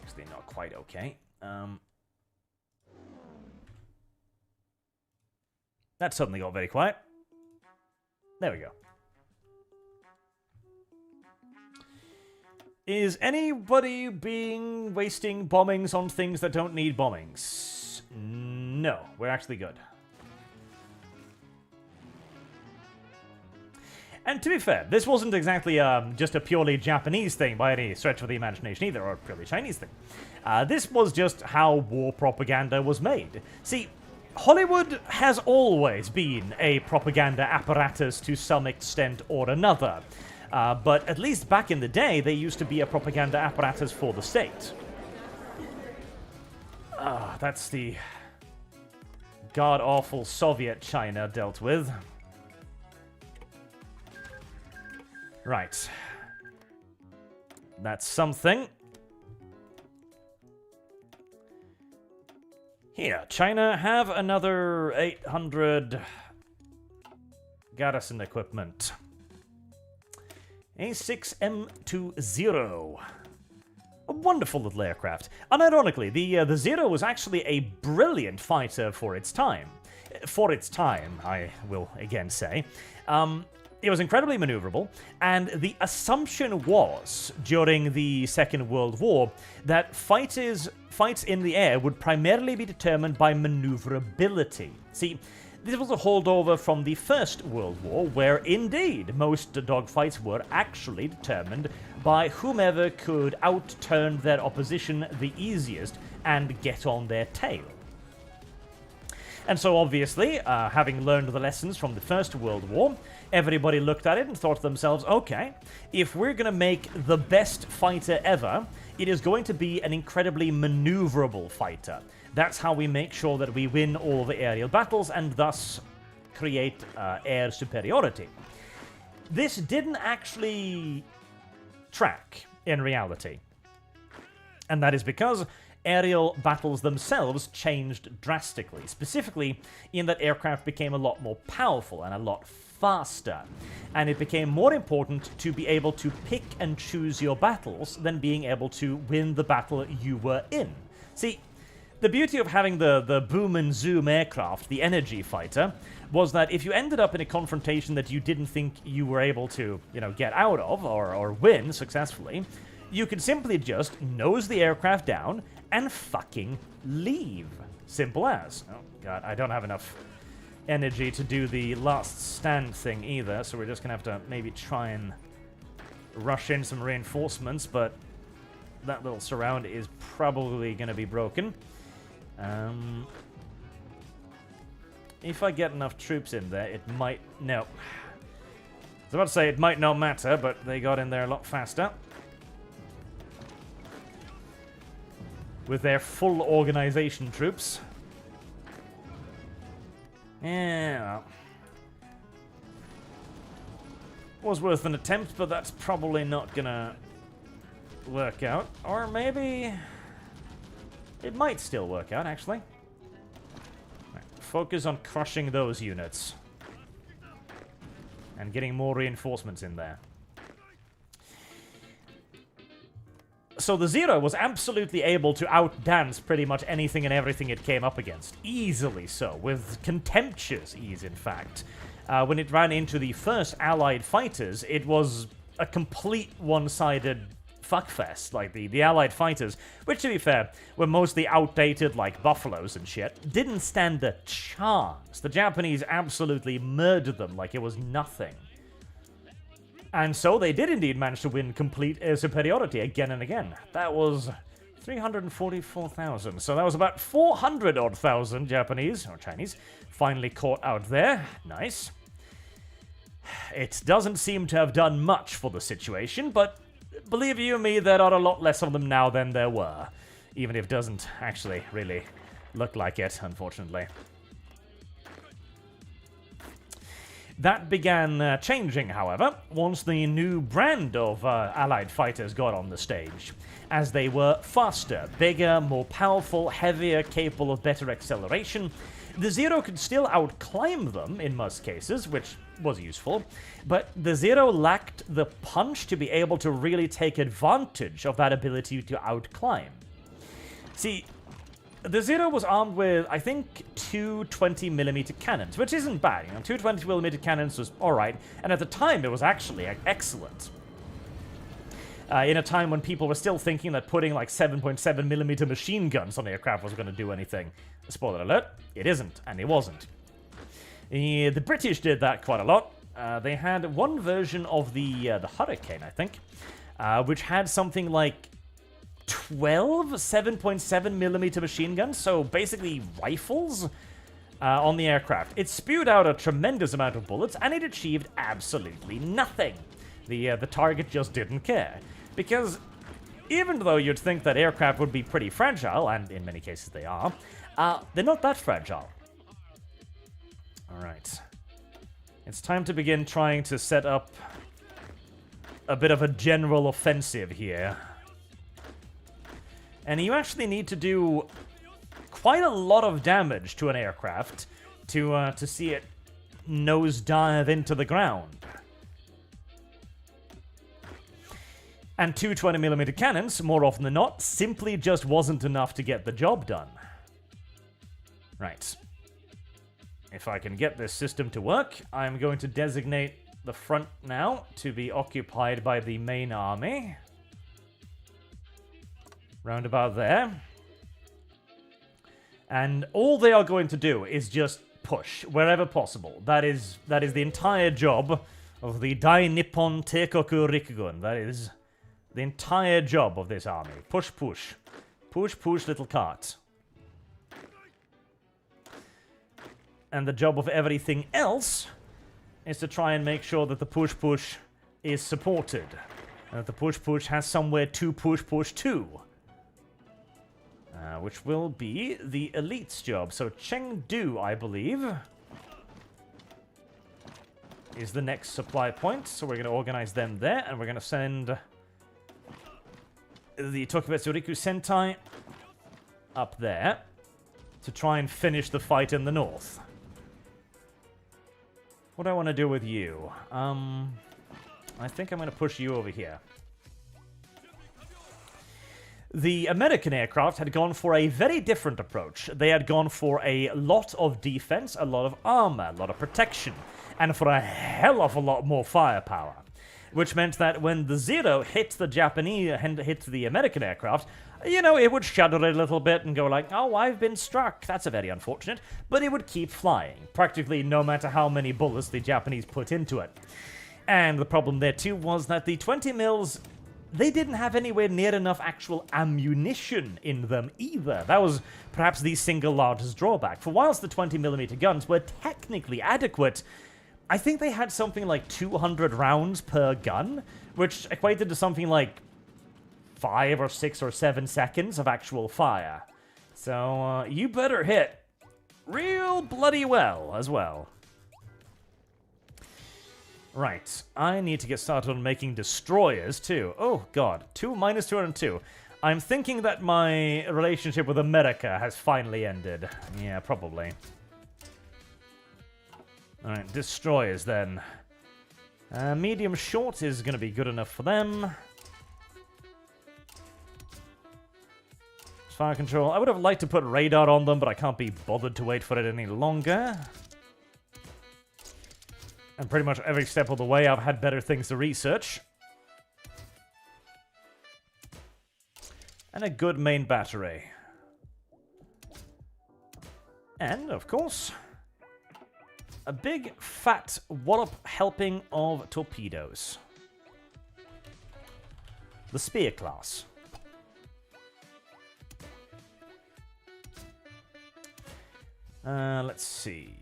actually not quite okay. That suddenly got very quiet. There we go. Is anybody wasting bombings on things that don't need bombings? No, we're actually good. And to be fair, this wasn't exactly just a purely Japanese thing by any stretch of the imagination either, or a purely Chinese thing. This was just how war propaganda was made. See, Hollywood has always been a propaganda apparatus to some extent or another. But at least back in the day, they used to be a propaganda apparatus for the state. That's the god-awful Soviet China dealt with. Right. That's something. Here, China have another 800 garrison equipment. A6M20. A wonderful little aircraft. Unironically, the Zero was actually a brilliant fighter for its time. For its time, I will again say. It was incredibly maneuverable, and the assumption was, during the Second World War, that fights in the air would primarily be determined by maneuverability. See, this was a holdover from the First World War, where indeed most dogfights were actually determined by whomever could outturn their opposition the easiest and get on their tail. And so obviously, having learned the lessons from the First World War, everybody looked at it and thought to themselves, okay, if we're going to make the best fighter ever, it is going to be an incredibly maneuverable fighter. That's how we make sure that we win all the aerial battles and thus create air superiority. This didn't actually track in reality. And that is because aerial battles themselves changed drastically, specifically in that aircraft became a lot more powerful and a lot faster, and it became more important to be able to pick and choose your battles than being able to win the battle you were in. See, the beauty of having the boom and zoom aircraft, the energy fighter, was that if you ended up in a confrontation that you didn't think you were able to, get out of or win successfully, you could simply just nose the aircraft down and fucking leave. Simple as. Oh, God, I don't have enough energy to do the last stand thing either, so we're just gonna have to maybe try and rush in some reinforcements, but that little surround is probably gonna be broken. If I get enough troops in there, it might... No. I was about to say it might not matter, but they got in there a lot faster. With their full organization troops. Yeah. Was worth an attempt, but that's probably not gonna work out. Or maybe... it might still work out, actually. Right. Focus on crushing those units. And getting more reinforcements in there. So the Zero was absolutely able to outdance pretty much anything and everything it came up against. Easily so, with contemptuous ease, in fact. When it ran into the first Allied fighters, it was a complete one-sided fuckfest. Like, the Allied fighters, which, to be fair, were mostly outdated like buffaloes and shit, didn't stand a chance. The Japanese absolutely murdered them like it was nothing. And so they did indeed manage to win complete air superiority again and again. That was 344,000. So that was about 400-odd thousand Japanese, or Chinese, finally caught out there. Nice. It doesn't seem to have done much for the situation, but believe you me, there are a lot less of them now than there were. Even if it doesn't actually really look like it, unfortunately. That began changing, however, once the new brand of Allied fighters got on the stage, as they were faster, bigger, more powerful, heavier, capable of better acceleration. The Zero could still outclimb them in most cases, which was useful, but the Zero lacked the punch to be able to really take advantage of that ability to outclimb. See, the Zero was armed with, I think, 2 20mm cannons, which isn't bad. 2 20mm cannons was alright, and at the time it was actually excellent. In a time when people were still thinking that putting like 7.7mm machine guns on aircraft was going to do anything. Spoiler alert, it isn't, and it wasn't. The British did that quite a lot. They had one version of the Hurricane, I think, which had something like 12 7.7mm machine guns, so basically rifles on the aircraft. It spewed out a tremendous amount of bullets, and it achieved absolutely nothing. The target just didn't care. Because even though you'd think that aircraft would be pretty fragile, and in many cases they are, they're not that fragile. Alright. It's time to begin trying to set up a bit of a general offensive here. And you actually need to do quite a lot of damage to an aircraft to see it nosedive into the ground. And 2 20mm cannons, more often than not, simply just wasn't enough to get the job done. Right. If I can get this system to work, I'm going to designate the front now to be occupied by the main army. Round about there. And all they are going to do is just push wherever possible. That is the entire job of the Dai Nippon Teikoku Rikugun. That is the entire job of this army. Push, push. Push, push, little cart. And the job of everything else is to try and make sure that the push, push is supported. And that the push, push has somewhere to push, push to. Which will be the elite's job. So Chengdu, I believe, is the next supply point. So we're going to organize them there, and we're going to send the Tokubetsu Riku Sentai up there to try and finish the fight in the north. What do I want to do with you? I think I'm going to push you over here. The American aircraft had gone for a very different approach. They had gone for a lot of defense, a lot of armor, a lot of protection, and for a hell of a lot more firepower. Which meant that when the Zero hit the Japanese, hit the American aircraft, you know, it would shudder a little bit and go like, oh, I've been struck. That's a very unfortunate. But it would keep flying, practically no matter how many bullets the Japanese put into it. And the problem there too was that the 20 mils, they didn't have anywhere near enough actual ammunition in them either. That was perhaps the single largest drawback. For whilst the 20mm guns were technically adequate, I think they had something like 200 rounds per gun, which equated to something like 5 or 6 or 7 seconds of actual fire. So, you better hit real bloody well as well. Right, I need to get started on making destroyers too. Oh god, minus 202. I'm thinking that my relationship with America has finally ended. Yeah, probably. Alright, destroyers then. Medium short is going to be good enough for them. Fire control. I would have liked to put radar on them, but I can't be bothered to wait for it any longer. And pretty much every step of the way, I've had better things to research. And a good main battery. And, of course, a big, fat wallop helping of torpedoes. The Spear class. Let's see.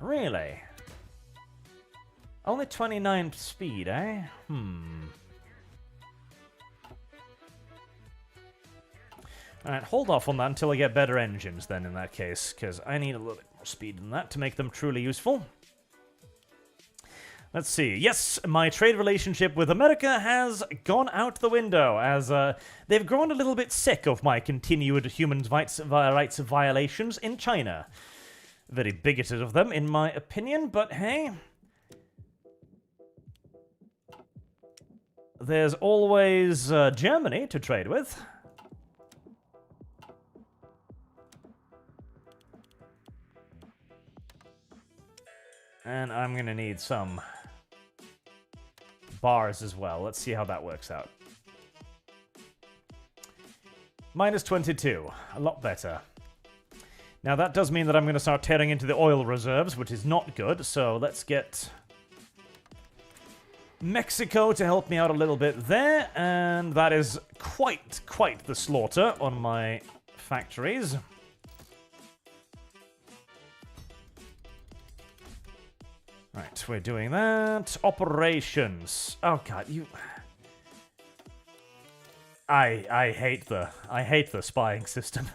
Really? Only 29 speed, eh? Alright, hold off on that until I get better engines then in that case, because I need a little bit more speed than that to make them truly useful. Let's see. Yes, my trade relationship with America has gone out the window, as they've grown a little bit sick of my continued human rights violations in China. Very bigoted of them, in my opinion, but hey. There's always Germany to trade with. And I'm going to need some bars as well. Let's see how that works out. Minus 22. A lot better. Now that does mean that I'm going to start tearing into the oil reserves, which is not good. So let's get Mexico to help me out a little bit there. And that is quite the slaughter on my factories. Right, we're doing that. Operations. Oh god, you... I hate the spying system.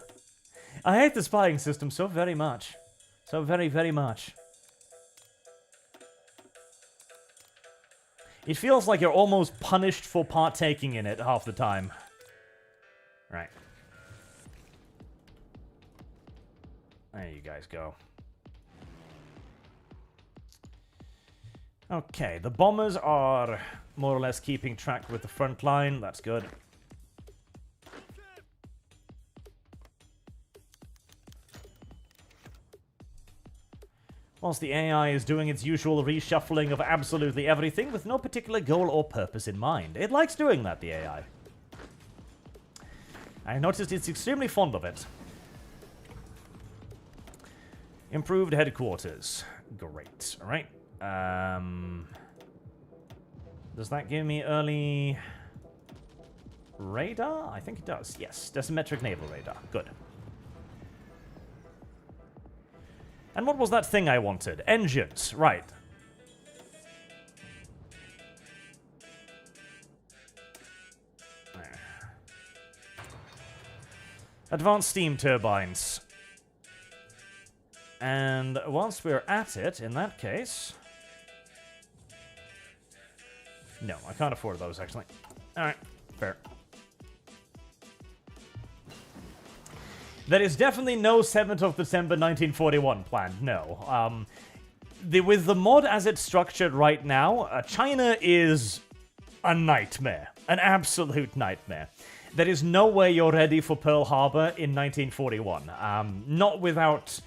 I hate the spying system so very much. So very, very much. It feels like you're almost punished for partaking in it half the time. Right. There you guys go. Okay, the bombers are more or less keeping track with the front line. That's good. Whilst the AI is doing its usual reshuffling of absolutely everything with no particular goal or purpose in mind. It likes doing that, the AI. I noticed it's extremely fond of it. Improved headquarters. Great. Alright. Does that give me early radar? I think it does. Yes. Decimetric naval radar. Good. And what was that thing I wanted? Engines. Right. There. Advanced steam turbines. And once we're at it, in that case... No, I can't afford those, actually. Alright, fair. There is definitely no 7th of December 1941 planned, no. with the mod as it's structured right now, China is a nightmare. An absolute nightmare. There is no way you're ready for Pearl Harbor in 1941. Not without,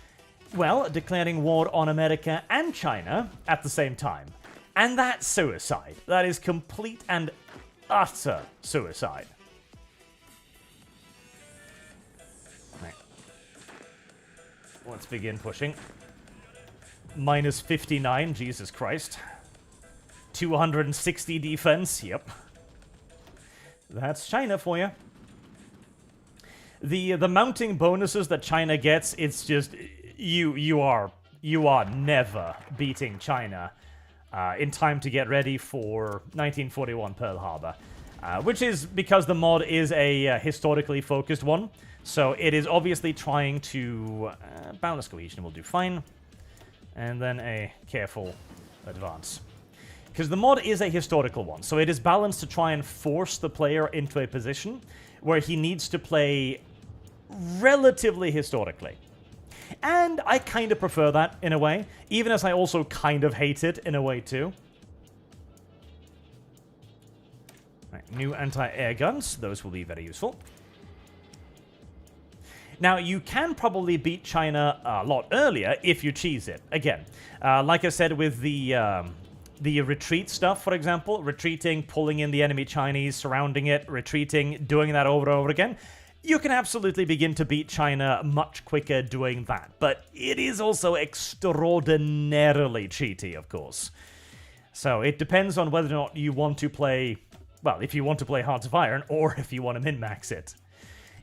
well, declaring war on America and China at the same time. And that's suicide. That is complete and utter suicide. Right. Let's begin pushing. Minus 59, Jesus Christ. 260 defense, yep. That's China for you. The mounting bonuses that China gets, it's just you are never beating China in time to get ready for 1941 Pearl Harbor, which is because the mod is a historically focused one, so it is obviously trying to balance cohesion will do fine, and then a careful advance. Because the mod is a historical one, so it is balanced to try and force the player into a position where he needs to play relatively historically. And I kind of prefer that, in a way, even as I also kind of hate it, in a way, too. Right, new anti-air guns. Those will be very useful. Now, you can probably beat China a lot earlier if you cheese it. Again, like I said with the retreat stuff, for example, retreating, pulling in the enemy Chinese, surrounding it, retreating, doing that over and over again, you can absolutely begin to beat China much quicker doing that. But it is also extraordinarily cheaty, of course. So it depends on whether or not you want to play, well, if you want to play Hearts of Iron, or if you want to min-max it.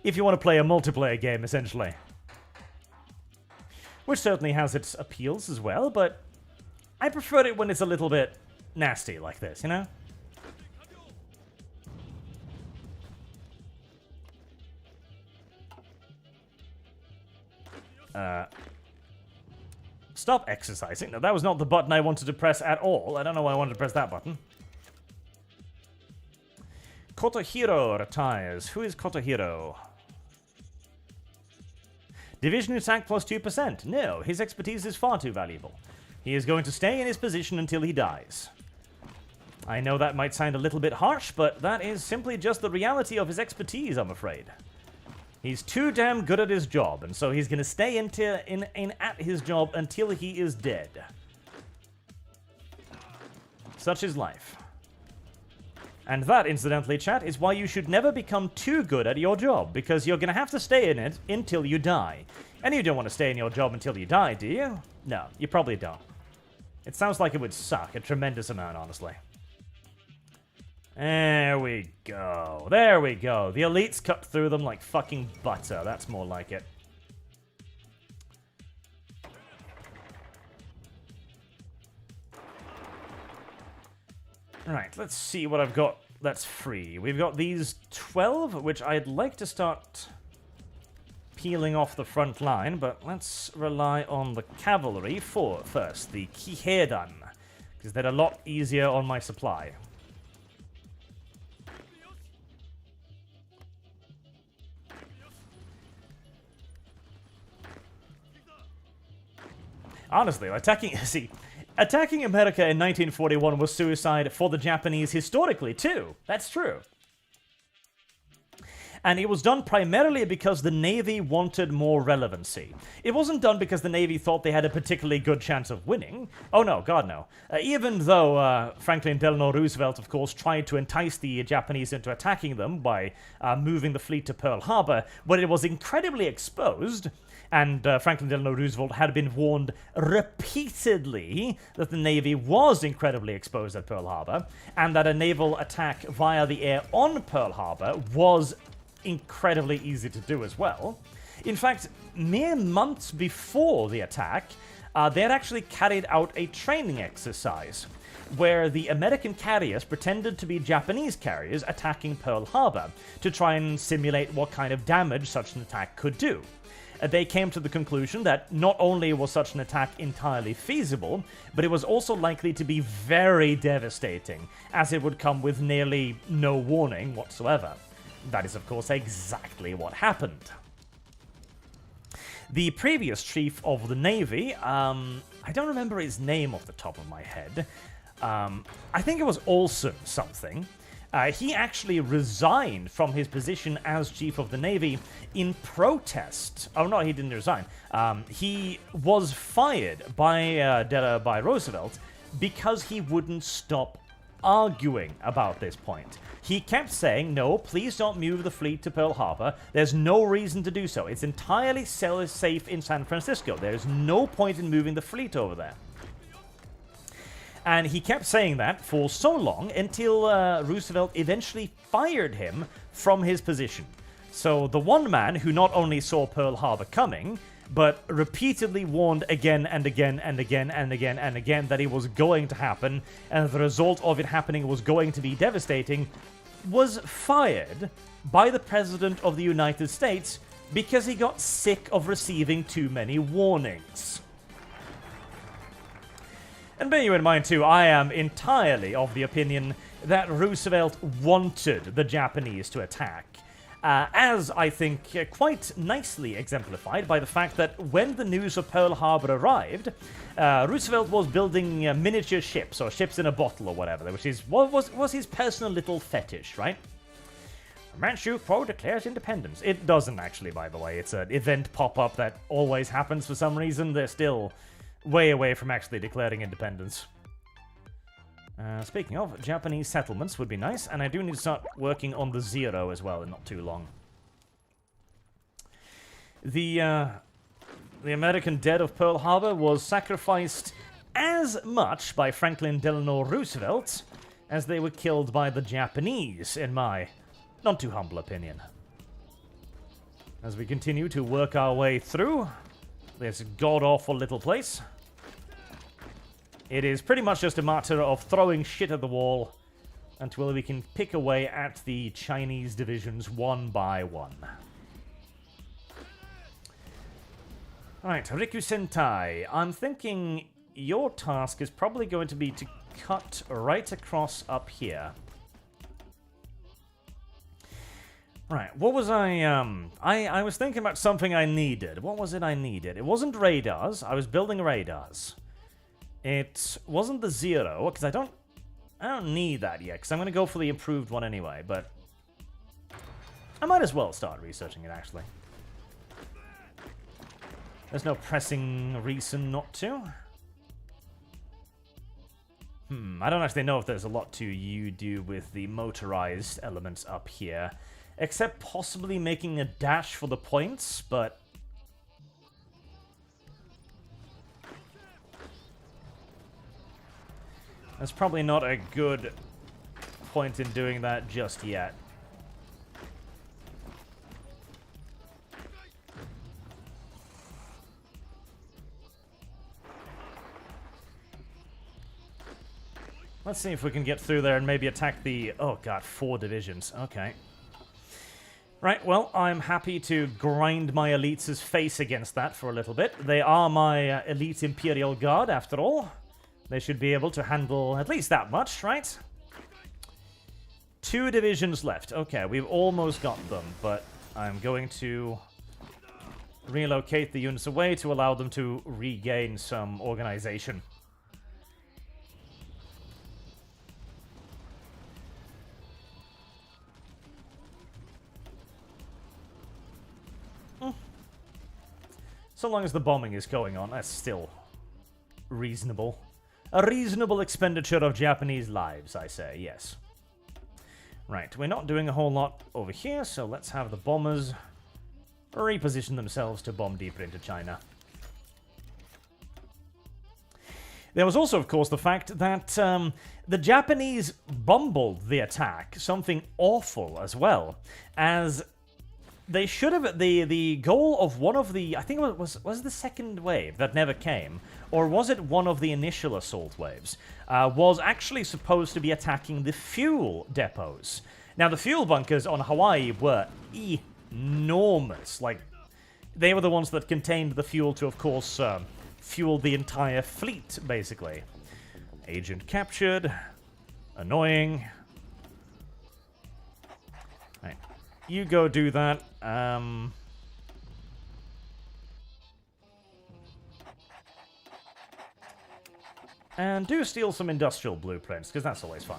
If you want to play a multiplayer game, essentially. Which certainly has its appeals as well, but I prefer it when it's a little bit nasty like this, you know? Stop exercising. No, that was not the button I wanted to press at all. I don't know why I wanted to press that button. Kotohiro retires. Who is Kotohiro? Division attack plus 2%. No, his expertise is far too valuable. He is going to stay in his position until he dies. I know that might sound a little bit harsh, but that is simply just the reality of his expertise, I'm afraid. He's too damn good at his job, and so he's going to stay at his job until he is dead. Such is life. And that, incidentally, chat, is why you should never become too good at your job, because you're going to have to stay in it until you die. And you don't want to stay in your job until you die, do you? No, you probably don't. It sounds like it would suck a tremendous amount, honestly. There we go. There we go. The elites cut through them like fucking butter. That's more like it. Right, let's see what I've got that's free. We've got these 12, which I'd like to start peeling off the front line, but let's rely on the cavalry first, the Kihedan, because they're a lot easier on my supply. Honestly, attacking America in 1941 was suicide for the Japanese historically, too. That's true. And it was done primarily because the Navy wanted more relevancy. It wasn't done because the Navy thought they had a particularly good chance of winning. Oh no, God no. Even though Franklin Delano Roosevelt, of course, tried to entice the Japanese into attacking them by moving the fleet to Pearl Harbor, but it was incredibly exposed. And Franklin Delano Roosevelt had been warned repeatedly that the Navy was incredibly exposed at Pearl Harbor, and that a naval attack via the air on Pearl Harbor was incredibly easy to do as well. In fact, mere months before the attack, they had actually carried out a training exercise where the American carriers pretended to be Japanese carriers attacking Pearl Harbor to try and simulate what kind of damage such an attack could do. They came to the conclusion that not only was such an attack entirely feasible, but it was also likely to be very devastating, as it would come with nearly no warning whatsoever. That is, of course, exactly what happened. The previous chief of the Navy, I don't remember his name off the top of my head. I think it was Olsen something. He actually resigned from his position as Chief of the Navy in protest. Oh, no, he didn't resign. He was fired by Roosevelt because he wouldn't stop arguing about this point. He kept saying, no, please don't move the fleet to Pearl Harbor. There's no reason to do so. It's entirely safe in San Francisco. There's no point in moving the fleet over there. And he kept saying that for so long until Roosevelt eventually fired him from his position. So the one man who not only saw Pearl Harbor coming, but repeatedly warned again and again and again and again and again that it was going to happen, and the result of it happening was going to be devastating, was fired by the President of the United States because he got sick of receiving too many warnings. And bear you in mind too, I am entirely of the opinion that Roosevelt wanted the Japanese to attack. As I think quite nicely exemplified by the fact that when the news of Pearl Harbor arrived, Roosevelt was building miniature ships, or ships in a bottle or whatever, which was his personal little fetish, right? Manchu Pro declares independence. It doesn't actually, by the way. It's an event pop-up that always happens for some reason. They're still way away from actually declaring independence. Speaking of, Japanese settlements would be nice, and I do need to start working on the Zero as well in not too long. The American dead of Pearl Harbor was sacrificed as much by Franklin Delano Roosevelt as they were killed by the Japanese, in my not too humble opinion. As we continue to work our way through this god-awful little place, it is pretty much just a matter of throwing shit at the wall until we can pick away at the Chinese divisions one by one. Alright, Riku Sentai, I'm thinking your task is probably going to be to cut right across up here. Right, what was I was thinking about something I needed. What was it I needed? It wasn't radars. I was building radars. It wasn't the Zero, because I don't need that yet, because I'm going to go for the improved one anyway, but I might as well start researching it, actually. There's no pressing reason not to. I don't actually know if there's a lot to do with the motorized elements up here, except possibly making a dash for the points, but there's probably not a good point in doing that just yet. Let's see if we can get through there and maybe attack the... Oh god, 4 divisions. Okay. Right, well, I'm happy to grind my elites' face against that for a little bit. They are my elite Imperial Guard, after all. They should be able to handle at least that much, right? 2 divisions left. Okay, we've almost got them, but I'm going to relocate the units away to allow them to regain some organization. So long as the bombing is going on, that's still reasonable. A reasonable expenditure of Japanese lives, I say, yes. Right, we're not doing a whole lot over here, so let's have the bombers reposition themselves to bomb deeper into China. There was also, of course, the fact that the Japanese bumbled the attack, something awful as well, as they should have... The goal of one of the... I think it was the second wave that never came, or was it one of the initial assault waves, was actually supposed to be attacking the fuel depots. Now, the fuel bunkers on Hawaii were enormous. Like, they were the ones that contained the fuel to, of course, fuel the entire fleet, basically. Agent captured. Annoying. Right. You go do that. And do steal some industrial blueprints, because that's always fun.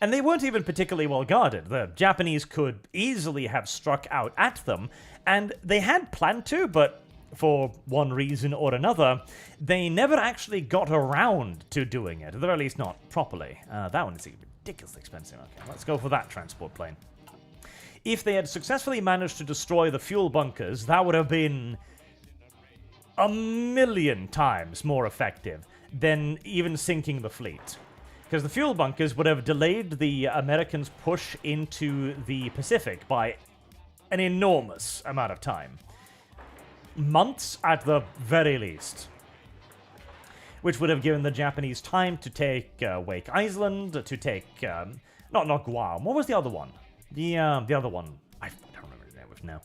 And they weren't even particularly well guarded. The Japanese could easily have struck out at them, and they had planned to, but for one reason or another, they never actually got around to doing it, at the very least not properly. That one is ridiculously expensive. Okay, let's go for that transport plane. If they had successfully managed to destroy the fuel bunkers, that would have been a million times more effective than even sinking the fleet. Because the fuel bunkers would have delayed the Americans' push into the Pacific by an enormous amount of time. Months at the very least. Which would have given the Japanese time to take Wake Island, to take... not Guam. What was the other one? The other one. I don't remember his name now.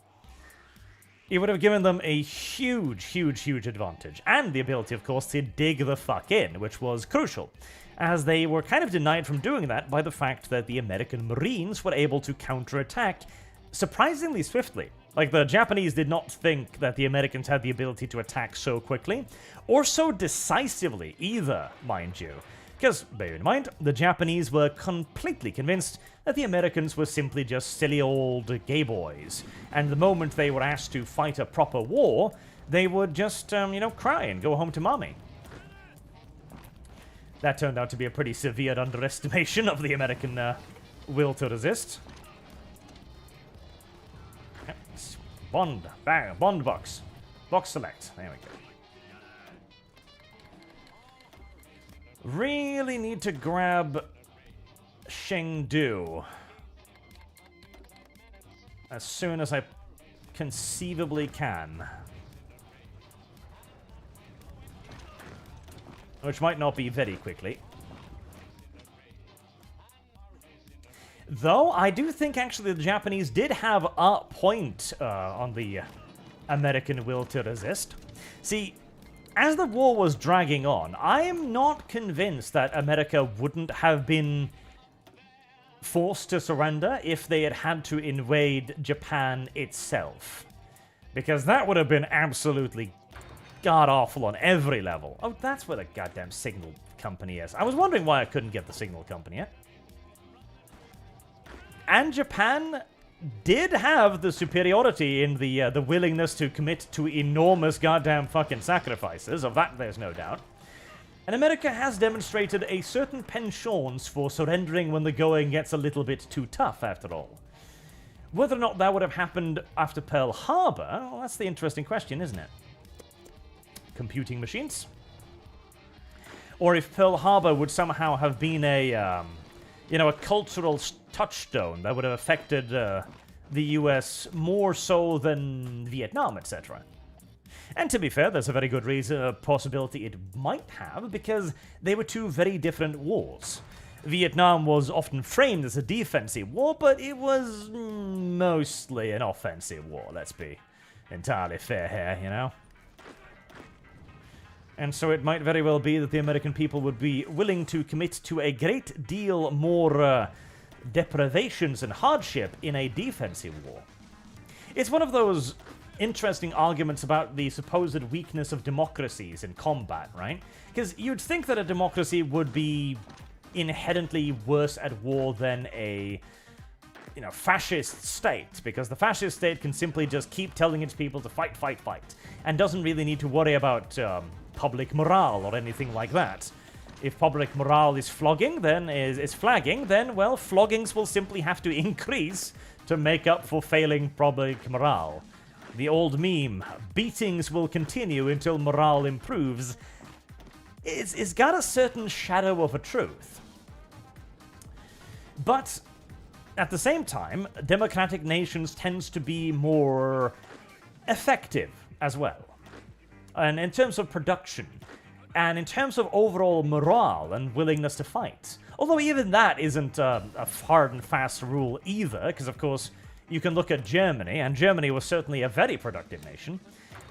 It would have given them a huge advantage. And the ability, of course, to dig the fuck in, which was crucial, as they were kind of denied from doing that by the fact that the American Marines were able to counterattack surprisingly swiftly. Like, the Japanese did not think that the Americans had the ability to attack so quickly, or so decisively either, mind you. Because, bear in mind, the Japanese were completely convinced that the Americans were simply just silly old gay boys, and the moment they were asked to fight a proper war, they would just, cry and go home to mommy. That turned out to be a pretty severe underestimation of the American will to resist. Bond box. Box select. There we go. Really need to grab Chengdu as soon as I conceivably can. Which might not be very quickly. Though, I do think actually the Japanese did have a point on the American will to resist. See, as the war was dragging on, I am not convinced that America wouldn't have been forced to surrender if they had had to invade Japan itself. Because that would have been absolutely god-awful on every level. Oh, that's where the goddamn signal company is. I was wondering why I couldn't get the signal company yet. And Japan did have the superiority in the willingness to commit to enormous goddamn fucking sacrifices. Of that, there's no doubt. And America has demonstrated a certain penchant for surrendering when the going gets a little bit too tough, after all. Whether or not that would have happened after Pearl Harbor, well, that's the interesting question, isn't it? Computing machines? Or if Pearl Harbor would somehow have been a cultural touchstone that would have affected the US more so than Vietnam, etc. And to be fair, there's a very good possibility it might have, because they were two very different wars. Vietnam was often framed as a defensive war, but it was mostly an offensive war, let's be entirely fair here, you know? And so it might very well be that the American people would be willing to commit to a great deal more deprivations and hardship in a defensive war. It's one of those interesting arguments about the supposed weakness of democracies in combat, right? Because you'd think that a democracy would be inherently worse at war than a fascist state, because the fascist state can simply just keep telling its people to fight, and doesn't really need to worry about public morale or anything like that. If public morale is flagging, then, well, floggings will simply have to increase to make up for failing public morale. The old meme, beatings will continue until morale improves, it's got a certain shadow of a truth. But at the same time, democratic nations tends to be more effective as well. And in terms of production, and in terms of overall morale and willingness to fight. Although even that isn't a hard and fast rule either, because of course you can look at Germany, and Germany was certainly a very productive nation,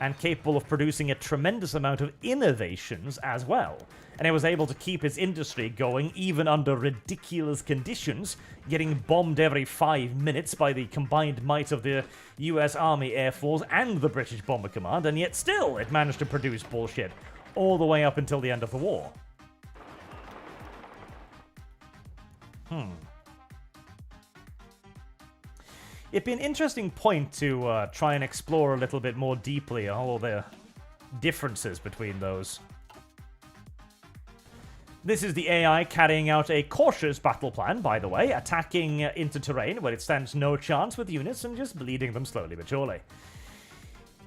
and capable of producing a tremendous amount of innovations as well. And it was able to keep its industry going even under ridiculous conditions, getting bombed every 5 minutes by the combined might of the US Army, Air Force, and the British Bomber Command, and yet still it managed to produce bullshit all the way up until the end of the war. It'd be an interesting point to try and explore a little bit more deeply all the differences between those. This is the AI carrying out a cautious battle plan, by the way, attacking into terrain where it stands no chance with units and just bleeding them slowly but surely.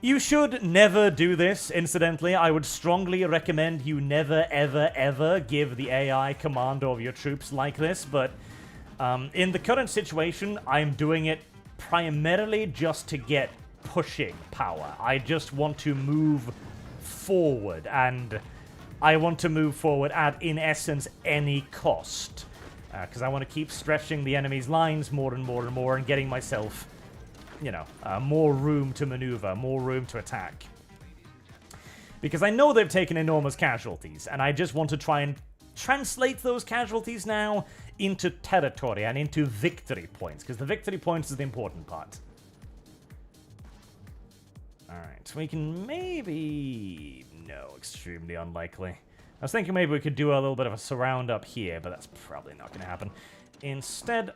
You should never do this, incidentally. I would strongly recommend you never, ever, ever give the AI command over your troops like this, but in the current situation, I'm doing it primarily just to get pushing power. I just want to move forward, and I want to move forward at, in essence, any cost. Because I want to keep stretching the enemy's lines more and more and more and getting myself, you know, more room to maneuver, more room to attack. Because I know they've taken enormous casualties, and I just want to try and translate those casualties now into territory and into victory points, because the victory points is the important part. Alright, we can maybe... No, extremely unlikely. I was thinking maybe we could do a little bit of a surround up here, but that's probably not going to happen. Instead,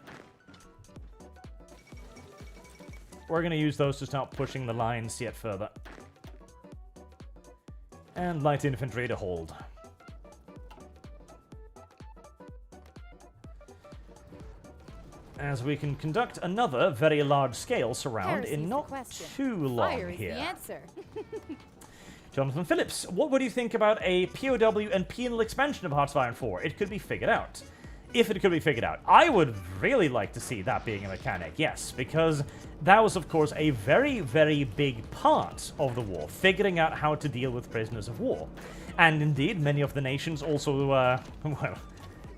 we're going to use those to start pushing the lines yet further. And light infantry to hold. As we can conduct another very large-scale surround in not too long Fire is here. the answer. Jonathan Phillips, what would you think about a POW and penal expansion of Hearts of Iron 4? It could be figured out. If it could be figured out. I would really like to see that being a mechanic, yes, because that was, of course, a very, very big part of the war, figuring out how to deal with prisoners of war. And indeed, many of the nations also, well,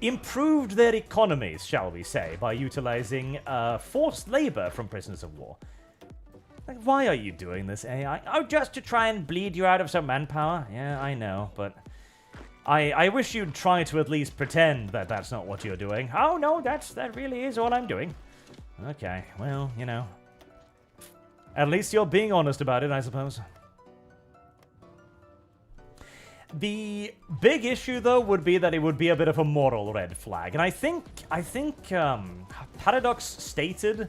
improved their economies, shall we say, by utilizing forced labor from prisoners of war. Like, why are you doing this, AI? Oh, just to try and bleed you out of some manpower? Yeah, I know, but I wish you'd try to at least pretend that that's not what you're doing. Oh, no, that really is all I'm doing. Okay, well, you know. At least you're being honest about it, I suppose. The big issue, though, would be that it would be a bit of a moral red flag. And I think Paradox stated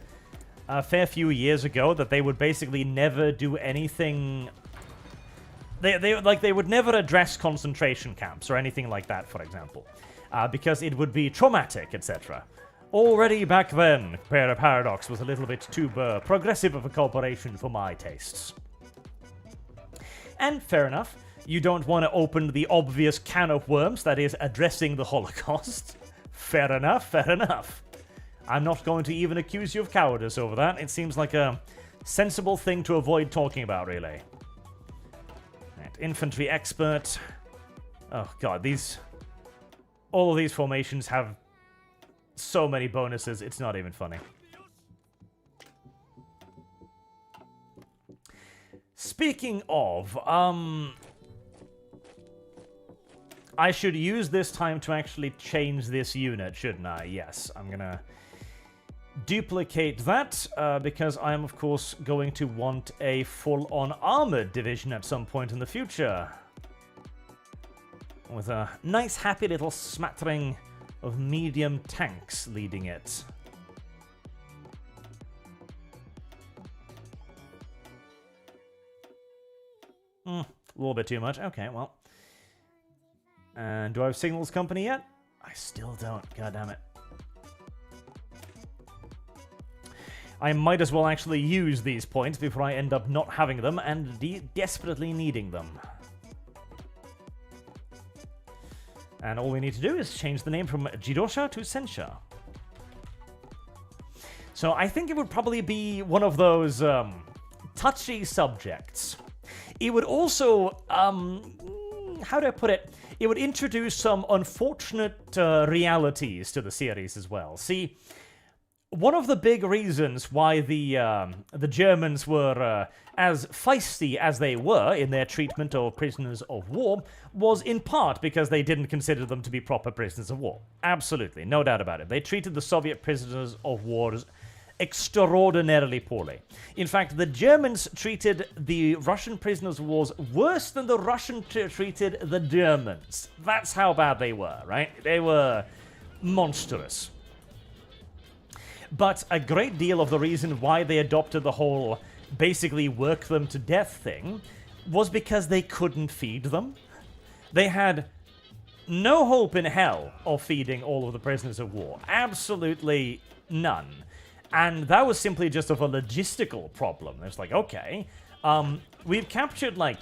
a fair few years ago that they would basically never do anything... They would never address concentration camps or anything like that, for example. Because it would be traumatic, etc. Already back then, Paradox was a little bit too progressive of a corporation for my tastes. And fair enough. You don't want to open the obvious can of worms, that is, addressing the Holocaust. Fair enough, fair enough. I'm not going to even accuse you of cowardice over that. It seems like a sensible thing to avoid talking about, really. Right, infantry expert. Oh, God, all of these formations have so many bonuses, it's not even funny. Speaking of, I should use this time to actually change this unit, shouldn't I? Yes, I'm gonna duplicate that, because I am, of course, going to want a full-on armored division at some point in the future. With a nice, happy little smattering of medium tanks leading it. A little bit too much. Okay, well. And do I have Signals Company yet? I still don't. God damn it. I might as well actually use these points before I end up not having them and desperately needing them. And all we need to do is change the name from Jidosha to Sensha. So I think it would probably be one of those touchy subjects. It would also, how do I put it? It would introduce some unfortunate realities to the series as well. See, one of the big reasons why the Germans were as feisty as they were in their treatment of prisoners of war was in part because they didn't consider them to be proper prisoners of war. Absolutely, no doubt about it. They treated the Soviet prisoners of war extraordinarily poorly. In fact, the Germans treated the Russian prisoners of war worse than the Russians treated the Germans. That's how bad they were, right? They were monstrous. But a great deal of the reason why they adopted the whole basically work them to death thing was because they couldn't feed them. They had no hope in hell of feeding all of the prisoners of war. Absolutely none. And that was simply just of a logistical problem. It's like, okay, we've captured like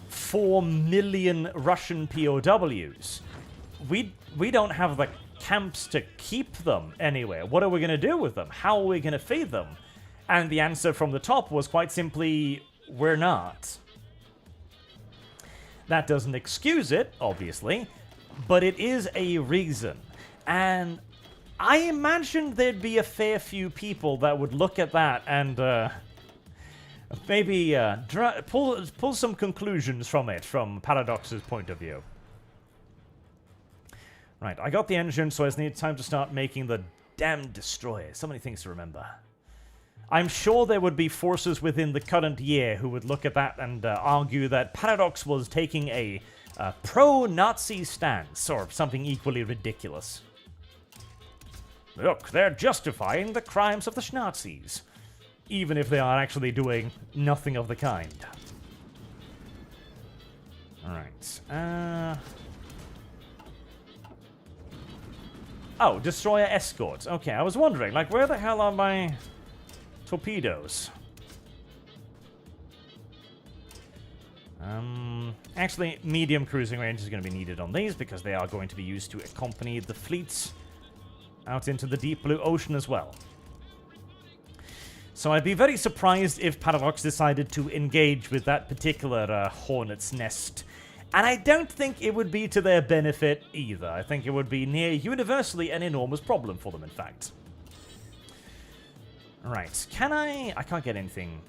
4 million Russian POWs. We don't have the camps to keep them anywhere. What are we going to do with them? How are we going to feed them? And the answer from the top was quite simply, we're not. That doesn't excuse it, obviously, but it is a reason. And I imagine there'd be a fair few people that would look at that and maybe pull some conclusions from it, from Paradox's point of view. Right, I got the engine, so I just need time to start making the damn destroyers. So many things to remember. I'm sure there would be forces within the current year who would look at that and argue that Paradox was taking a pro-Nazi stance, or something equally ridiculous. Look, they're justifying the crimes of the Schnazis, even if they are actually doing nothing of the kind. Alright, oh, destroyer escorts. Okay, I was wondering, like, where the hell are my torpedoes? Actually, medium cruising range is going to be needed on these because they are going to be used to accompany the fleets out into the deep blue ocean as well. So I'd be very surprised if Paradox decided to engage with that particular hornet's nest. And I don't think it would be to their benefit either. I think it would be near universally an enormous problem for them, in fact. Right, can I can't get anything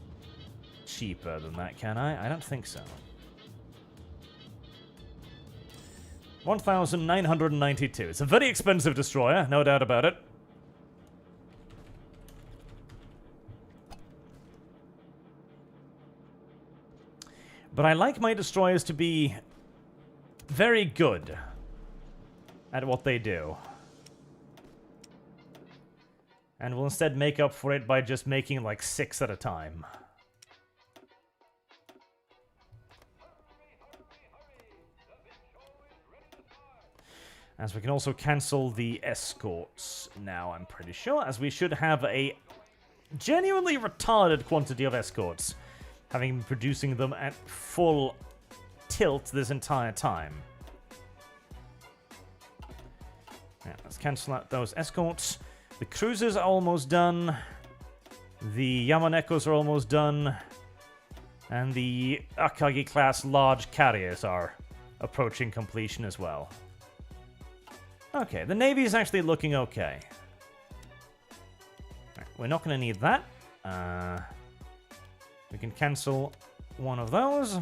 cheaper than that, can I? I don't think so. 1,992. It's a very expensive destroyer, no doubt about it. But I like my destroyers to be very good at what they do. And we'll instead make up for it by just making like 6 at a time. As we can also cancel the escorts now, I'm pretty sure, as we should have a genuinely retarded quantity of escorts, having been producing them at full tilt this entire time. Yeah, let's cancel out those escorts. The cruisers are almost done. The Yamanekos are almost done. And the Akagi-class large carriers are approaching completion as well. Okay, the Navy is actually looking okay. Right, we're not going to need that. We can cancel one of those.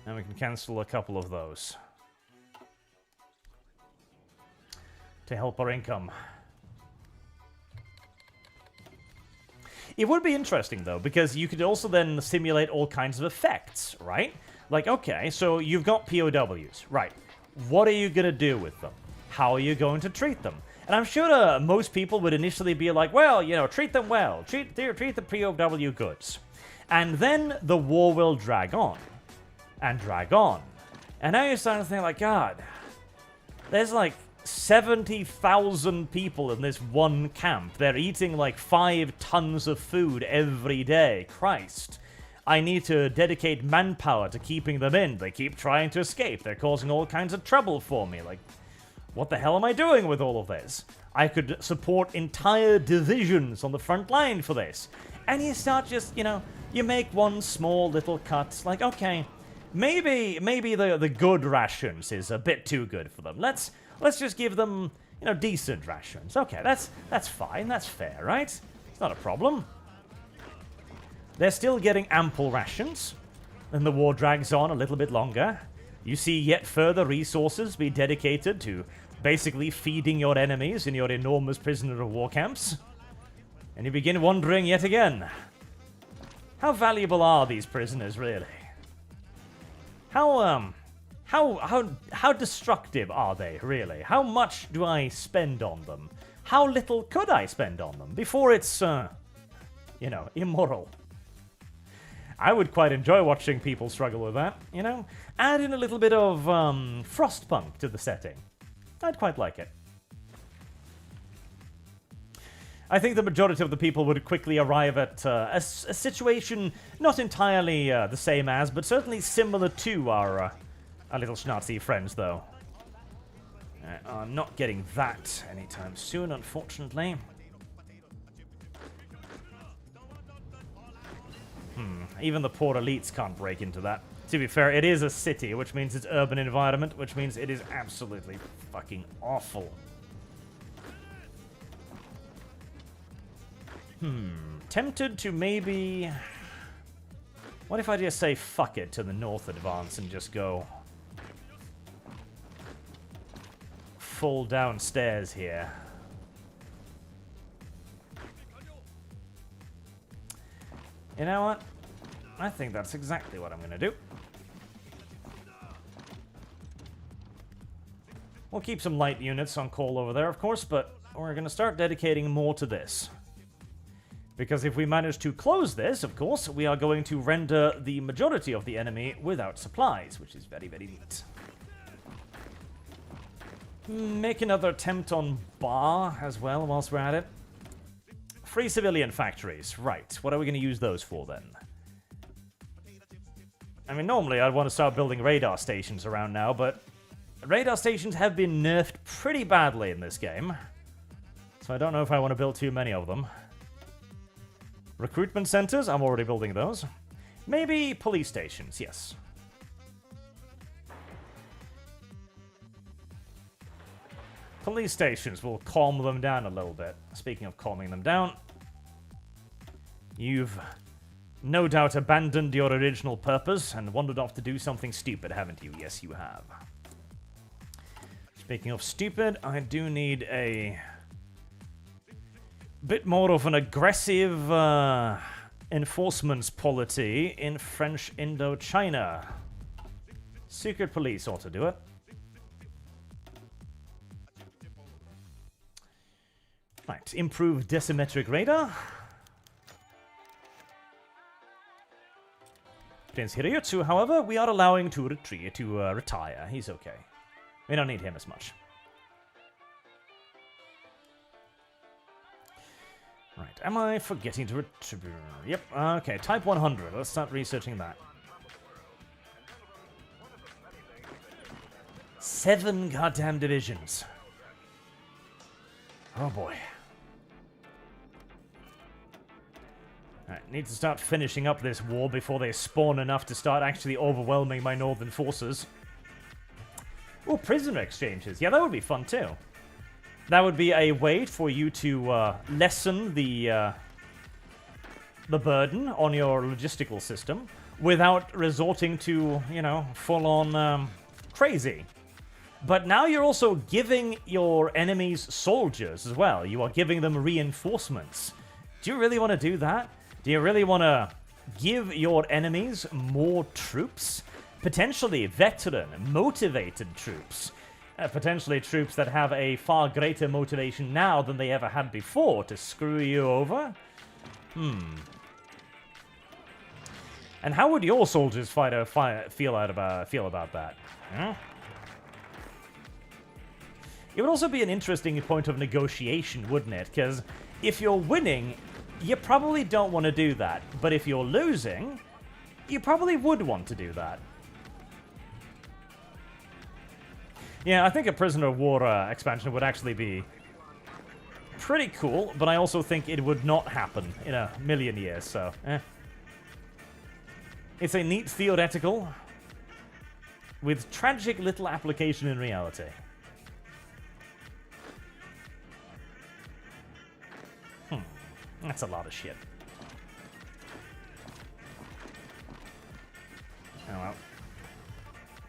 And we can cancel a couple of those. To help our income. It would be interesting, though, because you could also then simulate all kinds of effects, right? Like, okay, so you've got POWs, right? What are you going to do with them? How are you going to treat them? And I'm sure most people would initially be like, well, you know, treat them well. Treat the POW goods. And then the war will drag on. And drag on. And now you're starting to think, like, God, there's like 70,000 people in this one camp. They're eating like 5 tons of food every day. Christ. I need to dedicate manpower to keeping them in. They keep trying to escape. They're causing all kinds of trouble for me. Like, what the hell am I doing with all of this? I could support entire divisions on the front line for this. And you start just, you know, you make one small little cut. Like, okay, maybe the good rations is a bit too good for them. Let's just give them, you know, decent rations. Okay, that's fine. That's fair, right? It's not a problem. They're still getting ample rations. Then the war drags on a little bit longer. You see yet further resources be dedicated to basically feeding your enemies in your enormous prisoner of war camps. And you begin wondering yet again, how valuable are these prisoners really? How destructive are they really? How much do I spend on them? How little could I spend on them before it's, you know, immoral? I would quite enjoy watching people struggle with that, you know? Add in a little bit of Frostpunk to the setting. I'd quite like it. I think the majority of the people would quickly arrive at a situation not entirely the same as, but certainly similar to our little Schnazi friends, though. I'm not getting that anytime soon, unfortunately. Even the poor elites can't break into that. To be fair, it is a city, which means it's urban environment, which means it is absolutely fucking awful. Tempted to maybe... What if I just say fuck it to the north advance and just go... full downstairs here? You know what? I think that's exactly what I'm going to do. We'll keep some light units on call over there, of course, but we're going to start dedicating more to this. Because if we manage to close this, of course, we are going to render the majority of the enemy without supplies, which is very, very neat. Make another attempt on Bar as well whilst we're at it. Free civilian factories. Right. What are we going to use those for then? I mean, normally I'd want to start building radar stations around now, but radar stations have been nerfed pretty badly in this game. So I don't know if I want to build too many of them. Recruitment centers, I'm already building those. Maybe police stations, yes. Police stations will calm them down a little bit. Speaking of calming them down, you've no doubt abandoned your original purpose and wandered off to do something stupid, haven't you? Yes, you have. Speaking of stupid, I do need a bit more of an aggressive enforcement policy in French Indochina. Secret police ought to do it. Right, improve decimetric radar. Prince Hiryutsu, however, we are allowing to retire. He's okay. We don't need him as much. Right, am I forgetting to retrieve? Yep, okay, Type 100. Let's start researching that. 7 goddamn divisions. Oh boy. Alright, need to start finishing up this war before they spawn enough to start actually overwhelming my northern forces. Oh, prisoner exchanges. Yeah, that would be fun too. That would be a way for you to lessen the burden on your logistical system without resorting to, you know, full-on crazy. But now you're also giving your enemies soldiers as well. You are giving them reinforcements. Do you really want to do that? Do you really want to give your enemies more troops? Potentially veteran, motivated troops. Potentially troops that have a far greater motivation now than they ever had before to screw you over? And how would your soldiers feel about that? Huh? It would also be an interesting point of negotiation, wouldn't it? Because if you're winning, you probably don't want to do that. But if you're losing, you probably would want to do that. Yeah, I think a prisoner of war expansion would actually be pretty cool, but I also think it would not happen in a million years, so It's a neat theoretical with tragic little application in reality. That's a lot of shit. Oh well.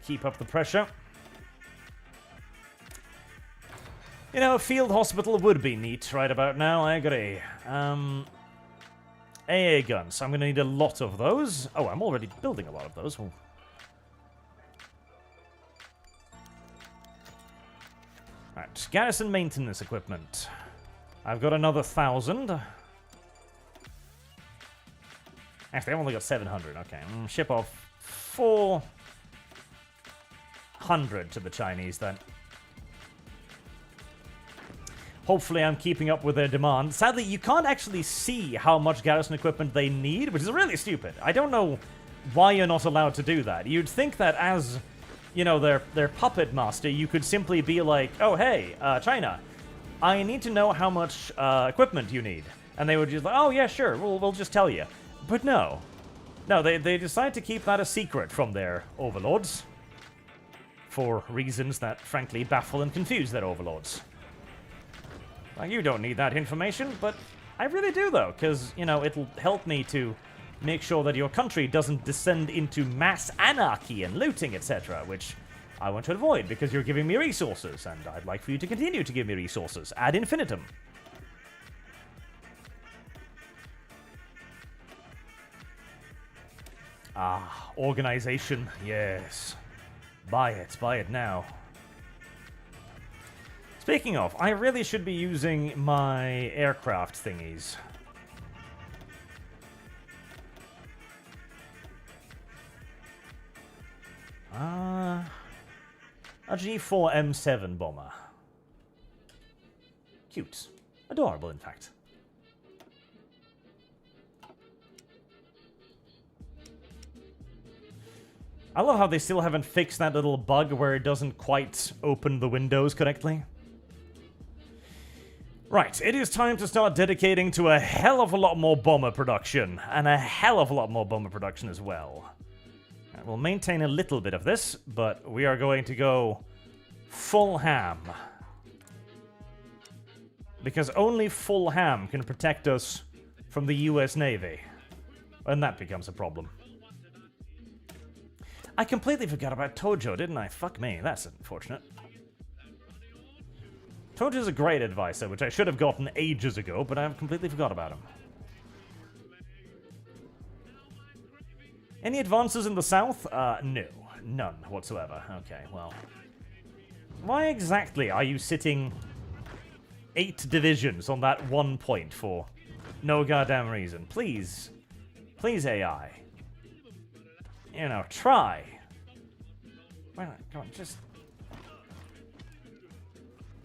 Keep up the pressure. You know, a field hospital would be neat right about now, I agree. AA guns. I'm going to need a lot of those. Oh, I'm already building a lot of those. Right, garrison maintenance equipment. I've got another 1,000. Actually, I've only got 700. Okay, ship off 400 to the Chinese then. Hopefully I'm keeping up with their demand. Sadly, you can't actually see how much garrison equipment they need, which is really stupid. I don't know why you're not allowed to do that. You'd think that as, you know, their puppet master, you could simply be like, oh, hey, China, I need to know how much equipment you need. And they would just like, oh, yeah, sure, we'll just tell you. But no. No, they decide to keep that a secret from their overlords. For reasons that, frankly, baffle and confuse their overlords. Like, you don't need that information, but I really do, though, because, you know, it'll help me to make sure that your country doesn't descend into mass anarchy and looting, etc., which I want to avoid, because you're giving me resources, and I'd like for you to continue to give me resources ad infinitum. Ah, organization, yes. Buy it now. Speaking of, I really should be using my aircraft thingies. A G4M7 bomber. Cute. Adorable, in fact. I love how they still haven't fixed that little bug where it doesn't quite open the windows correctly. Right, it is time to start dedicating to a hell of a lot more bomber production, and a hell of a lot more bomber production as well. We'll maintain a little bit of this, but we are going to go full ham. Because only full ham can protect us from the US Navy. And that becomes a problem. I completely forgot about Tojo, didn't I? Fuck me, that's unfortunate. Tojo's a great advisor, which I should have gotten ages ago, but I've completely forgot about him. Any advances in the south? No. None whatsoever. Okay, well. Why exactly are you sitting 8 divisions on that one point for no goddamn reason? Please. Please, AI. You know, try. Why not? Come on, just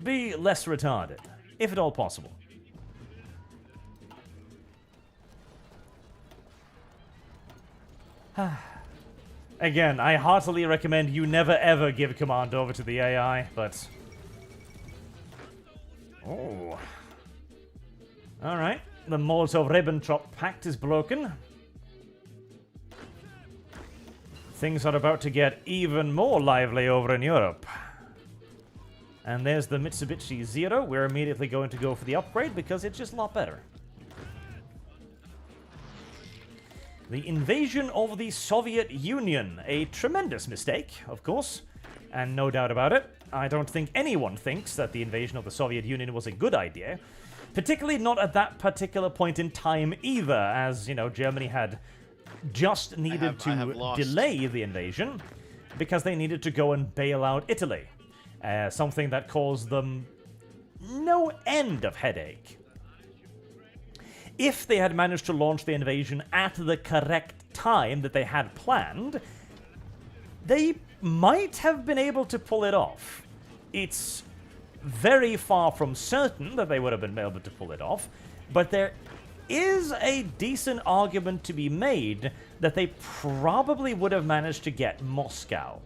be less retarded, if at all possible. Again, I heartily recommend you never ever give command over to the AI, but... Oh. Alright, the Molotov-Ribbentrop Pact is broken. Things are about to get even more lively over in Europe. And there's the Mitsubishi Zero. We're immediately going to go for the upgrade because it's just a lot better. The invasion of the Soviet Union. A tremendous mistake, of course. And no doubt about it. I don't think anyone thinks that the invasion of the Soviet Union was a good idea. Particularly not at that particular point in time either, as, you know, Germany had just needed to delay the invasion because they needed to go and bail out Italy. Something that caused them no end of headache. If they had managed to launch the invasion at the correct time that they had planned, they might have been able to pull it off. It's very far from certain that they would have been able to pull it off, but there is a decent argument to be made that they probably would have managed to get Moscow.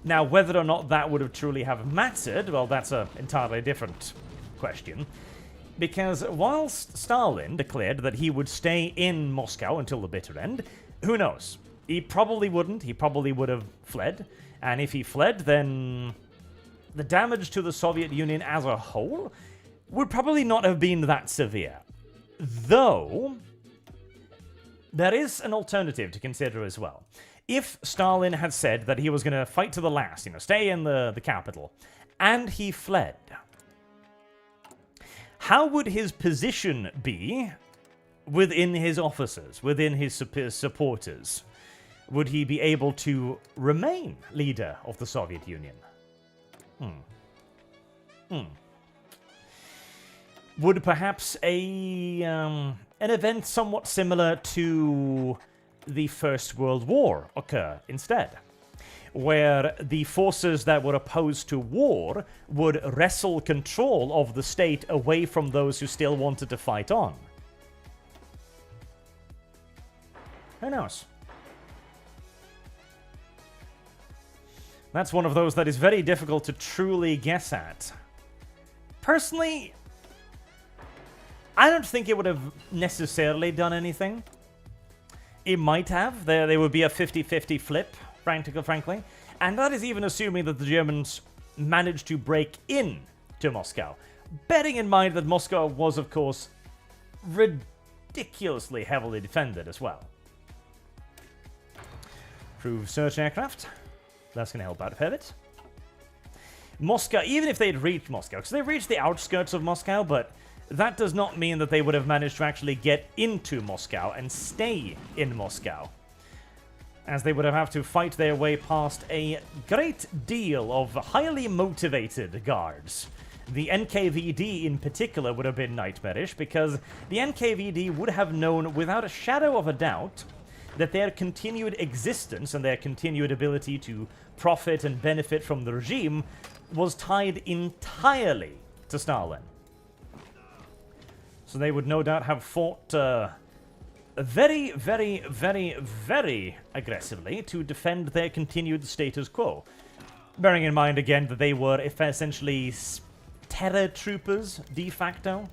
Now, whether or not that would have truly have mattered, well, that's an entirely different question. Because whilst Stalin declared that he would stay in Moscow until the bitter end, who knows? He probably wouldn't. He probably would have fled. And if he fled, then the damage to the Soviet Union as a whole would probably not have been that severe. Though, there is an alternative to consider as well. If Stalin had said that he was going to fight to the last, stay in the capital, and he fled, how would his position be within his officers, within his supporters? Would he be able to remain leader of the Soviet Union? Would perhaps an event somewhat similar to the First World War occur instead, where the forces that were opposed to war would wrestle control of the state away from those who still wanted to fight on? Who knows? That's one of those that is very difficult to truly guess at. Personally, I don't think it would have necessarily done anything. It might have. There would be a 50-50 flip, frankly. And that is even assuming that the Germans managed to break in to Moscow. Bearing in mind that Moscow was, of course, ridiculously heavily defended as well. Prove search aircraft. That's going to help out a fair bit. Moscow, even if they'd reached Moscow, because they reached the outskirts of Moscow, but that does not mean that they would have managed to actually get into Moscow and stay in Moscow, as they would have to fight their way past a great deal of highly motivated guards. The NKVD in particular would have been nightmarish, because the NKVD would have known without a shadow of a doubt that their continued existence and their continued ability to profit and benefit from the regime was tied entirely to Stalin. So they would no doubt have fought very, very, very, very aggressively to defend their continued status quo. Bearing in mind, again, that they were essentially terror troopers de facto.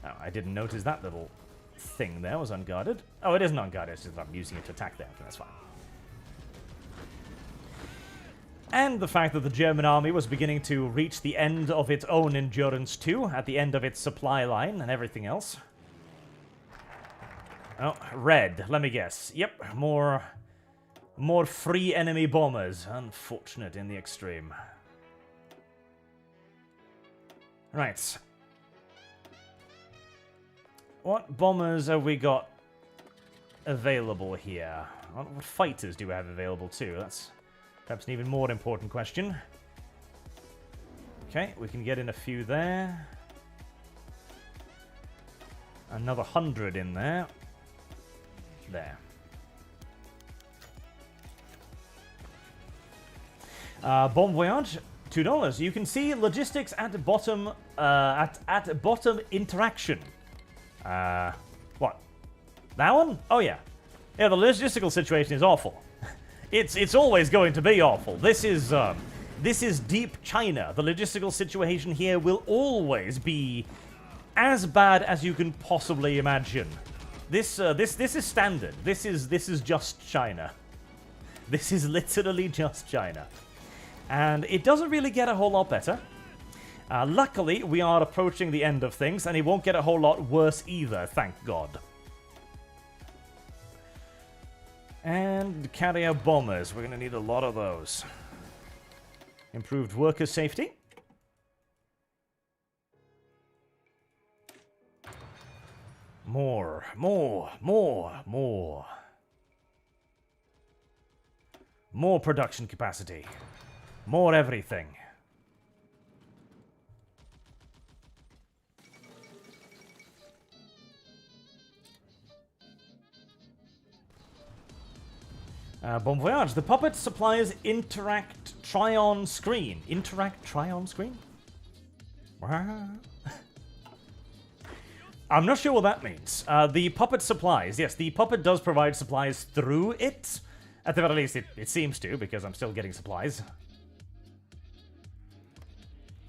Oh, I didn't notice that little thing there was unguarded. Oh, it isn't unguarded, it's just I'm using it to attack them. That's fine. And the fact that the German army was beginning to reach the end of its own endurance too, at the end of its supply line and everything else. Oh, red, let me guess. Yep, more free enemy bombers. Unfortunate in the extreme. Right. What bombers have we got available here? What fighters do we have available too? That's perhaps an even more important question. Okay, we can get in a few there. Another 100 in there. There. Bon voyage, $2. You can see logistics at bottom. At bottom interaction. What? That one? Oh yeah. Yeah, the logistical situation is awful. It's always going to be awful. This is deep China. The logistical situation here will always be as bad as you can possibly imagine. This is standard. This is just China. This is literally just China. And it doesn't really get a whole lot better. Luckily, we are approaching the end of things, and it won't get a whole lot worse either, thank God. And carrier bombers. We're going to need a lot of those. Improved worker safety. More. More production capacity. More everything. Bon voyage. The puppet supplies interact try-on screen. Interact try-on screen? I'm not sure what that means. The puppet supplies. Yes, the puppet does provide supplies through it. At the very least, it seems to, because I'm still getting supplies.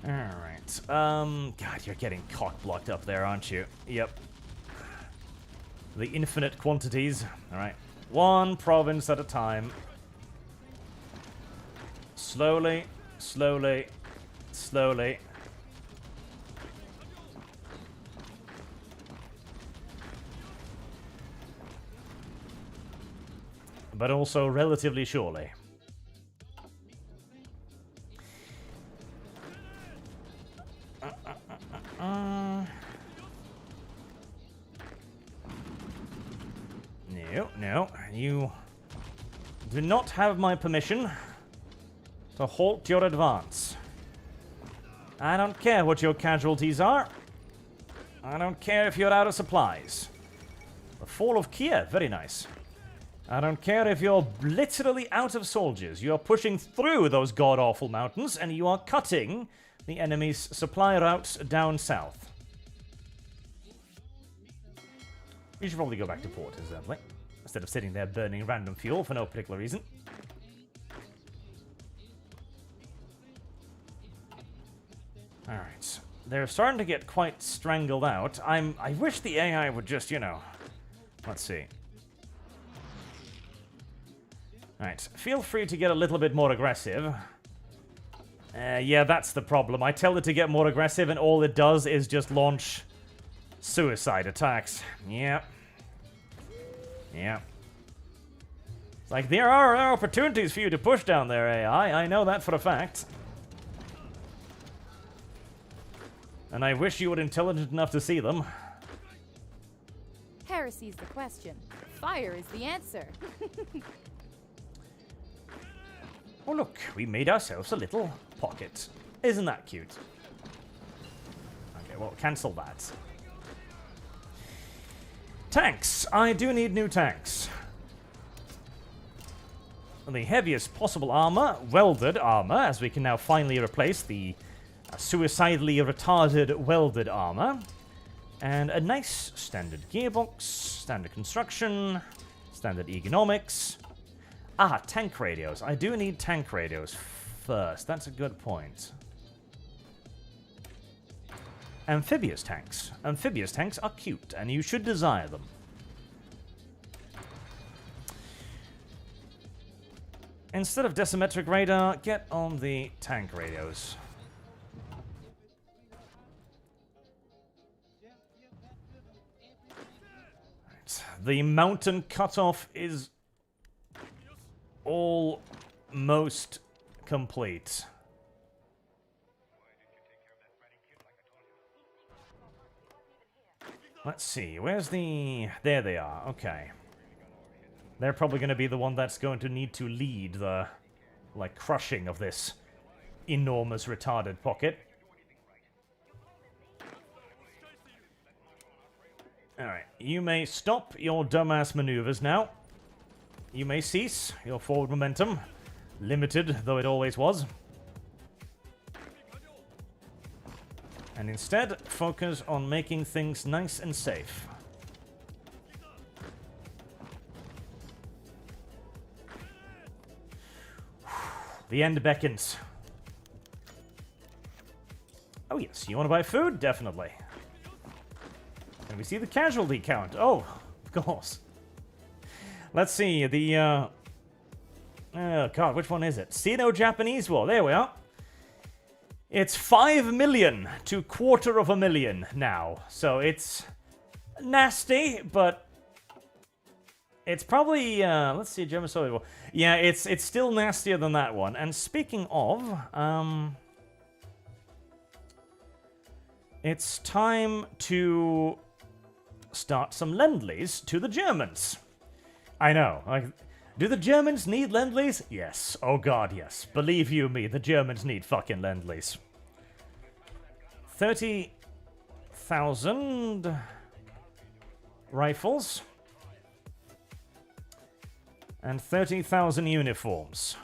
Alright. God, you're getting cock-blocked up there, aren't you? Yep. The infinite quantities. Alright. One province at a time. Slowly, slowly, slowly. but also relatively surely. No, you do not have my permission to halt your advance. I don't care what your casualties are. I don't care if you're out of supplies. The fall of Kiev, very nice. I don't care if you're literally out of soldiers. You are pushing through those god-awful mountains and you are cutting the enemy's supply routes down south. You should probably go back to port, incidentally, instead of sitting there burning random fuel for no particular reason. Alright. They're starting to get quite strangled out. I wish the AI would just, you know... Let's see. Alright. Feel free to get a little bit more aggressive. Yeah, that's the problem. I tell it to get more aggressive and all it does is just launch suicide attacks. Yeah. Yeah. It's like, there are opportunities for you to push down there, AI. I know that for a fact. And I wish you were intelligent enough to see them. Heresy's the question. Fire is the answer. Oh look, we made ourselves a little pocket. Isn't that cute? Okay, well, cancel that. Tanks! I do need new tanks. The heaviest possible armor, welded armor, as we can now finally replace the suicidally retarded welded armor. And a nice standard gearbox, standard construction, standard ergonomics. Ah, tank radios. I do need tank radios first. That's a good point. Amphibious tanks. Amphibious tanks are cute, and you should desire them. Instead of decimetric radar, get on the tank radios. Right. The mountain cutoff is almost complete. Let's see, where's the... There they are, okay. They're probably going to be the one that's going to need to lead the, like, crushing of this enormous retarded pocket. Alright, you may stop your dumbass maneuvers now. You may cease your forward momentum, limited though it always was. And instead, focus on making things nice and safe. The end beckons. Oh yes, you want to buy food? Definitely. And we see the casualty count. Oh, of course. Let's see, the, oh god, which one is it? Sino-Japanese War, there we are. It's 5 million to 250,000 now. So it's nasty, but it's probably, let's see, German Soviet War. Yeah, it's still nastier than that one. And speaking of, it's time to start some Lend-Lease to the Germans. I know, like, do the Germans need Lend-Lease? Yes. Oh god, yes. Believe you me, the Germans need fucking Lend-Lease. 30,000 rifles and 30,000 uniforms.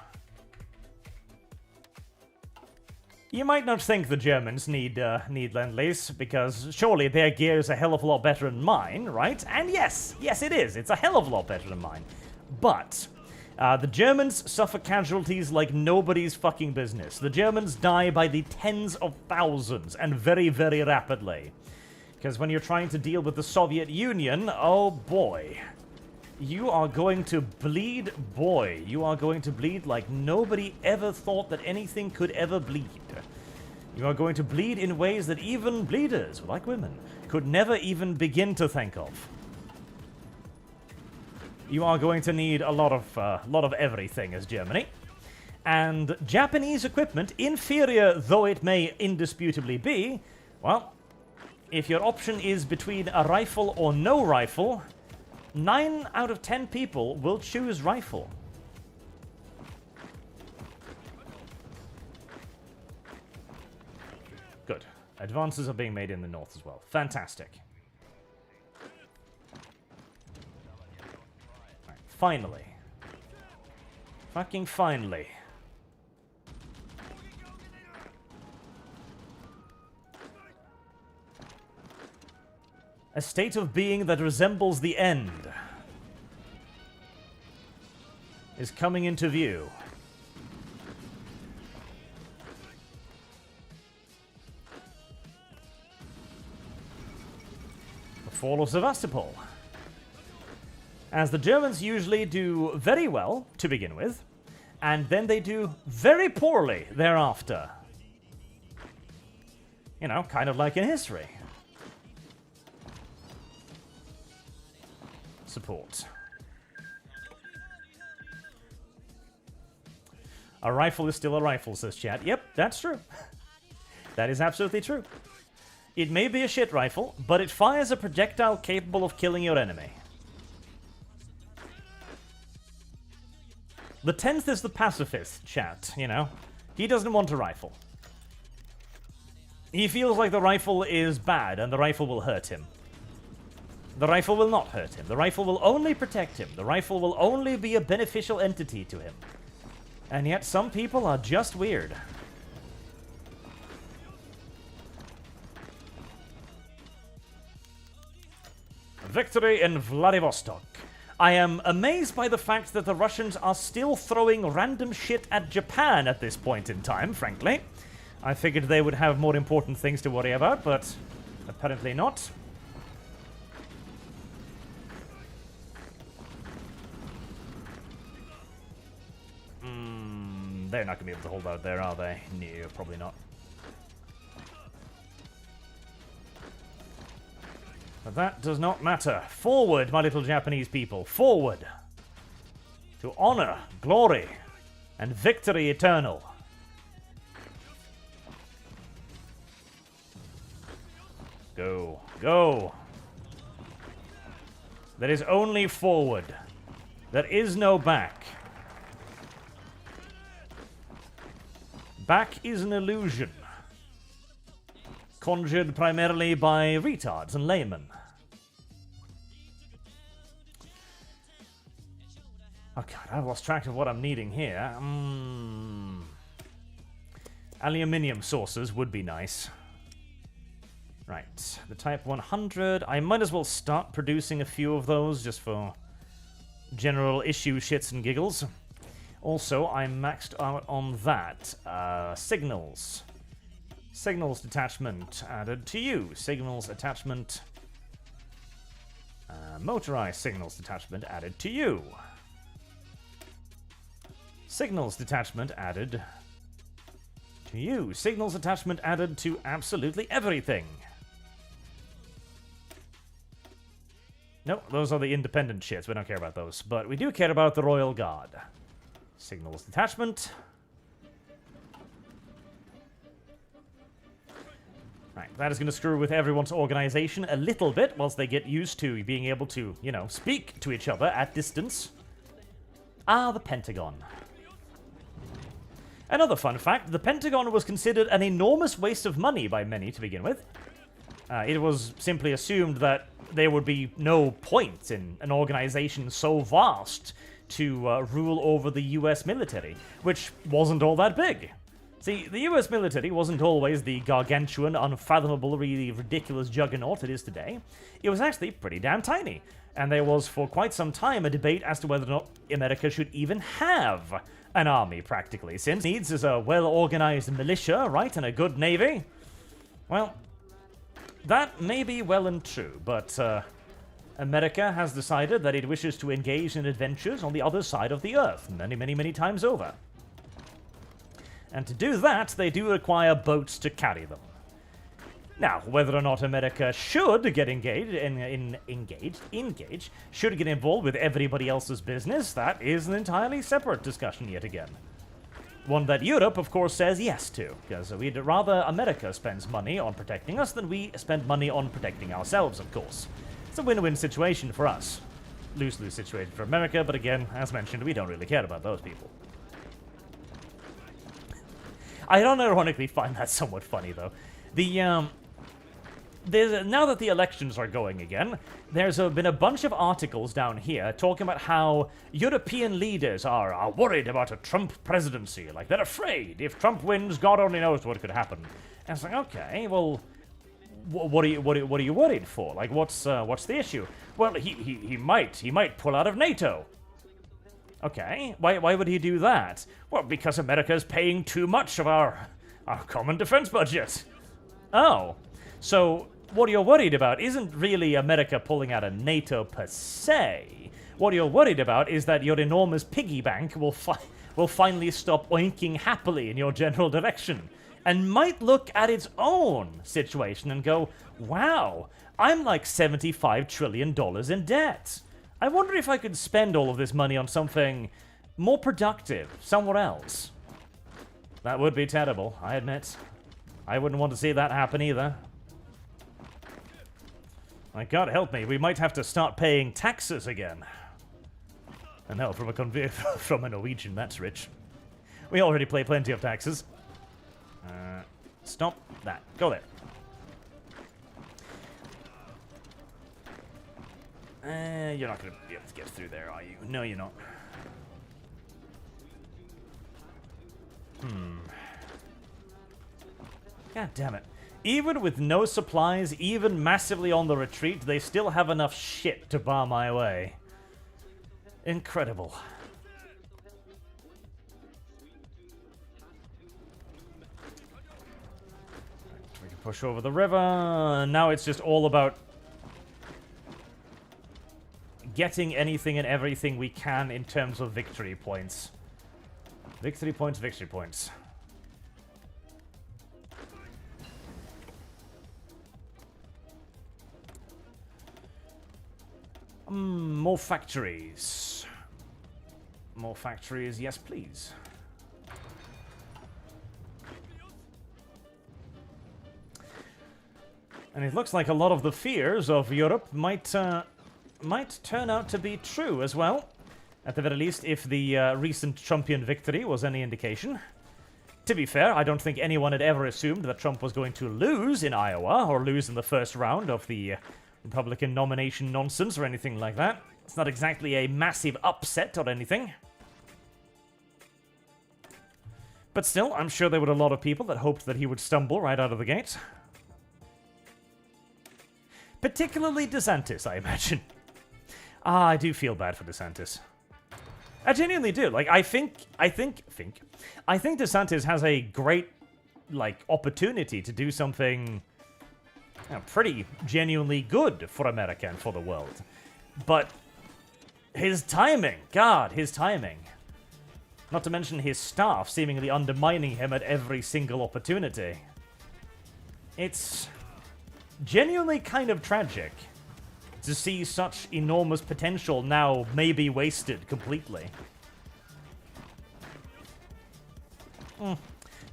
You might not think the Germans need Lend-Lease, because surely their gear is a hell of a lot better than mine, right? And yes, it is. It's a hell of a lot better than mine. But the Germans suffer casualties like nobody's fucking business. The Germans die by the tens of thousands, and very, very rapidly. Because when you're trying to deal with the Soviet Union, oh boy. You are going to bleed, boy. You are going to bleed like nobody ever thought that anything could ever bleed. You are going to bleed in ways that even bleeders, like women, could never even begin to think of. you are going to need a lot of everything as Germany. And Japanese equipment, inferior though it may indisputably be, well, if your option is between a rifle or no rifle, 9 out of 10 people will choose rifle. Good. Advances are being made in the north as well. Fantastic. Right, finally. Fucking finally. A state of being that resembles the end is coming into view. The fall of Sevastopol. As the Germans usually do very well to begin with, and then they do very poorly thereafter. You know, kind of like in history. Support. A rifle is still a rifle, says chat. Yep, that's true. That is absolutely true. It may be a shit rifle, but it fires a projectile capable of killing your enemy. The 10th is the pacifist, chat, you know. He doesn't want a rifle. He feels like the rifle is bad and the rifle will hurt him. The rifle will not hurt him. The rifle will only protect him. The rifle will only be a beneficial entity to him. And yet some people are just weird. Victory in Vladivostok. I am amazed by the fact that the Russians are still throwing random shit at Japan at this point in time, frankly. I figured they would have more important things to worry about, but apparently not. They're not going to be able to hold out there, are they? No, probably not. But that does not matter. Forward, my little Japanese people. Forward. To honor, glory, and victory eternal. Go. Go. There is only forward. There is no back. Back is an illusion, conjured primarily by retards and laymen. Oh god, I've lost track of what I'm needing here. Aluminium sources would be nice. Right, the Type 100. I might as well start producing a few of those just for general issue shits and giggles. Also, I'm maxed out on that. Signals. Signals detachment added to you. Signals attachment. Motorized signals detachment added to you. Signals detachment added to you. Signals attachment added to absolutely everything. Nope, those are the independent shits. We don't care about those. But we do care about the Royal Guard. Signals detachment. Right, that is going to screw with everyone's organization a little bit whilst they get used to being able to, you know, speak to each other at distance. Ah, the Pentagon. Another fun fact, the Pentagon was considered an enormous waste of money by many to begin with. It was simply assumed that there would be no point in an organization so vast to rule over the US military, which wasn't all that big. See, the US military wasn't always the gargantuan, unfathomable, really ridiculous juggernaut it is today. It was actually pretty damn tiny, and there was for quite some time a debate as to whether or not America should even have an army, practically, since it needs is a well-organized militia, right, and a good navy. Well, that may be well and true, but America has decided that it wishes to engage in adventures on the other side of the Earth many, many, many times over. And to do that, they do require boats to carry them. Now, whether or not America should get should get involved with everybody else's business, that is an entirely separate discussion yet again. One that Europe, of course, says yes to, because we'd rather America spends money on protecting us than we spend money on protecting ourselves, of course. It's a win-win situation for us. Lose-lose situation for America, but again, as mentioned, we don't really care about those people. I don't ironically find that somewhat funny, though. Now that the elections are going again, there's been a bunch of articles down here talking about how European leaders are worried about a Trump presidency. Like, they're afraid. If Trump wins, God only knows what could happen. And it's like, okay, well, what are you worried for? Like, what's the issue? Well, he might pull out of NATO. Okay, why would he do that? Well, because America's paying too much of our common defense budget. Oh, so what you're worried about isn't really America pulling out of NATO per se. What you're worried about is that your enormous piggy bank will finally stop oinking happily in your general direction, and might look at its own situation and go, wow, I'm like $75 trillion in debt. I wonder if I could spend all of this money on something more productive, somewhere else. That would be terrible, I admit. I wouldn't want to see that happen either. My God help me, we might have to start paying taxes again. And no, from a Norwegian, that's rich. We already pay plenty of taxes. Stop that. Go there. You're not going to be able to get through there, are you? No, you're not. God damn it. Even with no supplies, even massively on the retreat, they still have enough shit to bar my way. Incredible. We can push over the river. Now it's just all about getting anything and everything we can in terms of victory points. Victory points, victory points. More factories. More factories, yes please. And it looks like a lot of the fears of Europe might turn out to be true as well. At the very least, if the recent Trumpian victory was any indication. To be fair, I don't think anyone had ever assumed that Trump was going to lose in Iowa, or lose in the first round of the Republican nomination nonsense or anything like that. It's not exactly a massive upset or anything. But still, I'm sure there were a lot of people that hoped that he would stumble right out of the gate. Particularly DeSantis, I imagine. I do feel bad for DeSantis. I genuinely do. Like, I think DeSantis has a great, like, opportunity to do something pretty genuinely good for America and for the world. But his timing, God, his timing. Not to mention his staff seemingly undermining him at every single opportunity. It's genuinely kind of tragic to see such enormous potential now maybe wasted completely.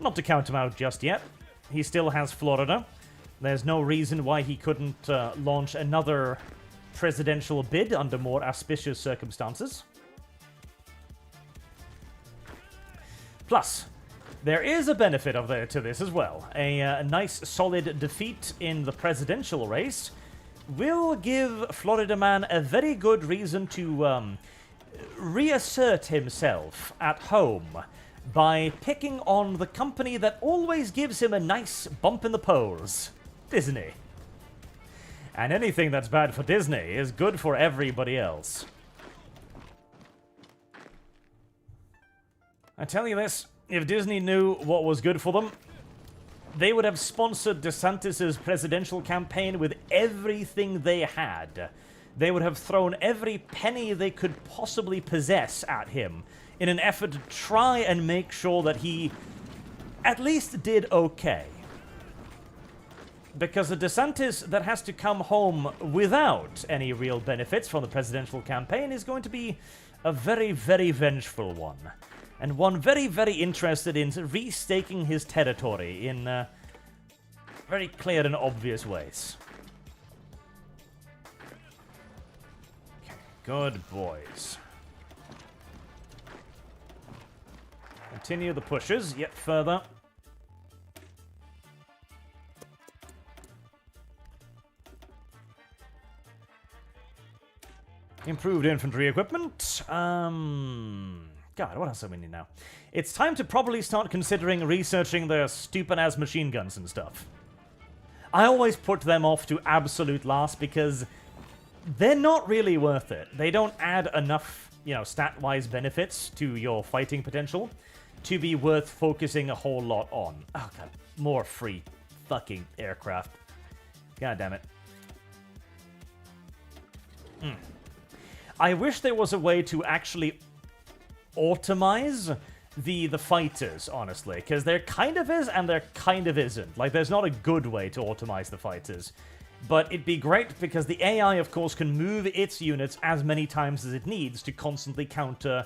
Not to count him out just yet. He still has Florida. There's no reason why he couldn't launch another presidential bid under more auspicious circumstances. Plus, there is a benefit to this as well. A nice solid defeat in the presidential race will give Florida Man a very good reason to reassert himself at home by picking on the company that always gives him a nice bump in the polls, Disney. And anything that's bad for Disney is good for everybody else. I tell you this, if Disney knew what was good for them, they would have sponsored DeSantis' presidential campaign with everything they had. They would have thrown every penny they could possibly possess at him in an effort to try and make sure that he at least did okay. Because a DeSantis that has to come home without any real benefits from the presidential campaign is going to be a very, very vengeful one. And one very, very interested in restaking his territory in very clear and obvious ways. Okay, good boys. Continue the pushes yet further. Improved infantry equipment. God, what else do we need now? It's time to probably start considering researching the stupid-ass machine guns and stuff. I always put them off to absolute last because they're not really worth it. They don't add enough, you know, stat-wise benefits to your fighting potential to be worth focusing a whole lot on. Oh, God. More free fucking aircraft. God damn it. I wish there was a way to actually automize the fighters, honestly, because there kind of is and there kind of isn't. Like, there's not a good way to automize the fighters, but it'd be great because the AI, of course, can move its units as many times as it needs to constantly counter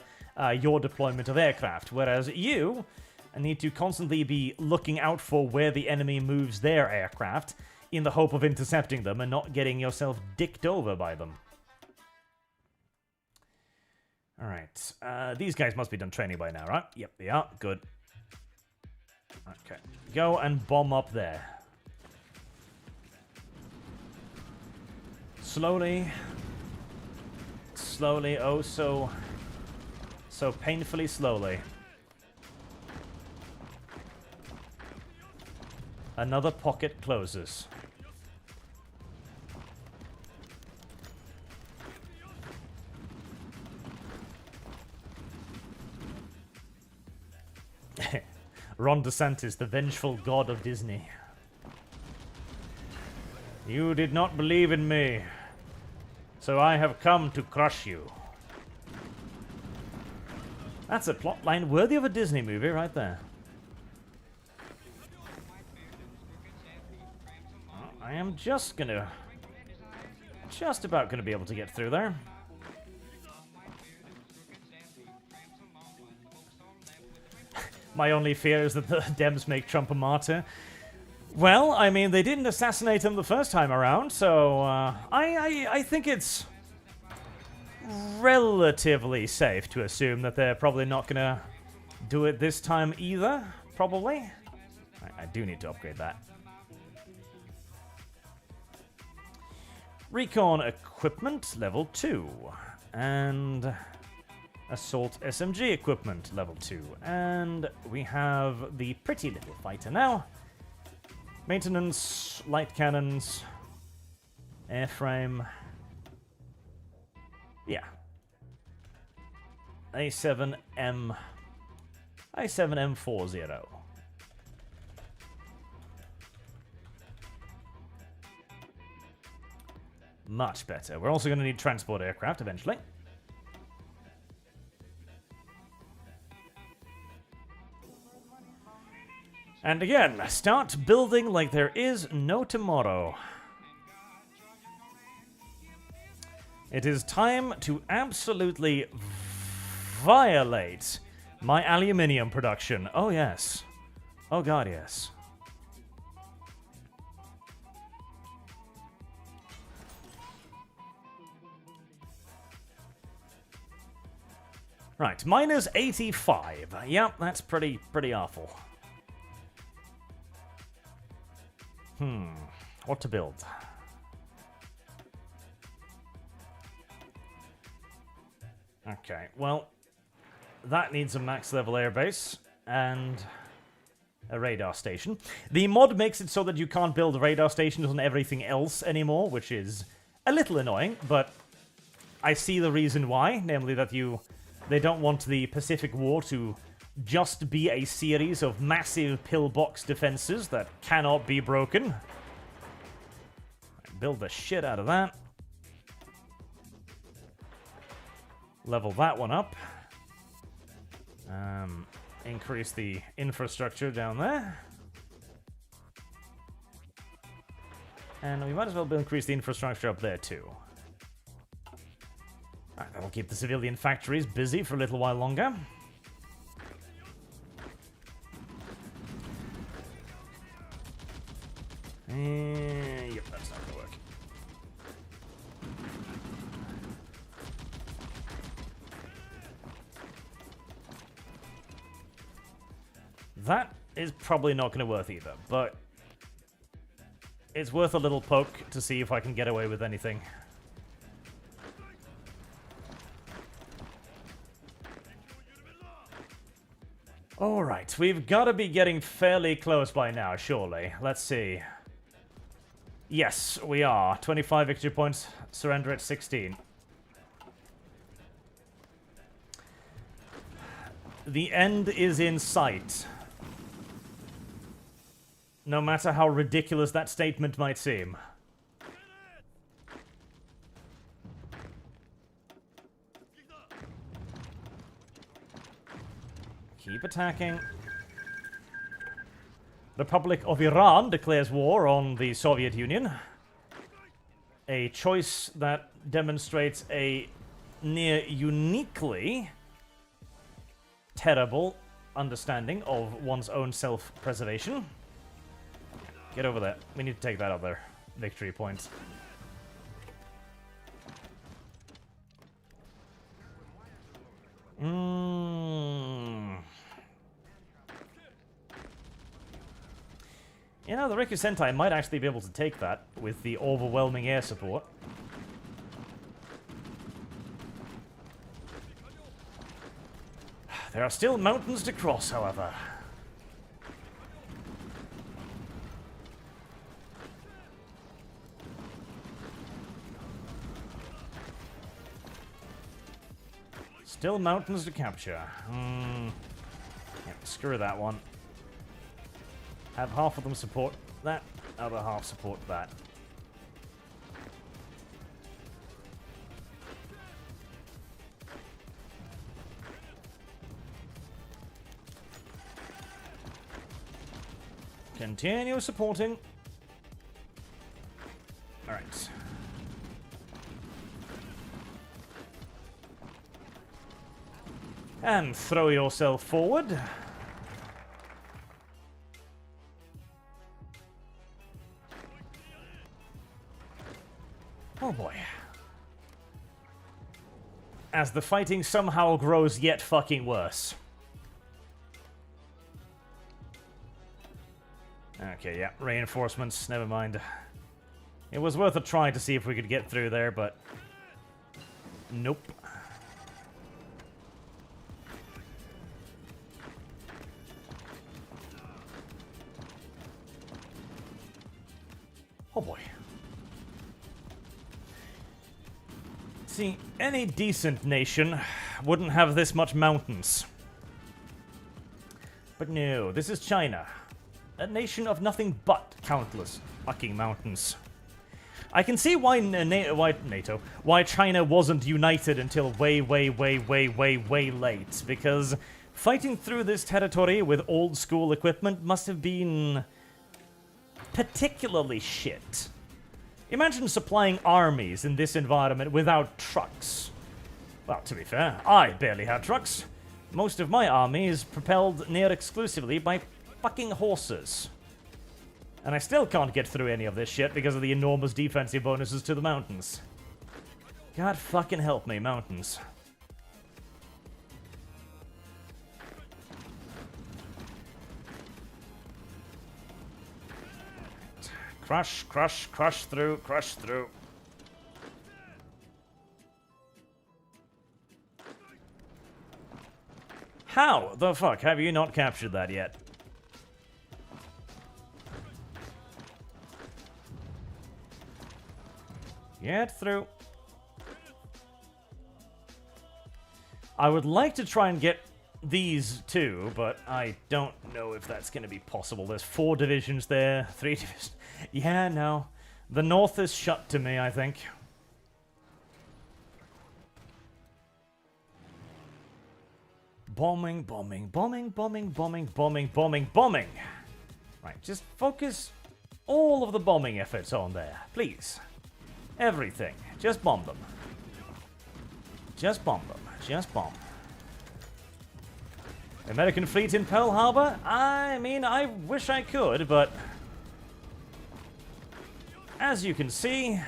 your deployment of aircraft, whereas you need to constantly be looking out for where the enemy moves their aircraft in the hope of intercepting them and not getting yourself dicked over by them. Alright, these guys must be done training by now, right? Yep, they are. Good. Okay. Go and bomb up there. Slowly. Slowly, oh so painfully slowly. Another pocket closes. Ron DeSantis, the vengeful god of Disney. You did not believe in me, so I have come to crush you. That's a plotline worthy of a Disney movie right there. I am just about gonna be able to get through there. My only fear is that the Dems make Trump a martyr. Well, I mean, they didn't assassinate him the first time around, so I think it's relatively safe to assume that they're probably not gonna do it this time either, probably. I do need to upgrade that. Recon equipment, level 2. And assault SMG equipment, level 2. And we have the pretty little fighter now. Maintenance, light cannons, airframe. Yeah. A7M40. Much better. We're also going to need transport aircraft eventually. And again, start building like there is no tomorrow. It is time to absolutely violate my aluminium production. Oh, yes. Oh, God, yes. Right, minus 85. Yep, that's pretty awful. What to build? Okay, well, that needs a max level airbase and a radar station. The mod makes it so that you can't build radar stations on everything else anymore, which is a little annoying, but I see the reason why, namely that they don't want the Pacific War to just be a series of massive pillbox defenses that cannot be broken. Build the shit out of that. Level that one up. Increase the infrastructure down there. And we might as well increase the infrastructure up there too. Alright, that'll keep the civilian factories busy for a little while longer. Yep, that's not gonna work. That is probably not gonna work either, but it's worth a little poke to see if I can get away with anything. Alright, we've got to be getting fairly close by now, surely. Let's see. Yes, we are. 25 victory points, surrender at 16. The end is in sight. No matter how ridiculous that statement might seem. Keep attacking. Republic of Iran declares war on the Soviet Union. A choice that demonstrates a near uniquely terrible understanding of one's own self-preservation. Get over there. We need to take that other victory point. You know, the Riku Sentai might actually be able to take that with the overwhelming air support. There are still mountains to cross, however. Still mountains to capture. Yeah, screw that one. Have half of them support that, other half support that. Continue supporting. Alright. And throw yourself forward. Oh boy. As the fighting somehow grows yet fucking worse. Okay, yeah, reinforcements, never mind. It was worth a try to see if we could get through there, but... nope. Oh boy. See, any decent nation wouldn't have this much mountains. But no, this is China. A nation of nothing but countless fucking mountains. I can see why why China wasn't united until way late, because fighting through this territory with old school equipment must have been particularly shit. Imagine supplying armies in this environment without trucks. Well, to be fair, I barely had trucks. Most of my army is propelled near exclusively by fucking horses. And I still can't get through any of this shit because of the enormous defensive bonuses to the mountains. God fucking help me, mountains. Crush, crush, crush through, crush through. How the fuck have you not captured that yet? Get through. I would like to try and get these two, but I don't know if that's going to be possible. There's 4 divisions there, 3 divisions. Yeah, no. The north is shut to me, I think. Bombing, bombing, bombing, bombing, bombing, bombing, bombing, bombing. Right, just focus all of the bombing efforts on there, please. Everything. Just bomb them. Just bomb them. Just bomb. American fleet in Pearl Harbor? I mean, I wish I could, but as you can see,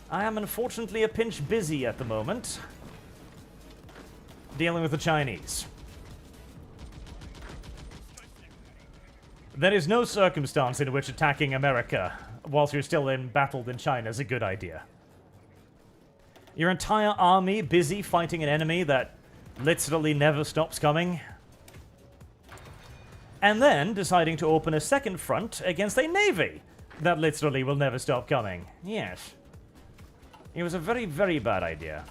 I am unfortunately a pinch busy at the moment, dealing with the Chinese. There is no circumstance in which attacking America whilst you're still embattled in China is a good idea. Your entire army busy fighting an enemy that literally never stops coming, and then deciding to open a second front against a navy that literally will never stop coming. Yes. It was a very, very bad idea.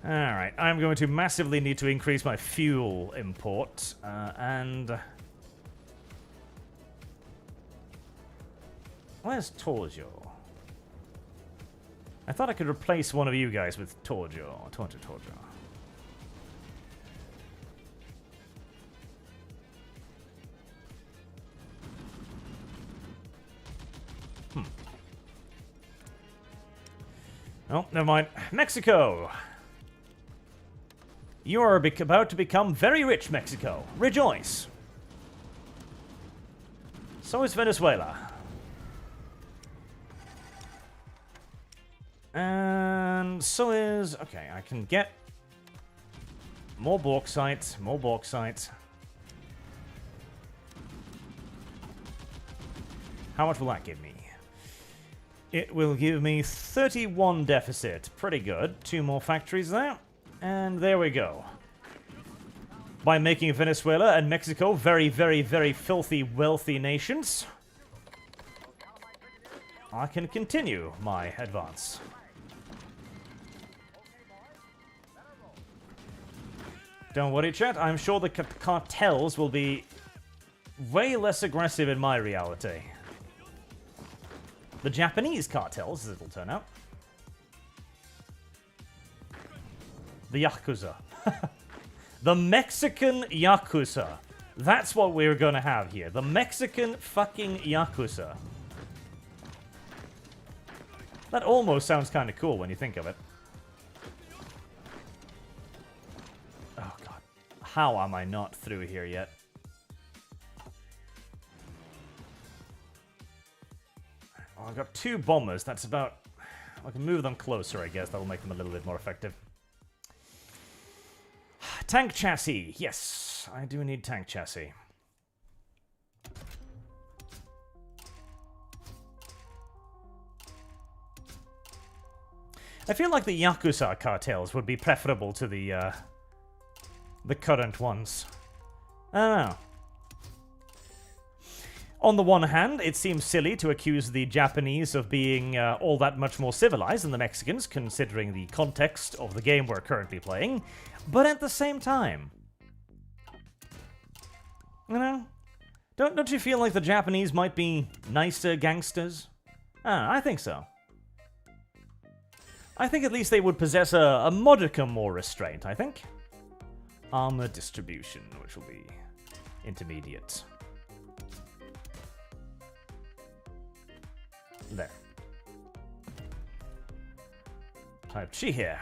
Alright, I'm going to massively need to increase my fuel import, and where's Tojo? I thought I could replace one of you guys with Tojo. Tojo. Oh, never mind. Mexico! You are about to become very rich, Mexico. Rejoice! So is Venezuela. And so is... Okay, I can get more bauxite, more bauxite. How much will that give me? It will give me 31 deficit. Pretty good. 2 more factories there. And there we go. By making Venezuela and Mexico very, very, very filthy, wealthy nations, I can continue my advance. Don't worry, chat. I'm sure the cartels will be way less aggressive in my reality. The Japanese cartels, as it'll turn out. The Yakuza. The Mexican Yakuza. That's what we're gonna have here. The Mexican fucking Yakuza. That almost sounds kind of cool when you think of it. Oh god. How am I not through here yet? Oh, I've got 2 bombers. That's about... I can move them closer, I guess. That'll make them a little bit more effective. Tank chassis. Yes, I do need tank chassis. I feel like the Yakuza cartels would be preferable to the current ones. I don't know. On the one hand, it seems silly to accuse the Japanese of being all that much more civilized than the Mexicans, considering the context of the game we're currently playing. But at the same time, you know, don't you feel like the Japanese might be nicer gangsters? I think so. I think at least they would possess a modicum more restraint, I think. Armor distribution, which will be intermediate. There. Type Chi here.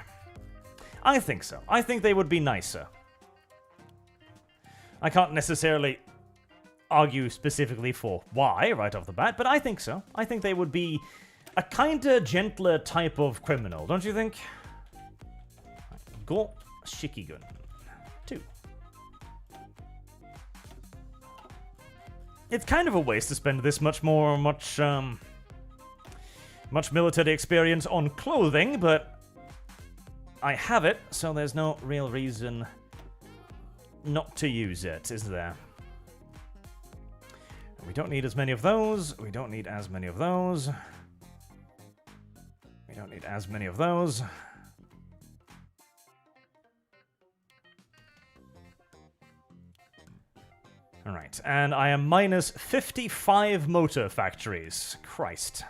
I think so. I think they would be nicer. I can't necessarily argue specifically for why right off the bat, but I think so. I think they would be a kinda gentler type of criminal, don't you think? Go Shikigun. 2. It's kind of a waste to spend this much military experience on clothing, but I have it, so there's no real reason not to use it, is there? We don't need as many of those. We don't need as many of those. We don't need as many of those. Alright, and I am minus 55 motor factories. Christ.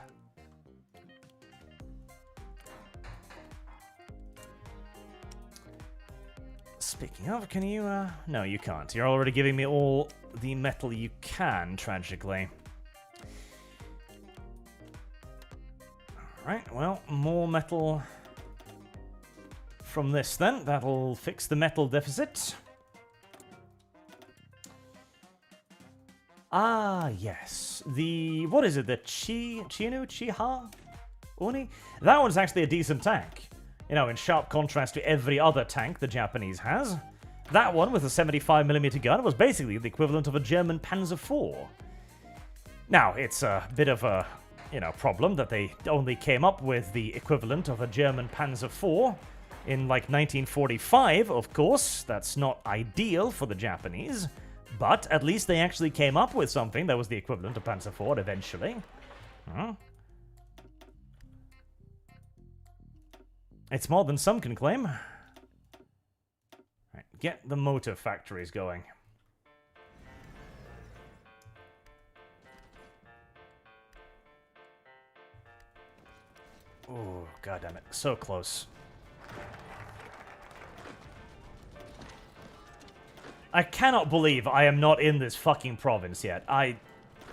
Speaking of, can you, no, you can't. You're already giving me all the metal you can, tragically. Alright, well, more metal from this then. That'll fix the metal deficit. Ah, yes. The... what is it? The Chiha? Uni? That one's actually a decent tank. You know, in sharp contrast to every other tank the Japanese has. That one with a 75mm gun was basically the equivalent of a German Panzer IV. Now, it's a bit of a, you know, problem that they only came up with the equivalent of a German Panzer IV in, like, 1945, of course. That's not ideal for the Japanese, but at least they actually came up with something that was the equivalent of Panzer IV eventually. It's more than some can claim. Right, get the motor factories going. Oh, goddammit. So close. I cannot believe I am not in this fucking province yet.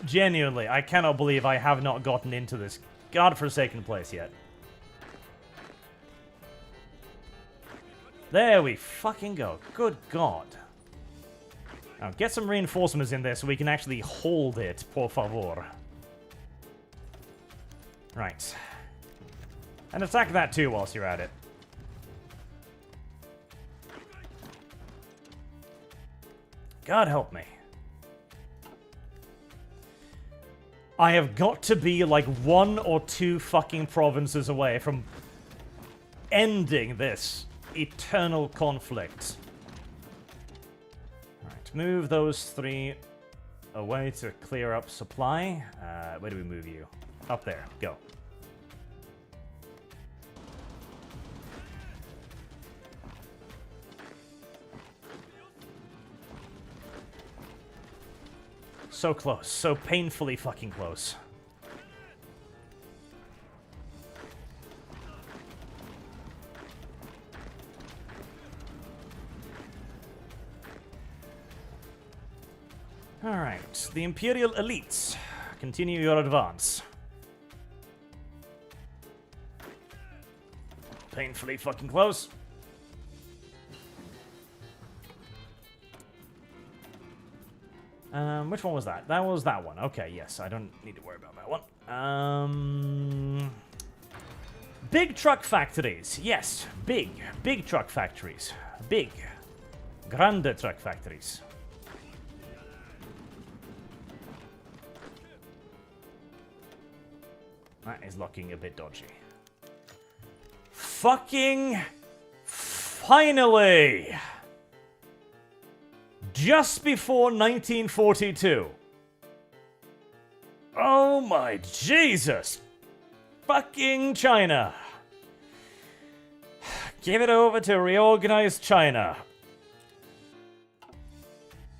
Genuinely, I cannot believe I have not gotten into this godforsaken place yet. There we fucking go. Good God. Now, get some reinforcements in there so we can actually hold it, por favor. Right. And attack that too whilst you're at it. God help me. I have got to be like 1 or 2 fucking provinces away from ending this eternal conflict. Alright, move those 3 away to clear up supply. Where do we move you? Up there. Go. So close. So painfully fucking close. Alright, the Imperial Elites. Continue your advance. Painfully fucking close. Which one was that? That was that one. Okay, yes, I don't need to worry about that one. Big truck factories. Yes, big truck factories. Big. Grande truck factories. That is looking a bit dodgy. Fucking finally! Just before 1942. Oh my Jesus! Fucking China. Give it over to reorganized China.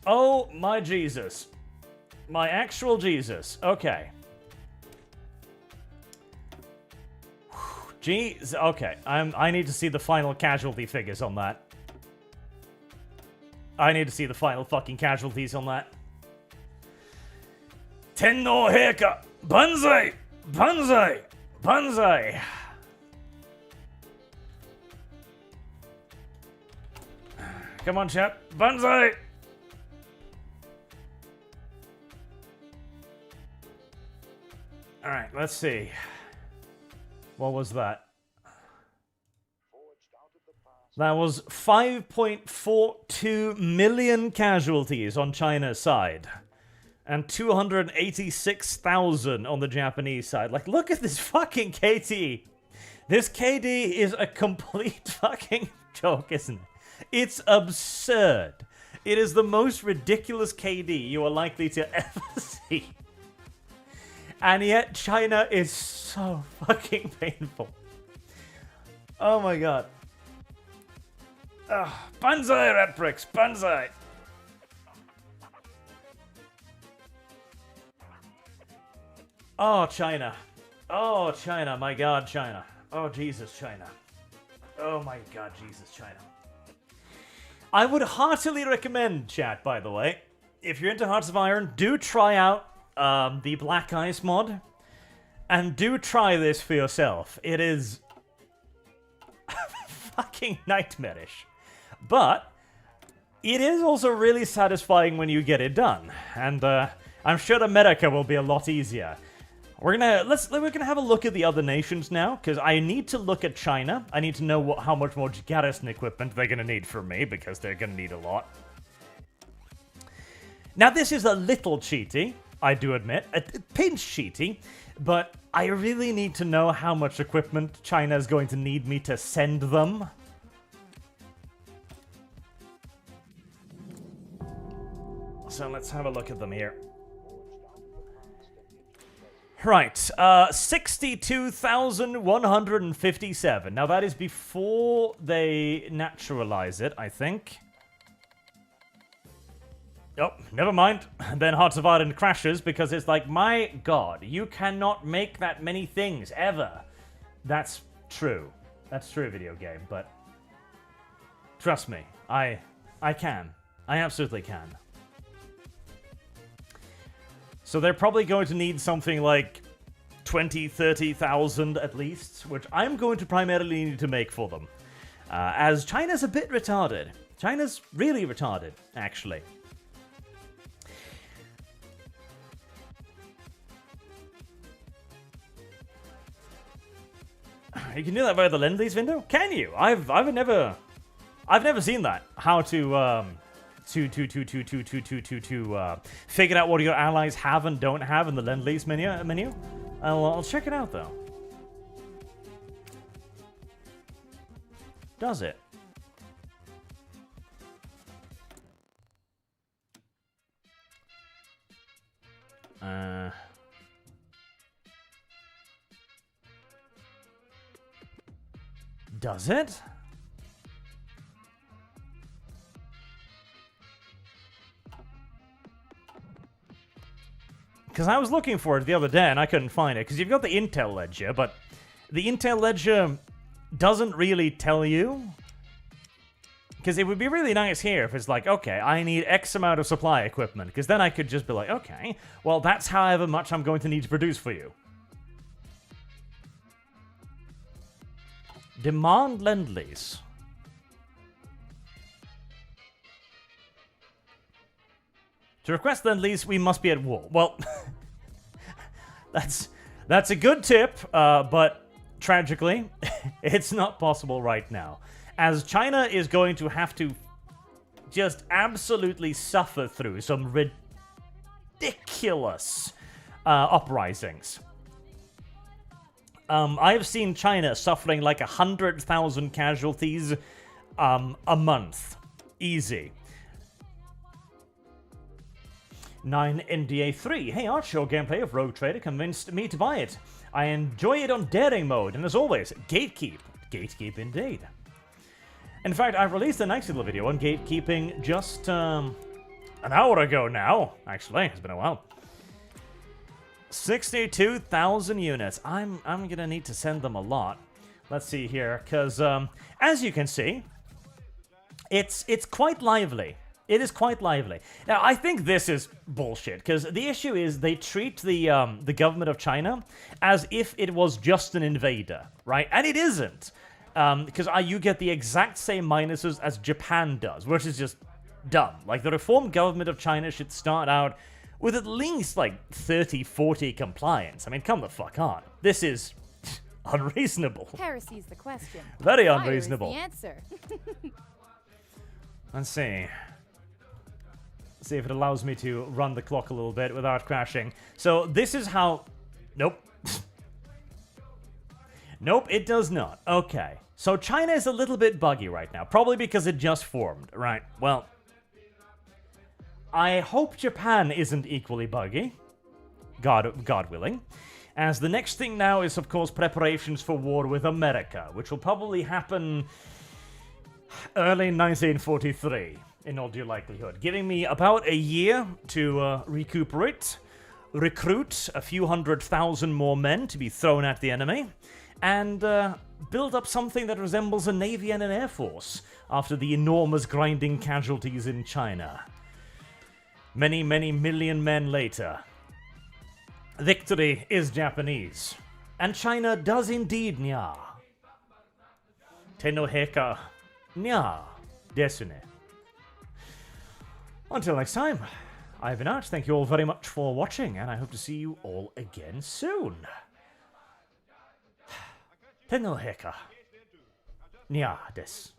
Oh my Jesus. My actual Jesus. Okay. Jeez, okay. I need to see the final casualty figures on that. I need to see the final fucking casualties on that. Tenno Heika! Banzai! Banzai! Banzai! Come on, chap. Banzai! Alright, let's see. What was that? That was 5.42 million casualties on China's side. And 286,000 on the Japanese side. Like, look at this fucking KD. This KD is a complete fucking joke, isn't it? It's absurd. It is the most ridiculous KD you are likely to ever see. And yet China is so fucking painful. Oh my god. Banzai, rat bricks, banzai! Oh, China. Oh, China, my god, China. Oh, Jesus, China. Oh my god, Jesus, China. I would heartily recommend, chat, by the way, if you're into Hearts of Iron, do try out the Black Ice mod. And do try this for yourself. It is fucking nightmarish. But it is also really satisfying when you get it done. And I'm sure America will be a lot easier. We're gonna have a look at the other nations now, because I need to look at China. I need to know how much more garrison equipment they're gonna need from me, because they're gonna need a lot. Now this is a little cheaty, I do admit, a pinch cheaty, but I really need to know how much equipment China is going to need me to send them. So let's have a look at them here. Right, 62,157. Now that is before they naturalize it, I think. Oh, never mind. Then Hearts of Iron crashes because it's like, my god, you cannot make that many things, ever. That's true. That's true, video game, but trust me, I can. I absolutely can. So they're probably going to need something like 20, 30,000 at least, which I'm going to primarily need to make for them. As China's a bit retarded. China's really retarded, actually. You can do that via the Lend-Lease window? Can you? I've never seen that. How to figure out what your allies have and don't have in the Lend-Lease menu. I'll check it out though. Does it? Does it? Because I was looking for it the other day and I couldn't find it. Because you've got the Intel ledger, but the Intel ledger doesn't really tell you. Because it would be really nice here if it's like, okay, I need X amount of supply equipment. Because then I could just be like, okay, well, that's however much I'm going to need to produce for you. Demand Lend-Lease. To request Lend-Lease, we must be at war. Well, that's a good tip, but tragically, it's not possible right now. As China is going to have to just absolutely suffer through some ridiculous uprisings. I've seen China suffering like 100,000 casualties a month. Easy. 9 NDA 3. Hey Arch, your gameplay of Rogue Trader convinced me to buy it. I enjoy it on daring mode, and as always, gatekeep. Gatekeep indeed. In fact, I released a nice little video on gatekeeping just an hour ago now. Actually, it's been a while. 62,000 units. I'm gonna need to send them a lot. Let's see here, because as you can see, it's quite lively. It is quite lively. Now, I think this is bullshit, because the issue is they treat the government of China as if it was just an invader, right? And it isn't, because you get the exact same minuses as Japan does, which is just dumb. Like, the reformed government of China should start out with at least, like, 30, 40 compliance. I mean, come the fuck on. This is unreasonable. Heresy's the question. Very Fire unreasonable. is the answer. Let's see. See if it allows me to run the clock a little bit without crashing. So this is how... Nope. Nope, it does not. Okay. So China is a little bit buggy right now. Probably because it just formed. Right. Well, I hope Japan isn't equally buggy. God willing. As the next thing now is, of course, preparations for war with America, which will probably happen early 1943, in all due likelihood. Giving me about a year to recuperate, recruit a few 100,000 more men to be thrown at the enemy, and build up something that resembles a navy and an air force after the enormous grinding casualties in China. Many, many million men later. Victory is Japanese. And China does indeed nya. Tenno heka nya desu ne. Until next time, I've been Arch. Thank you all very much for watching, and I hope to see you all again soon. Tenno heka nya desu.